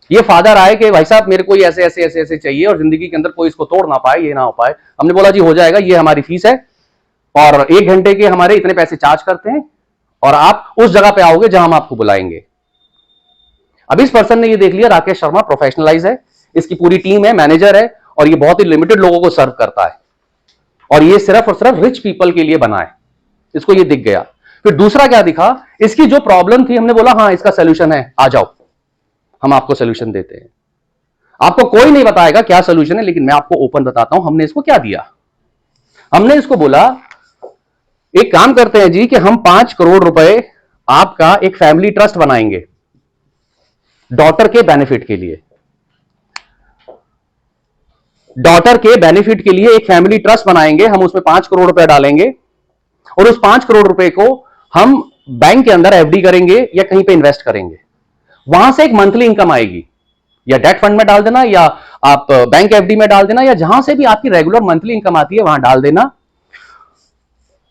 ये फादर आए कि भाई साहब मेरे को ऐसे ऐसे ऐसे ऐसे चाहिए और जिंदगी के अंदर कोई इसको तोड़ ना पाए, ये ना हो पाए। हमने बोला जी हो जाएगा, ये हमारी फीस है और 1 घंटे के हमारे इतने पैसे चार्ज करते हैं और आप उस जगह पे आओगे जहां हम आपको बुलाएंगे। अब इस पर्सन ने ये देख लिया राकेश शर्मा प्रोफेशनलाइज है, इसकी पूरी टीम है, मैनेजर है और ये बहुत ही लिमिटेड लोगों को सर्व करता है और ये सिर्फ और सिर्फ रिच पीपल के लिए बना है। इसको ये दिख गया। फिर दूसरा क्या दिखा, इसकी जो प्रॉब्लम थी, हमने बोला हाँ इसका सोल्यूशन है, आ जाओ हम आपको सोल्यूशन देते हैं। आपको कोई नहीं बताएगा क्या सोल्यूशन है, लेकिन मैं आपको ओपन बताता हूं हमने इसको क्या दिया। हमने इसको बोला एक काम करते हैं जी कि हम 5 करोड़ रुपए आपका एक फैमिली ट्रस्ट बनाएंगे डॉटर के बेनिफिट के लिए। डॉटर के बेनिफिट के लिए एक फैमिली ट्रस्ट बनाएंगे, हम उसमें 5 करोड़ रुपए डालेंगे और उस 5 करोड़ रुपए को हम बैंक के अंदर एफडी करेंगे या कहीं पे इन्वेस्ट करेंगे। वहां से एक मंथली इनकम आएगी, या डेट फंड में डाल देना या आप बैंक एफडी में डाल देना या जहां से भी आपकी रेगुलर मंथली इनकम आती है वहां डाल देना।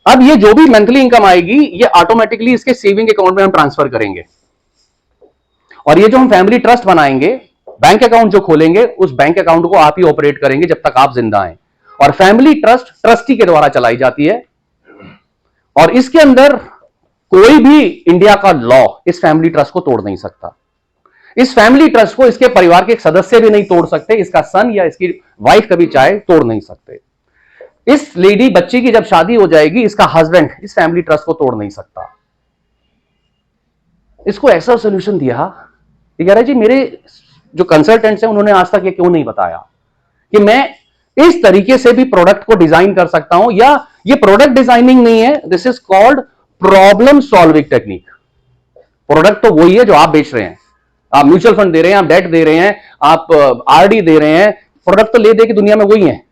अब ये जो भी मंथली इनकम आएगी ये ऑटोमेटिकली इसके सेविंग अकाउंट में हम ट्रांसफर करेंगे और ये जो हम फैमिली ट्रस्ट बनाएंगे, बैंक अकाउंट जो खोलेंगे, उस बैंक अकाउंट को आप ही ऑपरेट करेंगे जब तक आप जिंदा हैं। और फैमिली ट्रस्ट ट्रस्टी के द्वारा चलाई जाती है और इसके अंदर कोई भी इंडिया का लॉ इस फैमिली ट्रस्ट को तोड़ नहीं सकता। इस फैमिली ट्रस्ट को इसके परिवार के एक सदस्य भी नहीं तोड़ सकते, इसका सन या इसकी वाइफ कभी चाहे तोड़ नहीं सकते। इस लेडी बच्ची की जब शादी हो जाएगी, इसका हस्बैंड इस फैमिली ट्रस्ट को तोड़ नहीं सकता। इसको ऐसा सोल्यूशन दिया, ये कह रहा है जी मेरे जो कंसल्टेंट्स हैं उन्होंने आज तक ये क्यों नहीं बताया कि मैं इस तरीके से भी प्रोडक्ट को डिजाइन कर सकता हूं। या ये प्रोडक्ट डिजाइनिंग नहीं है, this is called problem solving technique. Product तो वही है जो आप बेच रहे हैं, आप म्यूचुअल फंड दे रहे हैं, आप डेट दे रहे हैं, आप आरडी दे रहे हैं, प्रोडक्ट तो ले दे की दुनिया में वही है,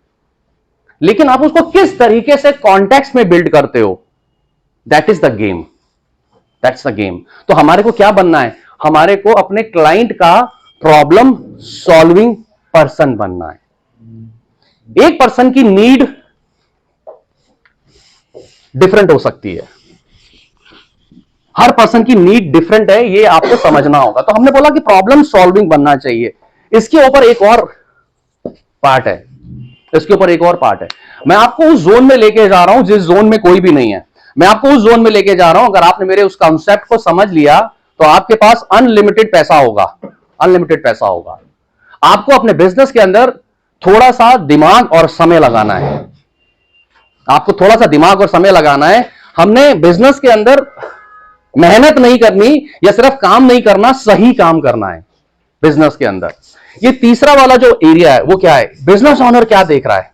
लेकिन आप उसको किस तरीके से कॉन्टेक्स्ट में बिल्ड करते हो, that is the game, that's the game. तो हमारे को क्या बनना है, हमारे को अपने क्लाइंट का प्रॉब्लम सॉल्विंग पर्सन बनना है। एक पर्सन की नीड डिफरेंट हो सकती है, हर पर्सन की नीड डिफरेंट है, ये आपको समझना होगा। तो हमने बोला कि प्रॉब्लम सॉल्विंग बनना चाहिए। इसके ऊपर एक और पार्ट है, इसके ऊपर एक और पार्ट है। मैं आपको उस जोन में लेके जा रहा हूं जिस जोन में कोई भी नहीं है। मैं आपको उस जोन में लेके जा रहा हूं, अगर आपने मेरे उस कॉन्सेप्ट को समझ लिया तो आपके पास अनलिमिटेड पैसा होगा, अनलिमिटेड पैसा होगा। आपको अपने बिजनेस के अंदर थोड़ा सा दिमाग और समय लगाना है, आपको थोड़ा सा दिमाग और समय लगाना है। हमने बिजनेस के अंदर मेहनत नहीं करनी या सिर्फ काम नहीं करना, सही काम करना है बिजनेस के अंदर। ये तीसरा वाला जो एरिया है वो क्या है, बिजनेस ओनर क्या देख रहा है,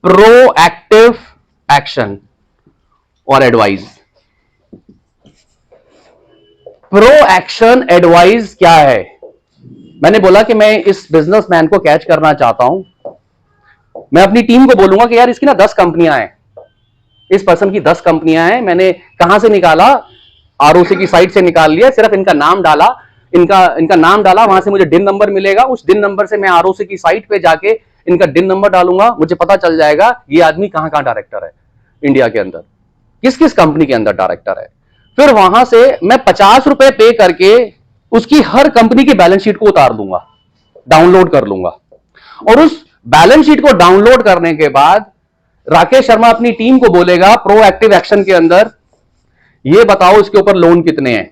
प्रोएक्टिव एक्शन और एडवाइस। प्रो एक्शन एडवाइस क्या है, मैंने बोला कि मैं इस बिजनेसमैन को कैच करना चाहता हूं। मैं अपनी टीम को बोलूंगा कि यार इसकी ना 10 कंपनियां हैं, इस पर्सन की 10 कंपनियां हैं। मैंने कहां से निकाला, आरओसी की साइट से निकाल लिया, सिर्फ इनका नाम डाला, इनका नाम डाला, वहां से मुझे डिन नंबर मिलेगा। उस डिन नंबर से मैं आरओसी की साइट पे जाके इनका डिन नंबर डालूंगा, मुझे पता चल जाएगा ये आदमी कहां कहां डायरेक्टर है इंडिया के अंदर, किस किस कंपनी के अंदर डायरेक्टर है। फिर वहां से मैं 50 रुपए पे करके उसकी हर कंपनी की बैलेंस शीट को उतार दूंगा, डाउनलोड कर लूंगा। और उस बैलेंस शीट को डाउनलोड करने के बाद राकेश शर्मा अपनी टीम को बोलेगा प्रोएक्टिव एक्शन के अंदर, ये बताओ इसके ऊपर लोन कितने हैं,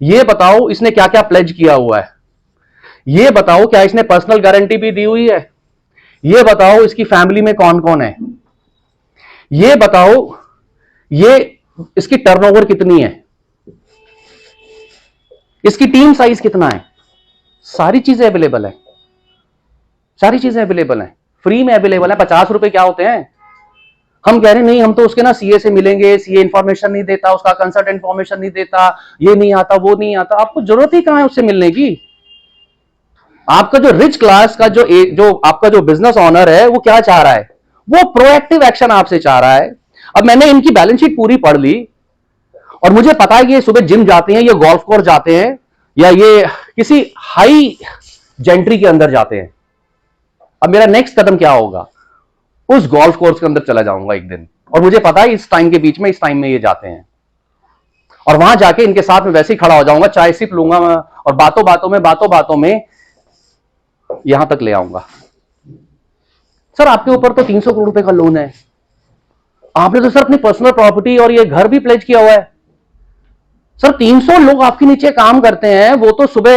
ये बताओ इसने क्या क्या प्लेज किया हुआ है, ये बताओ क्या इसने पर्सनल गारंटी भी दी हुई है? ये बताओ इसकी फैमिली में कौन कौन है? ये बताओ ये इसकी टर्नओवर कितनी है? इसकी टीम साइज कितना है? सारी चीजें अवेलेबल है, सारी चीजें अवेलेबल है, फ्री में अवेलेबल है। 50 रुपए क्या होते हैं? हम कह रहे नहीं, हम तो उसके ना सीए से मिलेंगे, सीए इंफॉर्मेशन नहीं देता, उसका कंसल्टेंट इंफॉर्मेशन नहीं देता, ये नहीं आता, वो नहीं आता। आपको जरूरत ही कहां है उससे मिलने की? आपका जो रिच क्लास का जो आपका जो बिजनेस ऑनर है वो क्या चाह रहा है? वो प्रोएक्टिव एक्शन आपसे चाह रहा है। अब मैंने इनकी बैलेंस शीट पूरी पढ़ ली और मुझे पता है कि ये सुबह जिम जाते हैं, ये गोल्फ कोर्स जाते हैं, या ये किसी हाई जेंट्री के अंदर जाते हैं। अब मेरा नेक्स्ट कदम क्या होगा? उस गोल्फ कोर्स के अंदर चला जाऊंगा एक दिन, और मुझे पता है इस टाइम के बीच में, इस टाइम में ये जाते हैं, और वहां जाके इनके साथ में वैसे ही खड़ा हो जाऊंगा, चाय सिप लूंगा और बातों बातों में यहां तक ले आऊंगा। सर आपके ऊपर तो 300 करोड़ रुपए का लोन है, आपने तो सर अपनी पर्सनल प्रॉपर्टी और ये घर भी प्लेज किया हुआ है। सर 300 लोग आपके नीचे काम करते हैं, वो तो सुबह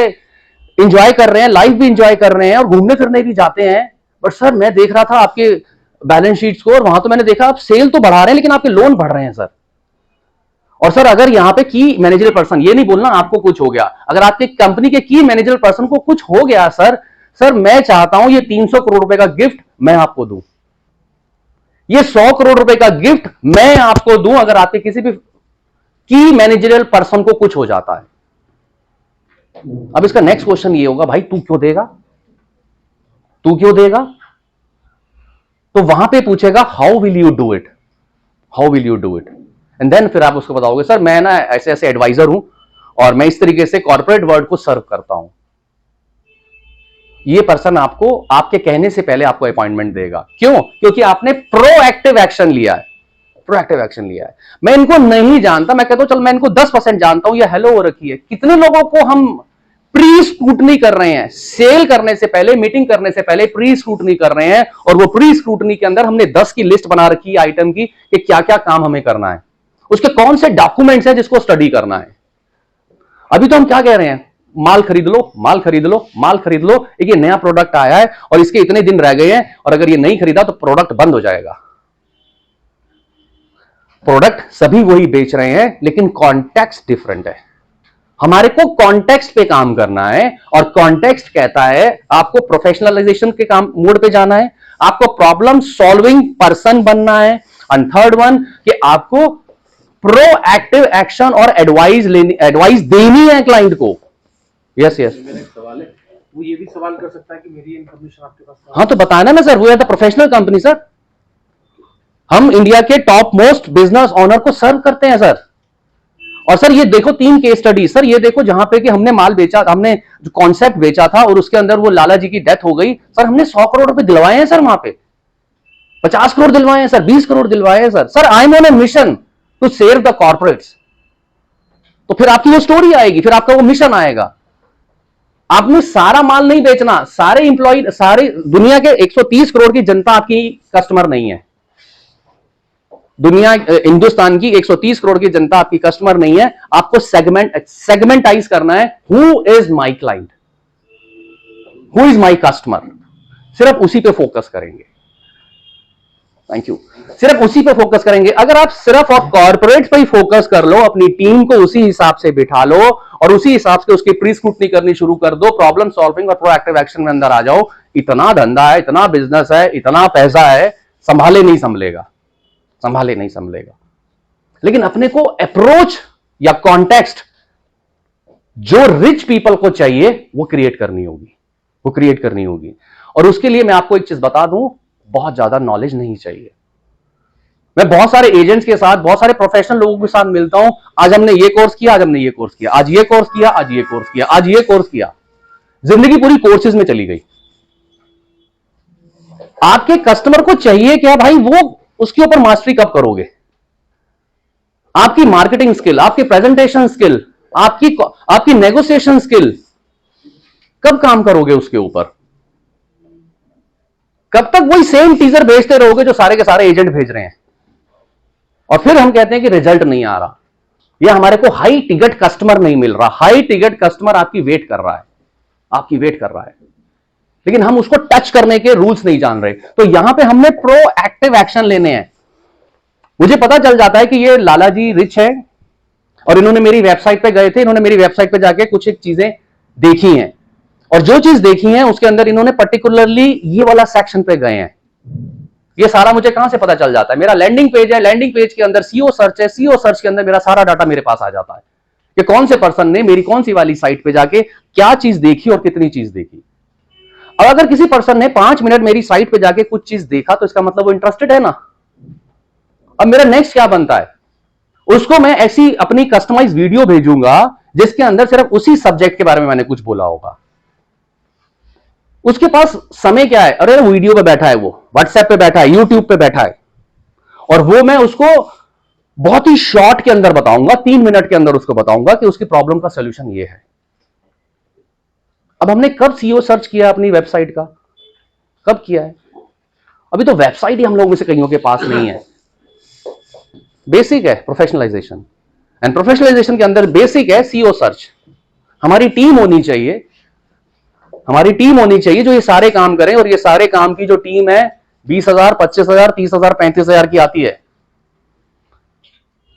एंजॉय कर रहे हैं, लाइफ भी एंजॉय कर रहे हैं और घूमने फिरने भी जाते हैं। बट सर मैं देख रहा था आपके बैलेंस शीट्स को, और वहां तो मैंने देखा आप सेल तो बढ़ा रहे हैं लेकिन आपके लोन बढ़ रहे हैं सर। और सर अगर यहां पे की मैनेजर पर्सन, ये नहीं बोलना आपको कुछ हो गया, अगर आपके कंपनी के की मैनेजर पर्सन को कुछ हो गया सर मैं चाहता हूं ये 300 करोड़ रुपए का गिफ्ट मैं आपको दूं, ये 100 करोड़ रुपए का गिफ्ट मैं आपको दूं अगर आपके किसी भी की मैनेजरियल पर्सन को कुछ हो जाता है। अब इसका नेक्स्ट क्वेश्चन ये होगा, भाई तू क्यों देगा, तू क्यों देगा? तो वहां पे पूछेगा how will you do it, how will you do it, and then फिर आप उसको बताओगे सर मैं ना ऐसे ऐसे एडवाइजर हूं और मैं इस तरीके से कॉर्पोरेट वर्ल्ड को सर्व करता हूं। ये पर्सन आपको आपके कहने से पहले आपको अपॉइंटमेंट देगा। क्यों? क्योंकि आपने प्रोएक्टिव एक्शन लिया है, प्रोएक्टिव एक्शन लिया है। मैं इनको नहीं जानता, मैं कहता हूं चल मैं इनको 10% जानता हूं, ये हेलो हो रखी है। कितने लोगों को हम प्री स्क्रूटनी कर रहे हैं, सेल करने से पहले, मीटिंग करने से पहले प्री स्क्रूटनी कर रहे हैं, और वो प्री स्क्रूटनी के अंदर हमने 10 की लिस्ट बना रखी है आइटम की कि क्या क्या काम हमें करना है, उसके कौन से डॉक्यूमेंट्स हैं जिसको स्टडी करना है। अभी तो हम क्या कह रहे हैं, माल खरीद लो, माल खरीद लो, माल खरीद लो, एक ये नया प्रोडक्ट आया है और इसके इतने दिन रह गए हैं और अगर ये नहीं खरीदा तो प्रोडक्ट बंद हो जाएगा। प्रोडक्ट सभी वही बेच रहे हैं लेकिन कॉन्टेक्स्ट डिफरेंट है। हमारे को कॉन्टेक्स्ट पे काम करना है, और कॉन्टेक्स्ट कहता है आपको प्रोफेशनलाइजेशन के काम मोड पे जाना है, आपको प्रॉब्लम सॉल्विंग पर्सन बनना है, एंड थर्ड वन कि आपको प्रोएक्टिव एक्शन और एडवाइस देनी है क्लाइंट को। यस यस, मेरा एक सवाल है, वो ये भी सवाल कर सकता है कि मेरी इन्फॉर्मेशन आपके पास हाँ तो बताया ना sir, we are the professional company sir, हम इंडिया के टॉप मोस्ट बिजनेस ऑनर को सर्व करते हैं सर। और सर ये देखो 3 केस स्टडी सर, ये देखो जहां पे कि हमने माल बेचा, हमने जो कॉन्सेप्ट बेचा था और उसके अंदर वो लाला जी की डेथ हो गई सर, हमने 100 करोड़ रुपए दिलवाए हैं सर, वहां पे 50 करोड़ दिलवाए हैं सर, 20 करोड़ दिलवाए हैं sir. Sir I am on a mission to save the corporates. तो फिर आपकी वो स्टोरी आएगी, फिर आपका वो मिशन आएगा। आपने सारा माल नहीं बेचना, सारे इंप्लॉय, सारे दुनिया के 130 करोड़ की जनता आपकी कस्टमर नहीं है, दुनिया हिंदुस्तान की 130 करोड़ की जनता आपकी कस्टमर नहीं है। आपको सेगमेंटाइज करना है, who is my client, who is my customer, सिर्फ उसी पे फोकस करेंगे। थैंक यू, सिर्फ उसी पे फोकस करेंगे। अगर आप सिर्फ और कॉर्पोरेट पे ही फोकस कर लो, अपनी टीम को उसी हिसाब से बिठा लो और उसी हिसाब से उसकी प्री स्क्रूटनी करनी शुरू कर दो, प्रॉब्लम सॉल्विंग और प्रोएक्टिव एक्शन में अंदर आ जाओ, इतना धंधा है, इतना बिजनेस है, इतना पैसा है, संभाले नहीं संभलेगा, संभाले नहीं संभलेगा। लेकिन अपने को अप्रोच या कॉन्टेक्स्ट जो रिच पीपल को चाहिए वो क्रिएट करनी होगी, वो क्रिएट करनी होगी। और उसके लिए मैं आपको एक चीज बता दूं, बहुत ज्यादा नॉलेज नहीं चाहिए। मैं बहुत सारे एजेंट्स के साथ, बहुत सारे प्रोफेशनल लोगों के साथ मिलता हूं, आज हमने ये कोर्स किया, आज हमने ये कोर्स किया, आज ये कोर्स किया, आज ये कोर्स किया, आज ये कोर्स किया, जिंदगी पूरी कोर्सेज में चली गई। आपके कस्टमर को चाहिए क्या भाई, वो उसके ऊपर मास्टरी कब करोगे? आपकी मार्केटिंग स्किल, आपकी प्रेजेंटेशन स्किल, आपकी नेगोशिएशन स्किल कब काम करोगे उसके ऊपर? कब तक वही सेम टीजर भेजते रहोगे जो सारे के सारे एजेंट भेज रहे हैं, और फिर हम कहते हैं कि रिजल्ट नहीं आ रहा, या हमारे को हाई टिकट कस्टमर नहीं मिल रहा। हाई टिकट कस्टमर आपकी वेट कर रहा है, आपकी वेट कर रहा है, लेकिन हम उसको टच करने के रूल्स नहीं जान रहे। तो यहां पे हमने प्रोएक्टिव एक्शन लेने हैं। मुझे पता चल जाता है कि ये लाला जी रिच है और इन्होंने मेरी वेबसाइट पे गए थे, इन्होंने मेरी वेबसाइट पे जाके कुछ एक चीजें देखी हैं, और जो चीज देखी है उसके अंदर इन्होंने पर्टिकुलरली ये वाला सेक्शन पे गए हैं। ये सारा मुझे कहां से पता चल जाता है? मेरा लैंडिंग पेज है, लैंडिंग पेज के अंदर सीओ सर्च है, सीओ सर्च के अंदर मेरा सारा डाटा मेरे पास आ जाता है कि कौन से पर्सन ने मेरी कौन सी वाली साइट पे जाके क्या चीज देखी और कितनी चीज देखी। अब अगर किसी पर्सन ने 5 मिनट मेरी साइट पे जाके कुछ चीज देखा तो इसका मतलब वो इंटरेस्टेड है ना। अब मेरा नेक्स्ट क्या बनता है? उसको मैं ऐसी अपनी कस्टमाइज वीडियो भेजूंगा जिसके अंदर सिर्फ उसी सब्जेक्ट के बारे में मैंने कुछ बोला होगा। उसके पास समय क्या है? अरे वीडियो पे बैठा है, वो व्हाट्सएप पे बैठा है, यूट्यूब पे बैठा है, और वो मैं उसको बहुत ही शॉर्ट के अंदर बताऊंगा, 3 मिनट के अंदर उसको बताऊंगा कि उसकी प्रॉब्लम का सॉल्यूशन ये है। अब हमने कब सीओ सर्च किया अपनी वेबसाइट का? कब किया है? अभी तो वेबसाइट ही हम लोगों में से कईयों के पास नहीं है। बेसिक है प्रोफेशनलाइजेशन, एंड प्रोफेशनलाइजेशन के अंदर बेसिक है सीओ सर्च। हमारी टीम होनी चाहिए, हमारी टीम होनी चाहिए जो ये सारे काम करें, और ये सारे काम की जो टीम है 20,000, 25,000, 30,000, 35,000 की आती है।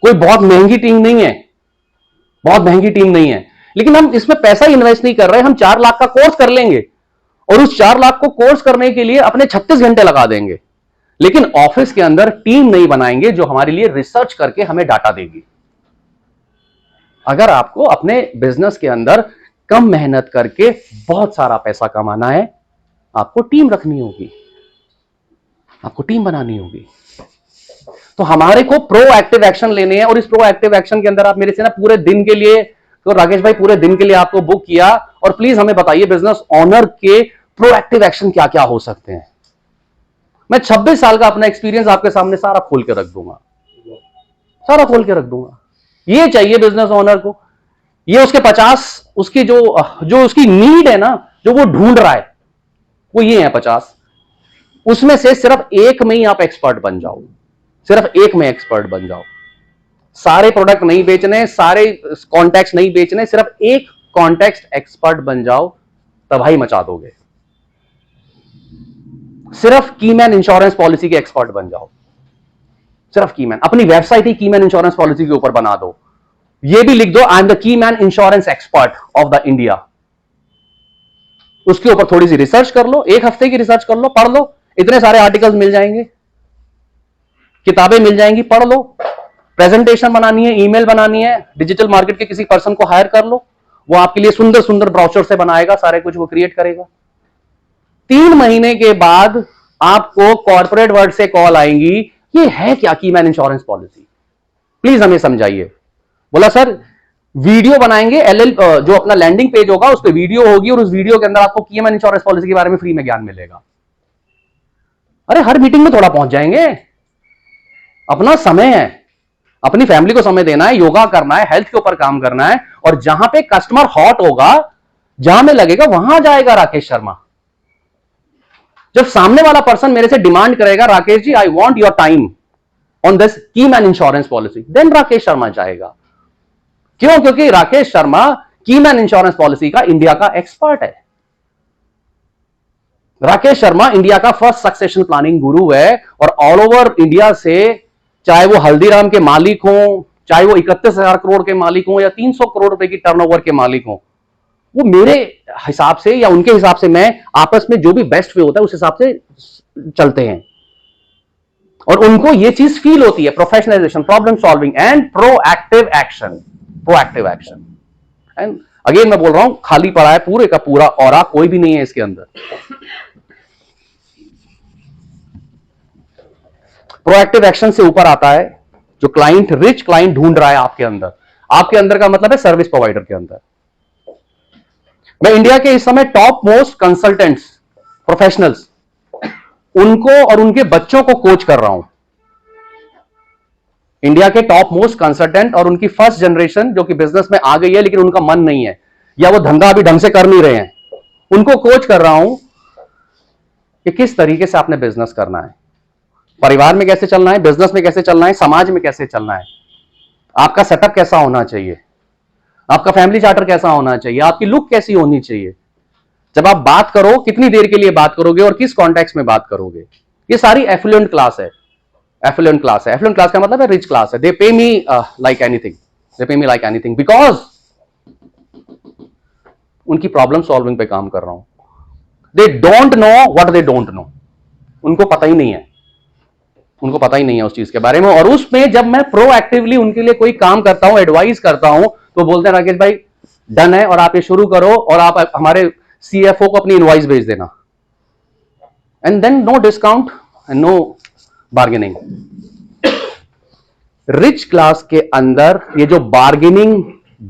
कोई बहुत महंगी टीम नहीं है, बहुत महंगी टीम नहीं है, लेकिन हम इसमें पैसा इन्वेस्ट नहीं कर रहे। हम 4 लाख का कोर्स कर लेंगे और उस 4 लाख को कोर्स करने के लिए अपने 36 घंटे लगा देंगे, लेकिन ऑफिस के अंदर टीम नहीं बनाएंगे जो हमारे लिए रिसर्च करके हमें डाटा देगी। अगर आपको अपने बिजनेस के अंदर कम मेहनत करके बहुत सारा पैसा कमाना है, आपको टीम रखनी होगी, आपको टीम बनानी होगी। तो हमारे को प्रोएक्टिव एक्शन लेने हैं, और इस प्रोएक्टिव एक्शन के अंदर आप मेरे से ना पूरे दिन के लिए, तो राकेश भाई पूरे दिन के लिए आपको बुक किया, और प्लीज हमें बताइए बिजनेस ऑनर के प्रोएक्टिव एक्शन क्या क्या हो सकते हैं। मैं 26 साल का अपना एक्सपीरियंस आपके सामने सारा खोल के रख दूंगा, सारा खोल के रख दूंगा। ये चाहिए बिजनेस ऑनर को, ये उसके 50 उसकी जो उसकी नीड है ना, जो वो ढूंढ रहा है, वो ये है 50। उसमें से सिर्फ एक में ही आप एक्सपर्ट बन जाओ, सिर्फ एक में एक्सपर्ट बन जाओ। सारे प्रोडक्ट नहीं बेचने, सारे कॉन्टेक्ट नहीं बेचने, सिर्फ एक कॉन्टेक्स्ट एक्सपर्ट बन जाओ, तबाही मचा दोगे। सिर्फ कीमैन इंश्योरेंस पॉलिसी के एक्सपर्ट बन जाओ, सिर्फ कीमैन। अपनी वेबसाइट ही कीमैन इंश्योरेंस पॉलिसी के ऊपर बना दो, ये भी लिख दो, I am the keyman insurance expert of the India. उसके ऊपर थोड़ी सी रिसर्च कर लो, 1 हफ्ते की रिसर्च कर लो, पढ़ लो, इतने सारे आर्टिकल्स मिल जाएंगे, किताबें मिल जाएंगी, पढ़ लो। प्रेजेंटेशन बनानी है, ईमेल बनानी है, डिजिटल मार्केट के किसी पर्सन को हायर कर लो, वो आपके लिए सुंदर सुंदर ब्राउचर से बनाएगा, सारे कुछ वो क्रिएट करेगा। 3 महीने के बाद आपको कॉर्पोरेट वर्ल्ड से कॉल आएंगी, ये है क्या कीमैन इंश्योरेंस पॉलिसी, प्लीज हमें समझाइए। बोला सर वीडियो बनाएंगे, जो अपना लैंडिंग पेज होगा उस पर वीडियो होगी, और उस वीडियो के अंदर आपको कीमैन इंश्योरेंस पॉलिसी के बारे में फ्री में ज्ञान मिलेगा। अरे हर मीटिंग में थोड़ा पहुंच जाएंगे, अपना समय है, अपनी फैमिली को समय देना है, योगा करना है, हेल्थ के ऊपर काम करना है, और जहां पे कस्टमर हॉट होगा, जहां में लगेगा वहां जाएगा राकेश शर्मा। जब सामने वाला पर्सन मेरे से डिमांड करेगा, Rakesh ji I want your time on this keyman insurance policy, then Rakesh Sharma जाएगा। क्यों? क्योंकि Rakesh Sharma keyman insurance policy का इंडिया का एक्सपर्ट है। राकेश शर्मा इंडिया का फर्स्ट सक्सेशन प्लानिंग गुरु है, और ऑल ओवर इंडिया से, चाहे वो हल्दीराम के मालिक हों, चाहे वो 31,000 करोड़ के मालिक हों, या 300 करोड़ रुपए की टर्नओवर के मालिक हों, वो मेरे हिसाब से या उनके हिसाब से, मैं आपस में जो भी बेस्ट वे होता है उस हिसाब से चलते हैं, और उनको ये चीज फील होती है, professionalisation, problem solving and proactive action. Proactive action, and again मैं बोल रहा हूं, खाली पड़ा है पूरे का पूरा ऑरा, कोई भी नहीं है इसके अंदर। प्रोएक्टिव एक्शन से ऊपर आता है जो क्लाइंट, रिच क्लाइंट ढूंढ रहा है आपके अंदर। आपके अंदर का मतलब है सर्विस प्रोवाइडर के अंदर। मैं इंडिया के इस समय टॉप मोस्ट कंसल्टेंट्स, प्रोफेशनल्स, उनको और उनके बच्चों को कोच कर रहा हूं। इंडिया के टॉप मोस्ट कंसल्टेंट और उनकी फर्स्ट जनरेशन जो कि बिजनेस में आ गई है लेकिन उनका मन नहीं है, या वो धंधा अभी ढंग से कर नहीं रहे हैं, उनको कोच कर रहा हूं कि किस तरीके से आपने बिजनेस करना है, परिवार में कैसे चलना है, बिजनेस में कैसे चलना है, समाज में कैसे चलना है, आपका सेटअप कैसा होना चाहिए, आपका फैमिली चार्टर कैसा होना चाहिए, आपकी लुक कैसी होनी चाहिए, जब आप बात करो कितनी देर के लिए बात करोगे और किस कॉन्टेक्स्ट में बात करोगे। ये सारी एफ्लुएंट क्लास है। एफ्लुएंट क्लास है। एफ्लुएंट क्लास का मतलब है रिच क्लास है। दे पे मी लाइक एनीथिंग, दे पे मी लाइक एनीथिंग बिकॉज उनकी प्रॉब्लम सॉल्विंग पे काम कर रहा हूं। They don't know what they don't know, उनको पता ही नहीं है, उनको पता ही नहीं है उस चीज के बारे में। और उसमें जब मैं प्रोएक्टिवली उनके लिए कोई काम करता हूं, एडवाइस करता हूं, तो बोलते हैं राकेश भाई डन है और आप ये शुरू करो और आप हमारे सीएफओ को अपनी इनवॉइस भेज देना, and then no discount and no bargaining. Rich class के अंदर ये जो बार्गेनिंग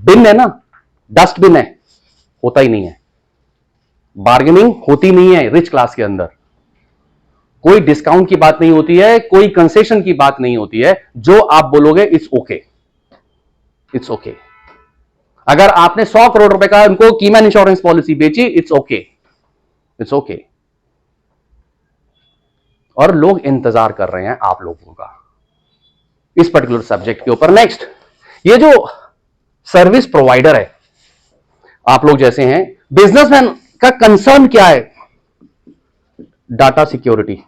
बिन है ना, डस्टबिन है, होता ही नहीं है। बार्गेनिंग होती नहीं है रिच क्लास के अंदर। कोई डिस्काउंट की बात नहीं होती है, कोई कंसेशन की बात नहीं होती है। जो आप बोलोगे इट्स ओके, इट्स ओके। अगर आपने 100 करोड़ रुपए का उनको कीमैन इंश्योरेंस पॉलिसी बेची, इट्स ओके, इट्स ओके। और लोग इंतजार कर रहे हैं आप लोगों का इस पर्टिकुलर सब्जेक्ट के ऊपर। नेक्स्ट, ये जो सर्विस प्रोवाइडर है, आप लोग जैसे हैं, बिजनेसमैन का कंसर्न क्या है? डाटा सिक्योरिटी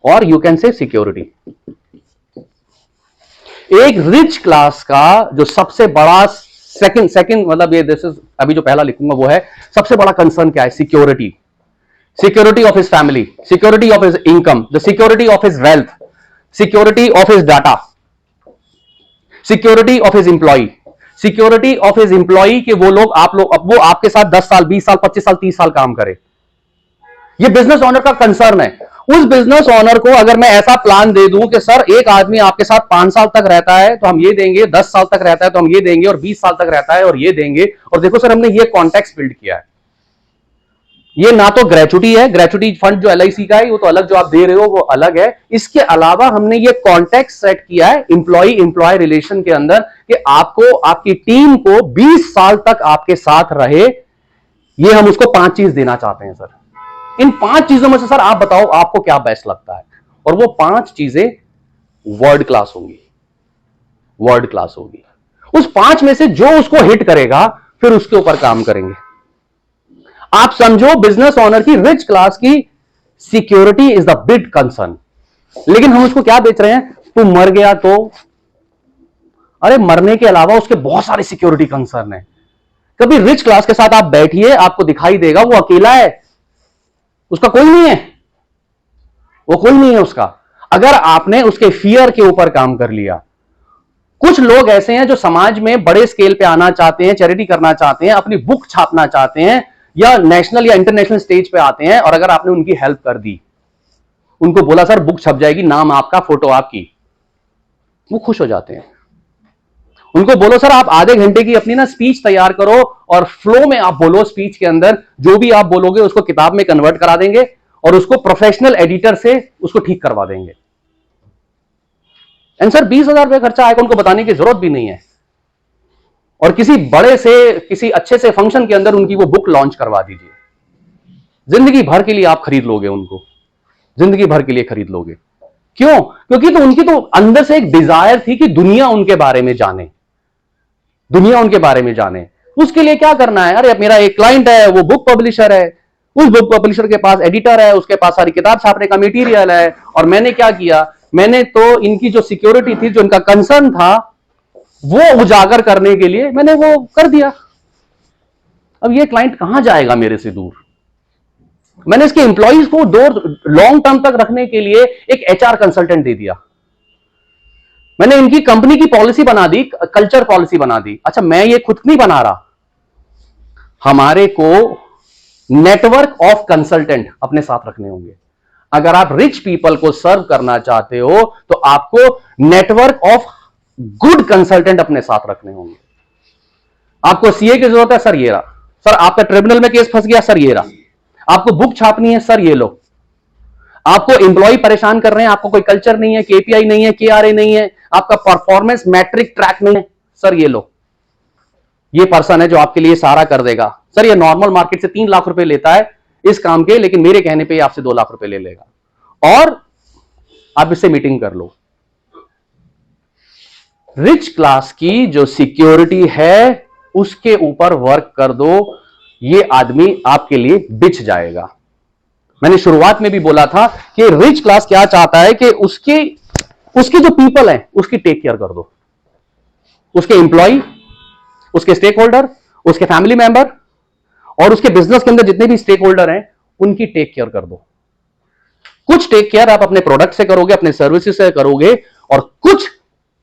और यू कैन से सिक्योरिटी। एक रिच क्लास का जो सबसे बड़ा सेकंड मतलब ये दिस इज अभी जो पहला लिखूंगा वो है, सबसे बड़ा कंसर्न क्या है? Security. Security of his family, security of his income, the security of his wealth, security of his data, security of his employ, security of his employ कि वो लोग वो आपके साथ 10 साल 20 साल 25 साल 30 साल काम करे। ये बिजनेस ओनर का कंसर्न है। उस बिजनेस ओनर को अगर मैं ऐसा प्लान दे दूं कि सर एक आदमी आपके साथ 5 साल तक रहता है तो हम ये देंगे, 10 साल तक रहता है तो हम ये देंगे, और 20 साल तक रहता है और ये देंगे, और देखो सर हमने ये कॉन्टेक्स्ट बिल्ड किया है। ये ना तो ग्रेचुटी है, ग्रेचुटी फंड जो एलआईसी का है वो तो अलग, जो आप दे रहे हो वो अलग है। इसके अलावा हमने ये कॉन्टेक्स्ट सेट किया है एम्प्लॉय एम्प्लॉय रिलेशन के अंदर कि आपको, आपकी टीम को 20 साल तक आपके साथ रहे। ये हम उसको 5 चीज देना चाहते हैं सर। इन 5 चीजों में से सर आप बताओ आपको क्या बेस्ट लगता है? और वो 5 चीजें वर्ल्ड क्लास होंगी, वर्ल्ड क्लास होगी। उस 5 में से जो उसको हिट करेगा फिर उसके ऊपर काम करेंगे। आप समझो बिजनेस ओनर की, रिच क्लास की security is the big concern. लेकिन हम उसको क्या बेच रहे हैं? तू मर गया तो, अरे मरने के अलावा उसके बहुत सारे सिक्योरिटी कंसर्न है। कभी रिच क्लास के साथ आप बैठिए, आपको दिखाई देगा वो अकेला है, उसका कोई नहीं है, वो कोई नहीं है उसका। अगर आपने उसके फियर के ऊपर काम कर लिया। कुछ लोग ऐसे हैं जो समाज में बड़े स्केल पे आना चाहते हैं, चैरिटी करना चाहते हैं, अपनी बुक छापना चाहते हैं, या नेशनल या इंटरनेशनल स्टेज पे आते हैं, और अगर आपने उनकी हेल्प कर दी, उनको बोला सर बुक छप जाएगी, नाम आपका, फोटो आपकी, वो खुश हो जाते हैं। उनको बोलो सर आप आधे घंटे की अपनी ना स्पीच तैयार करो और फ्लो में आप बोलो, स्पीच के अंदर जो भी आप बोलोगे उसको किताब में कन्वर्ट करा देंगे और उसको प्रोफेशनल एडिटर से उसको ठीक करवा देंगे। एंड सर 20,000 रुपए खर्चा आएगा, उनको बताने की जरूरत भी नहीं है। और किसी बड़े से, किसी अच्छे से फंक्शन के अंदर उनकी वो बुक लॉन्च करवा दीजिए। जिंदगी भर के लिए आप खरीद लोगे उनको, जिंदगी भर के लिए खरीद लोगे। क्यों? क्योंकि तो उनकी तो अंदर से एक डिजायर थी कि दुनिया उनके बारे में जाने, दुनिया उनके बारे में जाने। उसके लिए क्या करना है? अरे मेरा एक क्लाइंट है, वो बुक पब्लिशर है, उस बुक पब्लिशर के पास एडिटर है, उसके पास सारी किताब छापने का मटेरियल है, और मैंने क्या किया, मैंने तो इनकी जो सिक्योरिटी थी, जो इनका कंसर्न था, वो उजागर करने के लिए मैंने वो कर दिया। अब ये क्लाइंट कहां जाएगा मेरे से दूर? मैंने इसके एम्प्लॉइज को लॉन्ग टर्म तक रखने के लिए एक एचआर कंसल्टेंट दे दिया। मैंने इनकी कंपनी की पॉलिसी बना दी, कल्चर पॉलिसी बना दी। अच्छा, मैं ये खुद नहीं बना रहा, हमारे को नेटवर्क ऑफ कंसल्टेंट अपने साथ रखने होंगे। अगर आप रिच पीपल को सर्व करना चाहते हो तो आपको नेटवर्क ऑफ गुड कंसल्टेंट अपने साथ रखने होंगे। आपको सीए की जरूरत है, सर ये रहा। सर आपका ट्रिब्यूनल में केस फंस गया, सर ये रहा। आपको बुक छापनी है, सर ये लो। आपको एम्प्लॉय परेशान कर रहे हैं, आपको कोई कल्चर नहीं है, केपीआई नहीं है, केआरए नहीं है, आपका परफॉर्मेंस मैट्रिक ट्रैक नहीं है, सर ये लो। ये पर्सन है जो आपके लिए सारा कर देगा। सर ये नॉर्मल मार्केट से 3 लाख रुपए लेता है इस काम के, लेकिन मेरे कहने पे आपसे 2 लाख रुपए ले लेगा, और आप इससे मीटिंग कर लो। रिच क्लास की जो सिक्योरिटी है उसके ऊपर वर्क कर दो। ये आदमी आपके लिए बिछ जाएगा। मैंने शुरुआत में भी बोला था कि रिच क्लास क्या चाहता है कि उसके जो पीपल हैं उसकी टेक केयर कर दो, उसके एम्प्लॉय, उसके स्टेक होल्डर, उसके फैमिली मेंबर और उसके बिजनेस के अंदर जितने भी स्टेक होल्डर हैं उनकी टेक केयर कर दो। कुछ टेक केयर आप अपने प्रोडक्ट से करोगे, अपने सर्विसेज से करोगे, और कुछ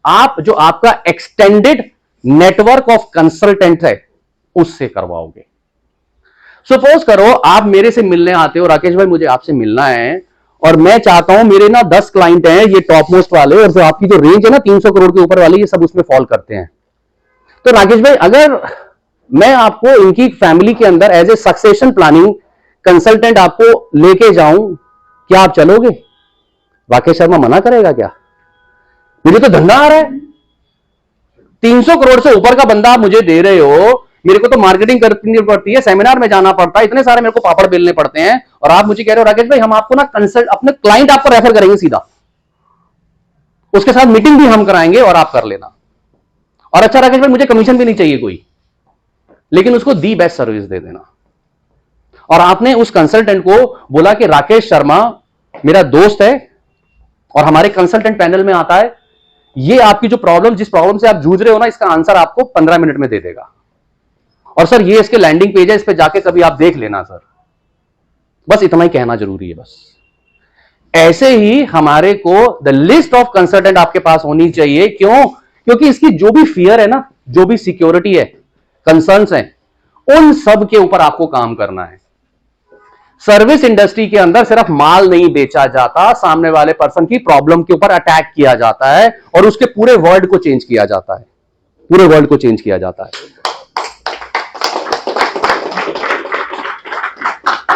आप जो आपका एक्सटेंडेड नेटवर्क ऑफ कंसल्टेंट है उससे करवाओगे। सपोज करो आप मेरे से मिलने आते हो, राकेश भाई मुझे आपसे मिलना है और मैं चाहता हूं मेरे ना 10 क्लाइंट हैं ये टॉप मोस्ट वाले, और जो आपकी जो रेंज है ना 300 करोड़ के ऊपर वाली, ये सब उसमें फॉल करते हैं। तो राकेश भाई अगर मैं आपको इनकी फैमिली के अंदर as a succession planning consultant आपको लेके जाऊं, क्या आप चलोगे? राकेश शर्मा मना करेगा क्या? मुझे तो धंधा आ रहा है, 300 करोड़ से ऊपर का बंदा आप मुझे दे रहे हो, मेरे को तो मार्केटिंग करनी पड़ती है, सेमिनार में जाना पड़ता है, इतने सारे मेरे को पापड़ बेलने पड़ते हैं, और आप मुझे कह रहे हो राकेश भाई हम आपको ना कंसल्ट, अपने क्लाइंट आपको रेफर करेंगे सीधा, उसके साथ मीटिंग भी हम कराएंगे और आप कर लेना। और अच्छा राकेश भाई मुझे कमीशन भी नहीं चाहिए कोई, लेकिन उसको दी बेस्ट सर्विस दे देना। और आपने उस कंसल्टेंट को बोला कि राकेश शर्मा मेरा दोस्त है और हमारे कंसल्टेंट पैनल में आता है, ये आपकी जो प्रॉब्लम, जिस प्रॉब्लम से आप जूझ रहे हो ना, इसका आंसर आपको 15 मिनट में दे देगा, और सर ये इसके लैंडिंग पेज है, इस पे जाके कभी आप देख लेना सर। बस इतना ही कहना जरूरी है बस। ऐसे ही हमारे को द लिस्ट ऑफ कंसल्टेंट आपके पास होनी चाहिए। क्यों? क्योंकि इसकी जो भी फियर है ना, जो भी सिक्योरिटी है, कंसर्न्स हैं, उन सब के ऊपर आपको काम करना है। सर्विस इंडस्ट्री के अंदर सिर्फ माल नहीं बेचा जाता, सामने वाले पर्सन की प्रॉब्लम के ऊपर अटैक किया जाता है और उसके पूरे वर्ल्ड को चेंज किया जाता है, पूरे वर्ल्ड को चेंज किया जाता है।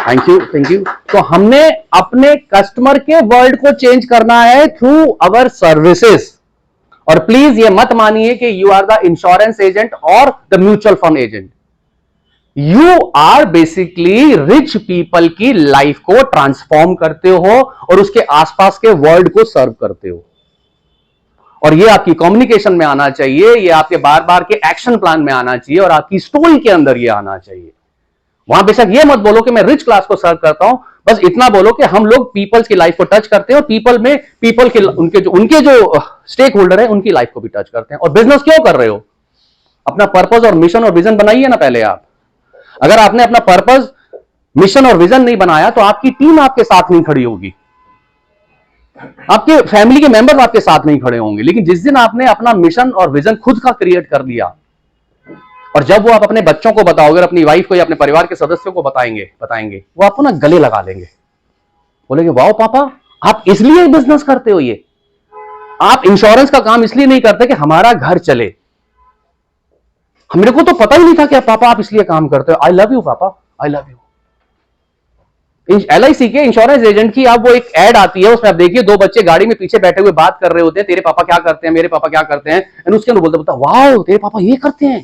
Thank you, thank you. तो हमने अपने कस्टमर के वर्ल्ड को चेंज करना है थ्रू अवर सर्विसेज। और प्लीज ये मत मानिए कि you are the insurance agent और the mutual fund agent. You are basically rich people की लाइफ को ट्रांसफॉर्म करते हो और उसके आसपास के वर्ल्ड को सर्व करते हो। और ये आपकी कम्युनिकेशन में आना चाहिए, ये आपके बार बार के एक्शन प्लान में आना चाहिए, और आपकी स्टोरी के अंदर ये आना चाहिए। वहां बेशक ये मत बोलो कि मैं रिच क्लास को सर्व करता हूं, बस इतना बोलो कि हम लोग पीपल्स की लाइफ को टच करते हैं और पीपल में पीपल के उनके जो स्टेक होल्डर है उनकी लाइफ को भी टच करते हैं। और बिजनेस क्यों कर रहे हो? अपना पर्पस और मिशन और विजन बनाइए ना पहले आप। अगर आपने अपना पर्पस, मिशन और विजन नहीं बनाया तो आपकी टीम आपके साथ नहीं खड़ी होगी, आपके फैमिली के मेंबर्स आपके साथ नहीं खड़े होंगे। लेकिन जिस दिन आपने अपना मिशन और विजन खुद का क्रिएट कर लिया, और जब वो आप अपने बच्चों को बताओगे, अपनी वाइफ को या अपने परिवार के सदस्यों को बताएंगे, वो आपको ना गले लगा लेंगे, बोलेंगे वाओ पापा आप इसलिए बिजनेस करते हो, ये आप इंश्योरेंस का काम इसलिए नहीं करते कि हमारा घर चले, मेरे को तो पता ही नहीं था कि पापा आप इसलिए काम करते हो। आई लव यू पापा, आई लव यू। LIC के इंश्योरेंस एजेंट की आप वो एक एड आती है, उसमें आप देखिए दो बच्चे गाड़ी में पीछे बैठे हुए बात कर रहे होते हैं, तेरे पापा क्या करते हैं, मेरे पापा क्या करते हैं, एंड उसके अंदर बोलता वाओ तेरे पापा ये करते हैं,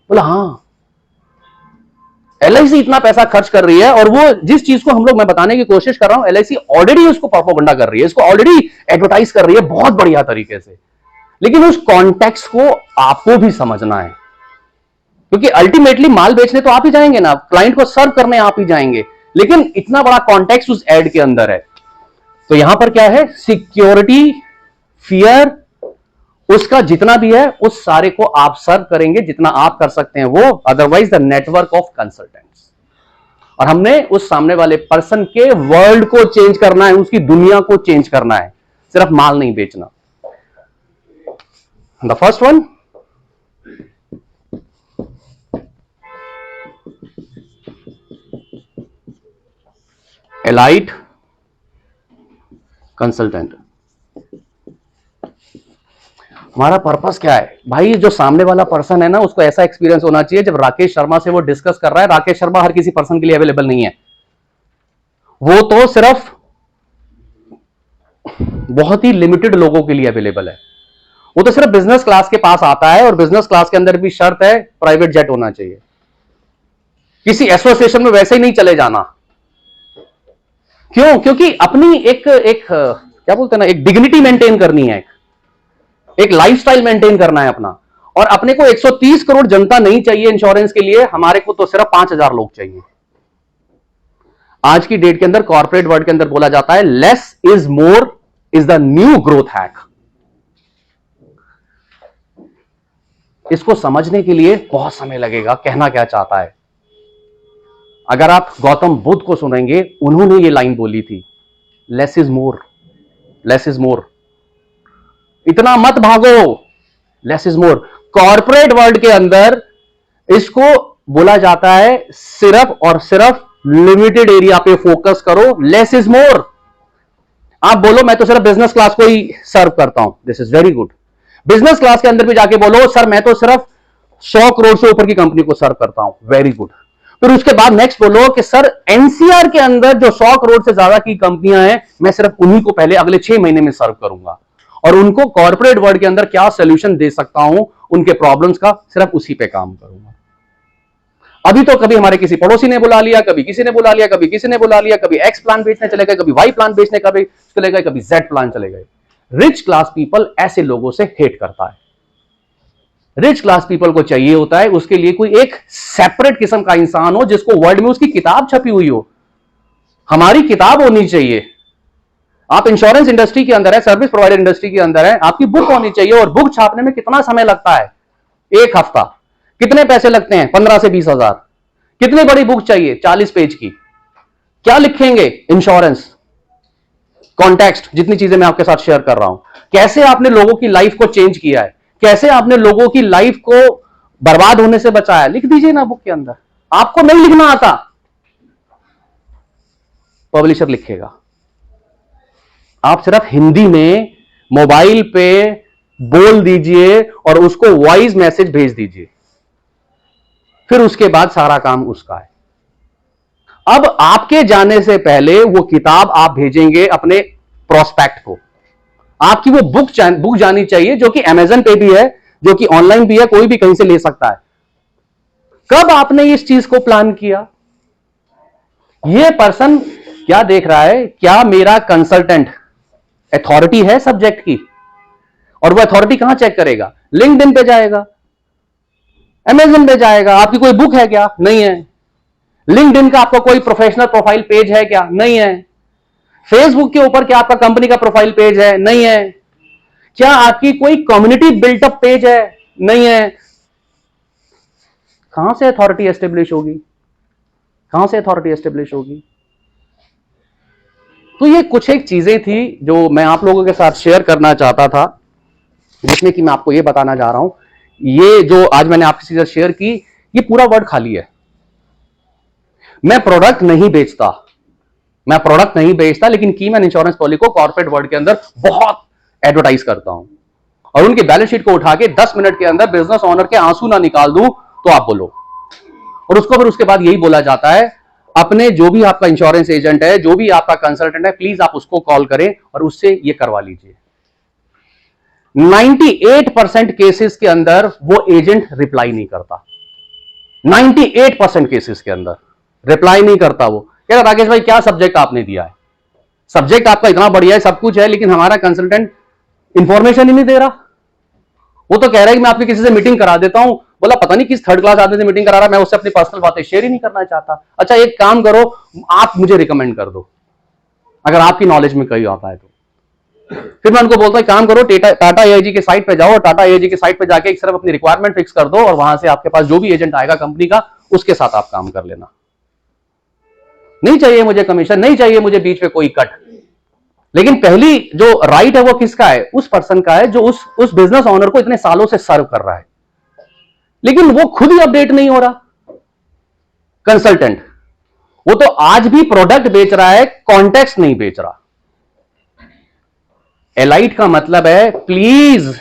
बोला हाँ। LIC इतना पैसा खर्च कर रही है, और वो जिस चीज को हम लोग, मैं बताने की कोशिश कर रहा हूं, LIC ऑलरेडी उसको प्रोपेगेंडा कर रही है, इसको ऑलरेडी एडवर्टाइज कर रही है बहुत बढ़िया तरीके से। लेकिन उस कॉन्टेक्स्ट को आपको भी समझना है, क्योंकि अल्टीमेटली माल बेचने तो आप ही जाएंगे ना, क्लाइंट को सर्व करने आप ही जाएंगे, लेकिन इतना बड़ा कॉन्टेक्स्ट उस एड के अंदर है। तो यहां पर क्या है? सिक्योरिटी, फियर, उसका जितना भी है उस सारे को आप सर्व करेंगे जितना आप कर सकते हैं वो, otherwise the network of consultants. और हमने उस सामने वाले पर्सन के वर्ल्ड को चेंज करना है, उसकी दुनिया को चेंज करना है, सिर्फ माल नहीं बेचना। The first one, elite consultant. हमारा पर्पस क्या है भाई? जो सामने वाला पर्सन है ना, उसको ऐसा एक्सपीरियंस होना चाहिए जब राकेश शर्मा से वो डिस्कस कर रहा है, राकेश शर्मा हर किसी पर्सन के लिए अवेलेबल नहीं है, वो तो सिर्फ बहुत ही लिमिटेड लोगों के लिए अवेलेबल है। वो तो सिर्फ बिजनेस क्लास के पास आता है, और बिजनेस क्लास के अंदर भी शर्त है प्राइवेट जेट होना चाहिए, किसी एसोसिएशन में वैसे ही नहीं चले जाना। क्यों? क्योंकि अपनी एक क्या बोलते हैं ना, एक डिग्निटी मेंटेन करनी है, एक लाइफस्टाइल मेंटेन करना है अपना। और अपने को 130 करोड़ जनता नहीं चाहिए इंश्योरेंस के लिए, हमारे को तो सिर्फ 5000 लोग चाहिए। आज की डेट के अंदर कॉर्पोरेट वर्ल्ड के अंदर बोला जाता है less is more is the new growth hack. इसको समझने के लिए बहुत समय लगेगा, कहना क्या चाहता है। अगर आप गौतम बुद्ध को सुनेंगे, उन्होंने ये लाइन बोली थी, less is more, less is more, इतना मत भागो, less is more. Corporate world के अंदर इसको बोला जाता है सिर्फ और सिर्फ लिमिटेड एरिया पे फोकस करो, लेस इज मोर। आप बोलो मैं तो सिर्फ बिजनेस क्लास को ही सर्व करता हूं, this is very good. Business class के अंदर भी जाके बोलो सर मैं तो सिर्फ 100 करोड़ से ऊपर की कंपनी को सर्व करता हूं, वेरी गुड। फिर उसके बाद नेक्स्ट बोलो कि सर एनसीआर के अंदर जो 100 करोड़ से ज्यादा की कंपनियां हैं, मैं सिर्फ उन्हीं को पहले अगले 6 महीने में सर्व करूंगा और उनको कॉर्पोरेट वर्ल्ड के अंदर क्या सोल्यूशन दे सकता हूं उनके प्रॉब्लम्स का, सिर्फ उसी पे काम करूंगा। अभी तो कभी हमारे किसी पड़ोसी ने बुला लिया, कभी किसी ने बुला लिया, कभी किसी ने बुला लिया, कभी एक्स प्लान बेचने चले गए, कभी वाई प्लान बेचने कभी चले गए, कभी जेड प्लान चले गए। रिच क्लास पीपल ऐसे लोगों से हेट करता है। रिच क्लास पीपल को चाहिए होता है उसके लिए कोई एक सेपरेट किस्म का इंसान हो जिसको वर्ल्ड में उसकी किताब छपी हुई हो। हमारी किताब होनी चाहिए। आप इंश्योरेंस इंडस्ट्री के अंदर है, सर्विस प्रोवाइडर इंडस्ट्री के अंदर है, आपकी बुक होनी चाहिए। और बुक छापने में कितना समय लगता है? 1 हफ्ता। कितने पैसे लगते हैं? 15 से 20 हजार। कितनी बड़ी बुक चाहिए? 40 पेज की। क्या लिखेंगे? इंश्योरेंस, कॉन्टेक्स्ट, जितनी चीजें मैं आपके साथ शेयर कर रहा हूं, कैसे आपने लोगों की लाइफ को चेंज किया है, कैसे आपने लोगों की लाइफ को बर्बाद होने से बचाया, लिख दीजिए ना बुक के अंदर। आपको नहीं लिखना आता, पब्लिशर लिखेगा। आप सिर्फ हिंदी में मोबाइल पे बोल दीजिए और उसको वॉइस मैसेज भेज दीजिए, फिर उसके बाद सारा काम उसका है। अब आपके जाने से पहले वो किताब आप भेजेंगे अपने प्रोस्पेक्ट को। आपकी वो बुक जानी चाहिए, जो कि अमेज़न पे भी है, जो कि ऑनलाइन भी है, कोई भी कहीं से ले सकता है। कब आपने इस चीज को प्लान किया? ये पर्सन क्या देख रहा है, क्या मेरा कंसल्टेंट अथॉरिटी है सब्जेक्ट की? और वो अथॉरिटी कहां चेक करेगा? लिंक्डइन पे जाएगा, अमेज़न पे जाएगा। आपकी कोई बुक है क्या? नहीं है। लिंक्डइन का आपका कोई प्रोफेशनल प्रोफाइल पेज है क्या? नहीं है। फेसबुक के ऊपर क्या आपका कंपनी का प्रोफाइल पेज है? नहीं है। क्या आपकी कोई कम्युनिटी बिल्टअप पेज है? नहीं है। कहां से अथॉरिटी एस्टेब्लिश होगी? कहां से अथॉरिटी एस्टेब्लिश होगी? तो ये कुछ एक चीजें थी जो मैं आप लोगों के साथ शेयर करना चाहता था, जिसमें कि मैं आपको ये बताना चाह रहा हूं, ये जो आज मैंने आपके साथ शेयर की, ये पूरा वर्ड खाली है। मैं प्रोडक्ट नहीं बेचता, मैं प्रोडक्ट नहीं बेचता, लेकिन कीमैन इंश्योरेंस पॉलिसी को कॉर्पोरेट वर्ल्ड के अंदर बहुत एडवर्टाइज करता हूं। और उनकी बैलेंस शीट को उठा के 10 मिनट के अंदर बिजनेस ओनर के आंसू ना निकाल दूं तो आप बोलो। और उसको फिर उसके बाद यही बोला जाता है, अपने जो भी आपका इंश्योरेंस एजेंट है, जो भी आपका कंसल्टेंट है, प्लीज आप उसको कॉल करें और उससे ये करवा लीजिए। 98% केसेस के अंदर वो एजेंट रिप्लाई नहीं करता। 98% केसेस के अंदर रिप्लाई नहीं करता। वो कह रहा राकेश भाई क्या सब्जेक्ट आपने दिया है, सब्जेक्ट आपका इतना बढ़िया है, सब कुछ है, लेकिन हमारा कंसल्टेंट इंफॉर्मेशन ही नहीं दे रहा। वो तो कह रहा है कि मैं आपकी किसी से मीटिंग करा देता हूं। बोला पता नहीं किस थर्ड क्लास आदमी से मीटिंग करा रहा, मैं उससे अपनी पर्सनल बातें शेयर ही नहीं करना चाहता। अच्छा एक काम करो, आप मुझे रिकमेंड कर दो, अगर आपकी नॉलेज में कहीं आता है तो। फिर मैं उनको बोलता हूं काम करो, टाटा एआईजी के साइट पे जाओ और टाटा एआईजी के साइट पे जाके एक सिर्फ अपनी रिक्वायरमेंट फिक्स कर दो और वहां से आपके पास जो भी एजेंट आएगा कंपनी का, उसके साथ आप काम कर लेना। नहीं चाहिए मुझे कमीशन, नहीं चाहिए मुझे बीच में कोई कट। लेकिन पहली जो राइट है वो किसका है? उस पर्सन का है जो उस बिजनेस ओनर को इतने सालों से सर्व कर रहा है, लेकिन वो खुद ही अपडेट नहीं हो रहा। कंसल्टेंट वो तो आज भी प्रोडक्ट बेच रहा है, कॉन्टेक्स्ट नहीं बेच रहा। एलाइट का मतलब है प्लीज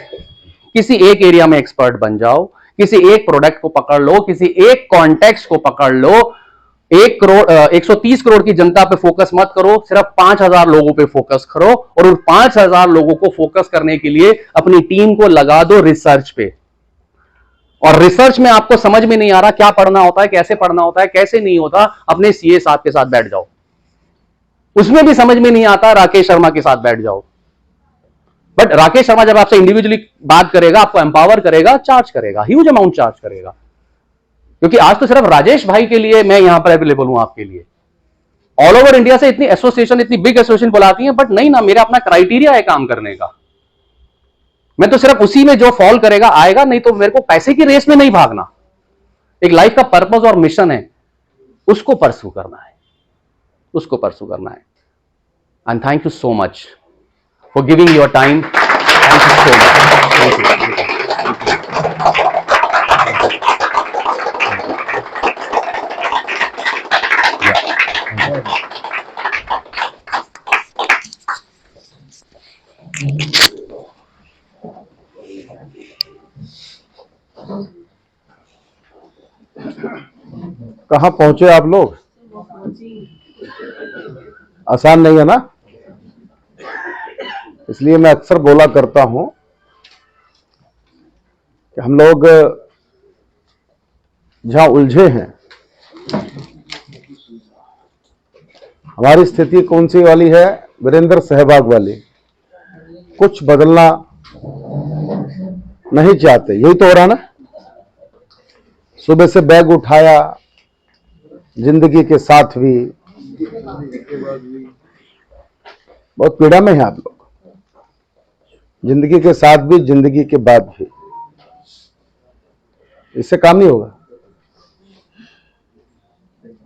किसी एक एरिया में एक्सपर्ट बन जाओ, किसी एक प्रोडक्ट को पकड़ लो, किसी एक कॉन्टेक्स्ट को पकड़ लो। 130 करोड़ की जनता पे फोकस मत करो, सिर्फ 5000 लोगों पे फोकस करो। और उन 5000 लोगों को फोकस करने के लिए अपनी टीम को लगा दो रिसर्च पे। और रिसर्च में आपको समझ में नहीं आ रहा क्या पढ़ना होता है, कैसे पढ़ना होता है, कैसे नहीं होता, अपने सीए साहब के साथ बैठ जाओ। उसमें भी समझ में नहीं आता, राकेश शर्मा के साथ बैठ जाओ। बट राकेश शर्मा जब आपसे इंडिविजुअली बात करेगा, आपको एम्पावर करेगा, चार्ज करेगा, ह्यूज अमाउंट चार्ज करेगा। क्योंकि आज तो सिर्फ राजेश भाई के लिए मैं यहां पर अवेलेबल हूं आपके लिए। ऑल ओवर इंडिया से इतनी एसोसिएशन, इतनी बिग एसोसिएशन बुलाती हैं, बट नहीं ना, मेरा अपना क्राइटेरिया है काम करने का। मैं तो सिर्फ उसी में जो फॉल करेगा आएगा, नहीं तो मेरे को पैसे की रेस में नहीं भागना। एक लाइफ का पर्पस और मिशन है, उसको परस्यू करना है, उसको परस्यू करना है। And thank you so much for giving your time. Thank you so much. कहां पहुंचे आप लोग? आसान नहीं है ना, इसलिए मैं अक्सर बोला करता हूं कि हम लोग जहां उलझे हैं, हमारी स्थिति कौन सी वाली है? वीरेंद्र सहवाग वाली। कुछ बदलना नहीं चाहते, यही तो हो रहा ना। सुबह से बैग उठाया, जिंदगी के साथ भी बहुत पीड़ा में है आप लोग, जिंदगी के साथ भी, जिंदगी के बाद भी। इससे काम नहीं होगा।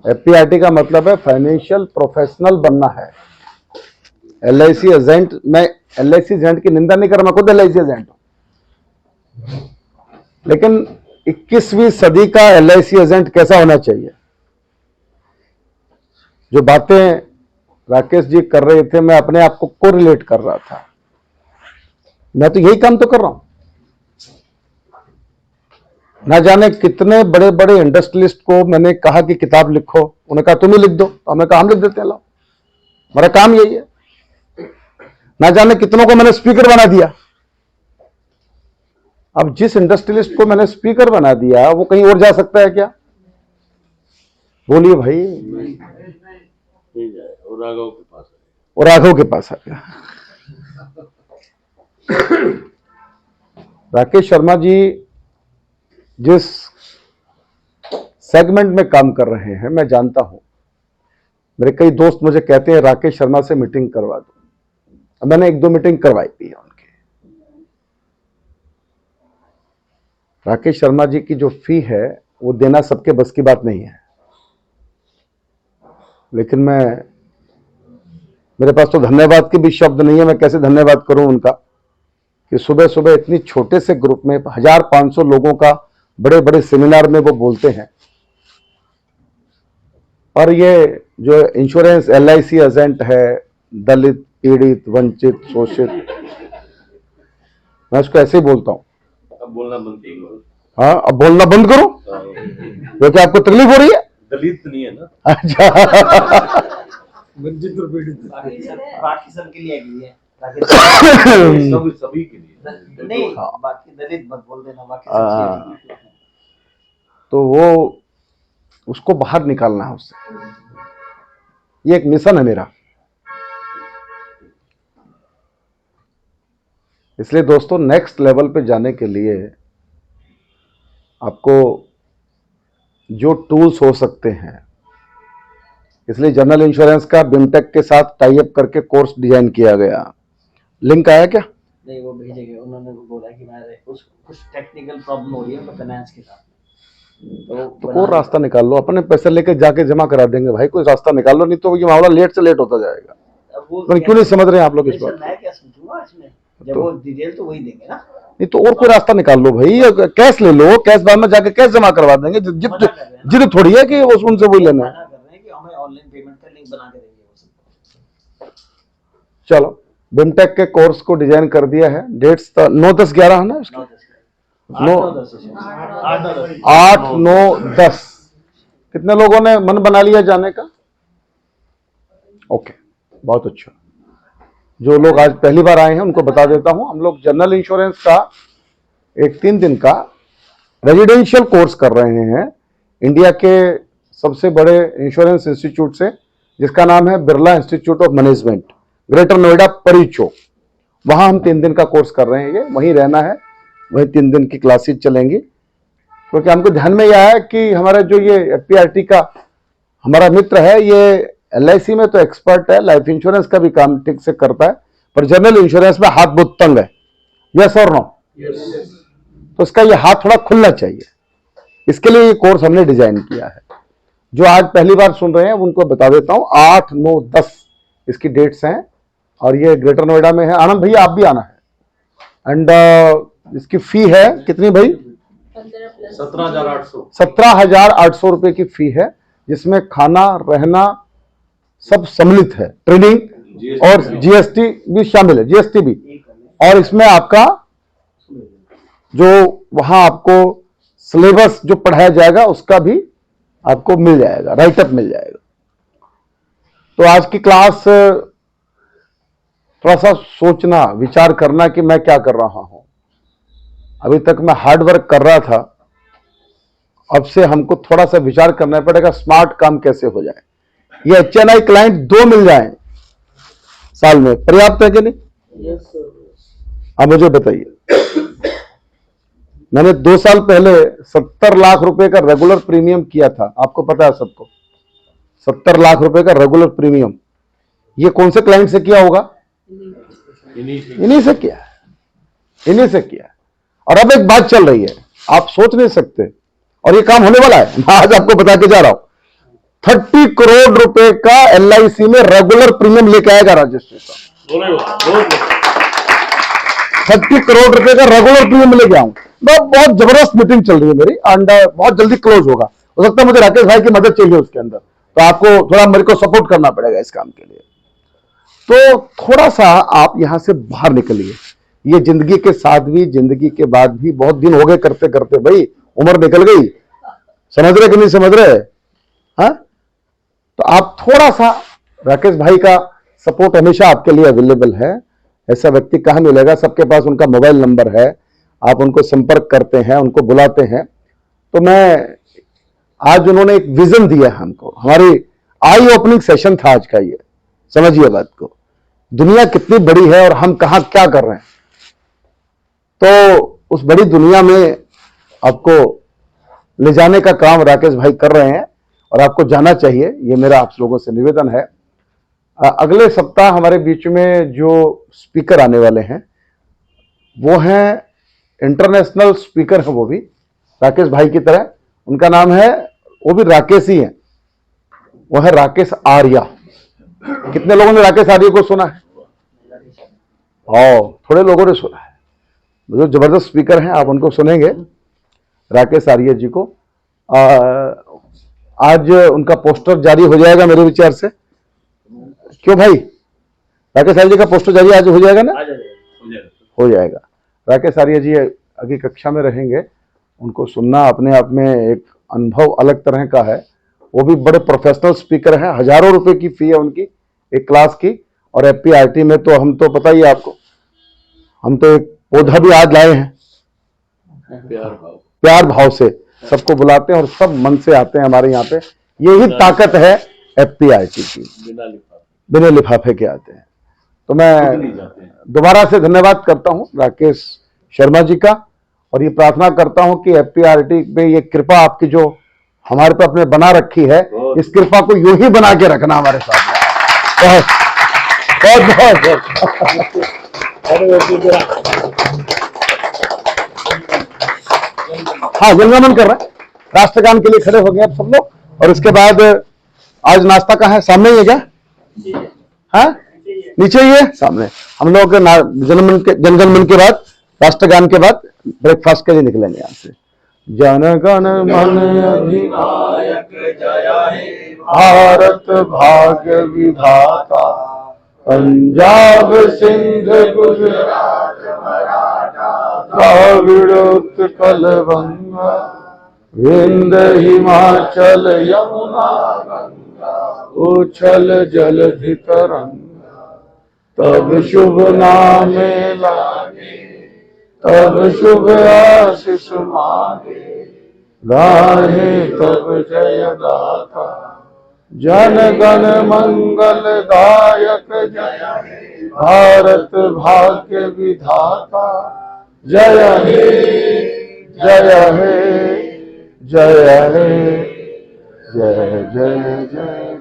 एफपीआरटी का मतलब है फाइनेंशियल प्रोफेशनल बनना है। एलआईसी एजेंट, मैं एलआईसी एजेंट की निंदा नहीं कर रहा, मैं खुद एलआईसी एजेंट हूं, लेकिन 21वीं सदी का एलआईसी एजेंट कैसा होना चाहिए? जो बातें राकेश जी कर रहे थे, मैं अपने आप को कोरिलेट कर रहा था। मैं तो यही काम तो कर रहा हूं। ना जाने कितने बड़े बड़े इंडस्ट्रियलिस्ट को मैंने कहा कि किताब लिखो, उन्होंने कहा तुम ही लिख दो, तो हमने कहा हम लिख देते हैं, लो हमारा काम यही है। ना जाने कितनों को मैंने स्पीकर बना दिया। अब जिस इंडस्ट्रियलिस्ट को मैंने स्पीकर बना दिया, वो कहीं और जा सकता है क्या? बोलिए भाई। और राघव के पास है, और राघव के पास आ गया। राकेश शर्मा जी जिस सेगमेंट में काम कर रहे हैं, मैं जानता हूं। मेरे कई दोस्त मुझे कहते हैं राकेश शर्मा से मीटिंग करवा दो। अब मैंने 1-2 मीटिंग करवाई भी है उनकी। राकेश शर्मा जी की जो फी है वो देना सबके बस की बात नहीं है, लेकिन मेरे पास तो धन्यवाद के भी शब्द नहीं है। मैं कैसे धन्यवाद करूं उनका कि सुबह सुबह इतनी छोटे से ग्रुप में 1500 लोगों का बड़े बड़े सेमिनार में वो बोलते हैं। और ये जो इंश्योरेंस एलआईसी एजेंट है, दलित, पीड़ित, वंचित, शोषित, मैं उसको ऐसे ही बोलता हूं। अब बोलना बंद करो। हाँ, अब बोलना बंद करो क्योंकि आपको तकलीफ हो रही है। दलित नहीं है ना। अच्छा, वंचित और पीड़ित बाकी सबके लिए है, सभी के लिए नहीं, बाकी दलित मत बोल देना, बाकी सबके लिए। तो वो उसको बाहर निकालना है उससे। ये एक मिशन है मेरा। इसलिए दोस्तों, नेक्स्ट लेवल पे जाने के लिए आपको जो टूल्स हो सकते हैं, इसलिए जनरल इंश्योरेंस का बिमटेक के साथ टाई अप करके कोर्स डिजाइन किया गया। लिंक आया क्या? नहीं, वो भेजेंगे। उन्होंने बोला कि मैं कुछ टेक्निकल प्रॉब्लम हो रही है फाइनेंस के साथ, तो और रास्ता निकाल लो। अपने पैसे लेके जाके जमा करा देंगे भाई, कोई रास्ता निकाल लो, नहीं तो ये मामला लेट से लेट होता जाएगा। तो क्यों नहीं समझ रहे हैं आप लोग इस बात? मैं क्या समझूंगा इसमें, जब वो डिटेल तो वही देंगे ना। नहीं तो और कोई रास्ता निकाल लो भाई, कैश ले लो, कैश बाद में जाके कैश जमा करवा देंगे। जिद थोड़ी है कि उनसे वही लेना है। हमें ऑनलाइन पेमेंट का लिंक बना के देंगे। चलो, बिमटेक के कोर्स को डिजाइन कर दिया है। डेट्स 9, 10, 11 है ना इसके? 8, 9, 10। कितने लोगों ने मन बना लिया जाने का? ओके, बहुत अच्छा। जो लोग आज पहली बार आए हैं उनको बता देता हूं, हम लोग जनरल इंश्योरेंस का एक 3 दिन का रेजिडेंशियल कोर्स कर रहे हैं इंडिया के सबसे बड़े इंश्योरेंस इंस्टीट्यूट से, जिसका नाम है Birla institute of management, greater Noida, परी चौक। वहां हम 3 दिन का कोर्स कर रहे हैं, ये वहीं रहना है, वहीं 3 दिन की क्लासेज चलेंगी। क्योंकि हमको ध्यान में यह है कि हमारा जो ये एफपीआरटी का हमारा मित्र है, ये एलआईसी में तो एक्सपर्ट है, लाइफ इंश्योरेंस का भी काम ठीक से करता है, पर जनरल इंश्योरेंस में हाथ बहुत तंग है। यस और नो? तो उसका ये हाथ थोड़ा खुलना चाहिए, इसके लिए ये कोर्स हमने डिजाइन किया है। जो आज पहली बार सुन रहे हैं उनको बता देता हूं, 8, 9, 10 इसकी डेट्स हैं, और ये ग्रेटर नोएडा में है। आनंद भैया आप भी आना है। एंड इसकी फी है कितनी भाई? 17,800। 17,800 रुपए की फी है, जिसमें खाना रहना सब सम्मिलित है, ट्रेनिंग और जीएसटी भी शामिल है, जीएसटी भी। और इसमें आपका जो वहां आपको सिलेबस जो पढ़ाया जाएगा उसका भी आपको मिल जाएगा, राइटअप मिल जाएगा। तो आज की क्लास थोड़ा सा सोचना, विचार करना कि मैं क्या कर रहा हूं। अभी तक मैं हार्ड वर्क कर रहा था, अब से हमको थोड़ा सा विचार करना पड़ेगा स्मार्ट काम कैसे हो जाए। ये एचएनआई क्लाइंट 2 मिल जाए साल में, पर्याप्त है कि नहीं? अब मुझे बताइए, मैंने 2 साल पहले 70 लाख रुपए का रेगुलर प्रीमियम किया था, आपको पता है सबको, 70 लाख रुपए का रेगुलर प्रीमियम। ये कौन से क्लाइंट से किया होगा? इन्हीं से किया है, इन्हीं से किया है। और अब एक बात चल रही है, आप सोच नहीं सकते, और ये काम होने वाला है, मैं आज आपको बता के जा रहा हूं। 30 करोड़ रुपए का एलआईसी में रेगुलर प्रीमियम लेके आएगा रजिस्ट्रेशन। 30 करोड़ रुपए का रेगुलर प्रीमियम लेके आऊं। बहुत जबरदस्त मीटिंग चल रही है मेरी, एंड बहुत जल्दी क्लोज होगा। हो सकता है मुझे राकेश भाई की मदद चाहिए उसके अंदर, तो आपको थोड़ा मेरे को सपोर्ट करना पड़ेगा इस काम के लिए। तो थोड़ा सा आप यहां से बाहर निकलिए। ये जिंदगी के साथ भी, जिंदगी के बाद भी बहुत दिन हो गए करते करते, भाई उम्र निकल गई, समझ रहे कि नहीं समझ रहे? हाँ, तो आप थोड़ा सा, राकेश भाई का सपोर्ट हमेशा आपके लिए अवेलेबल है। ऐसा व्यक्ति कहां मिलेगा? सबके पास उनका मोबाइल नंबर है, आप उनको संपर्क करते हैं, उनको बुलाते हैं। तो मैं आज उन्होंने एक विजन दिया हमको, हमारी आई ओपनिंग सेशन था आज का। ये समझिए बात को, दुनिया कितनी बड़ी है और हम कहां क्या कर रहे हैं। तो उस बड़ी दुनिया में आपको ले जाने का काम राकेश भाई कर रहे हैं, और आपको जाना चाहिए, ये मेरा आप लोगों से निवेदन है। अगले सप्ताह हमारे बीच में जो स्पीकर आने वाले हैं वो हैं इंटरनेशनल स्पीकर है, वो भी राकेश भाई की तरह। उनका नाम है, वो भी राकेश ही है, वो है राकेश आर्या। कितने लोगों ने राकेश आर्या को सुना है? थोड़े लोगों ने सुना है। जो जबरदस्त स्पीकर हैं, आप उनको सुनेंगे, राकेश आर्या जी को। आज उनका पोस्टर जारी हो जाएगा मेरे विचार से। क्यों भाई, राकेश आर्या जी का पोस्टर जारी आज हो जाएगा ना? हो जाएगा। राकेश आर्या जी अगली कक्षा में रहेंगे, उनको सुनना अपने आप में एक अनुभव अलग तरह का है। वो भी बड़े प्रोफेशनल स्पीकर हैं, हजारों रुपए की फी है उनकी एक क्लास की। और एफपीआरटी में तो हम तो पता ही है आपको, हम तो एक पौधा भी आज लाए हैं, प्यार भाव से सबको बुलाते हैं और सब मन से आते हैं हमारे यहाँ पे। यही ताकत है एफपीआरटी की, बिना लिफाफे के आते हैं। तो मैं दोबारा से धन्यवाद करता हूं राकेश शर्मा जी का, और ये प्रार्थना करता हूं कि एफपीआरटी पे ये कृपा आपकी जो हमारे पे अपने बना रखी है, इस कृपा को यूं ही बना के रखना हमारे साथ। बहुत बहुत बहुत हाँ, जनगणमन कर रहे हैं, राष्ट्रगान के लिए खड़े हो गए आप सब लोग। और इसके बाद आज नाश्ता कहाँ है? सामने ही है क्या? हाँ, नीचे ही है सामने। हम लोग जनगणमन के बाद, राष्ट्रगान के बाद ब्रेकफास्ट के लिए निकलेंगे यहाँ से। जनगण मन अधिनायक जय हे भारत भाग्य विधाता, पंजाब सिंध गुजरात मराठा द्राविड़ उत्कल बंगा, विंध्य हिमाचल यमुना गंगा, उछल जलधि तरंगा। तब शुभ नामे लागे, तब शुभ आशीष मांगे, गाहे तब जय गाथा, जन गण मंगल दायक जय हे भारत भाग्य विधाता जय हे जय हे जय हे जय जय जय।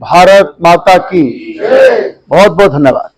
भारत माता की बहुत बहुत धन्यवाद।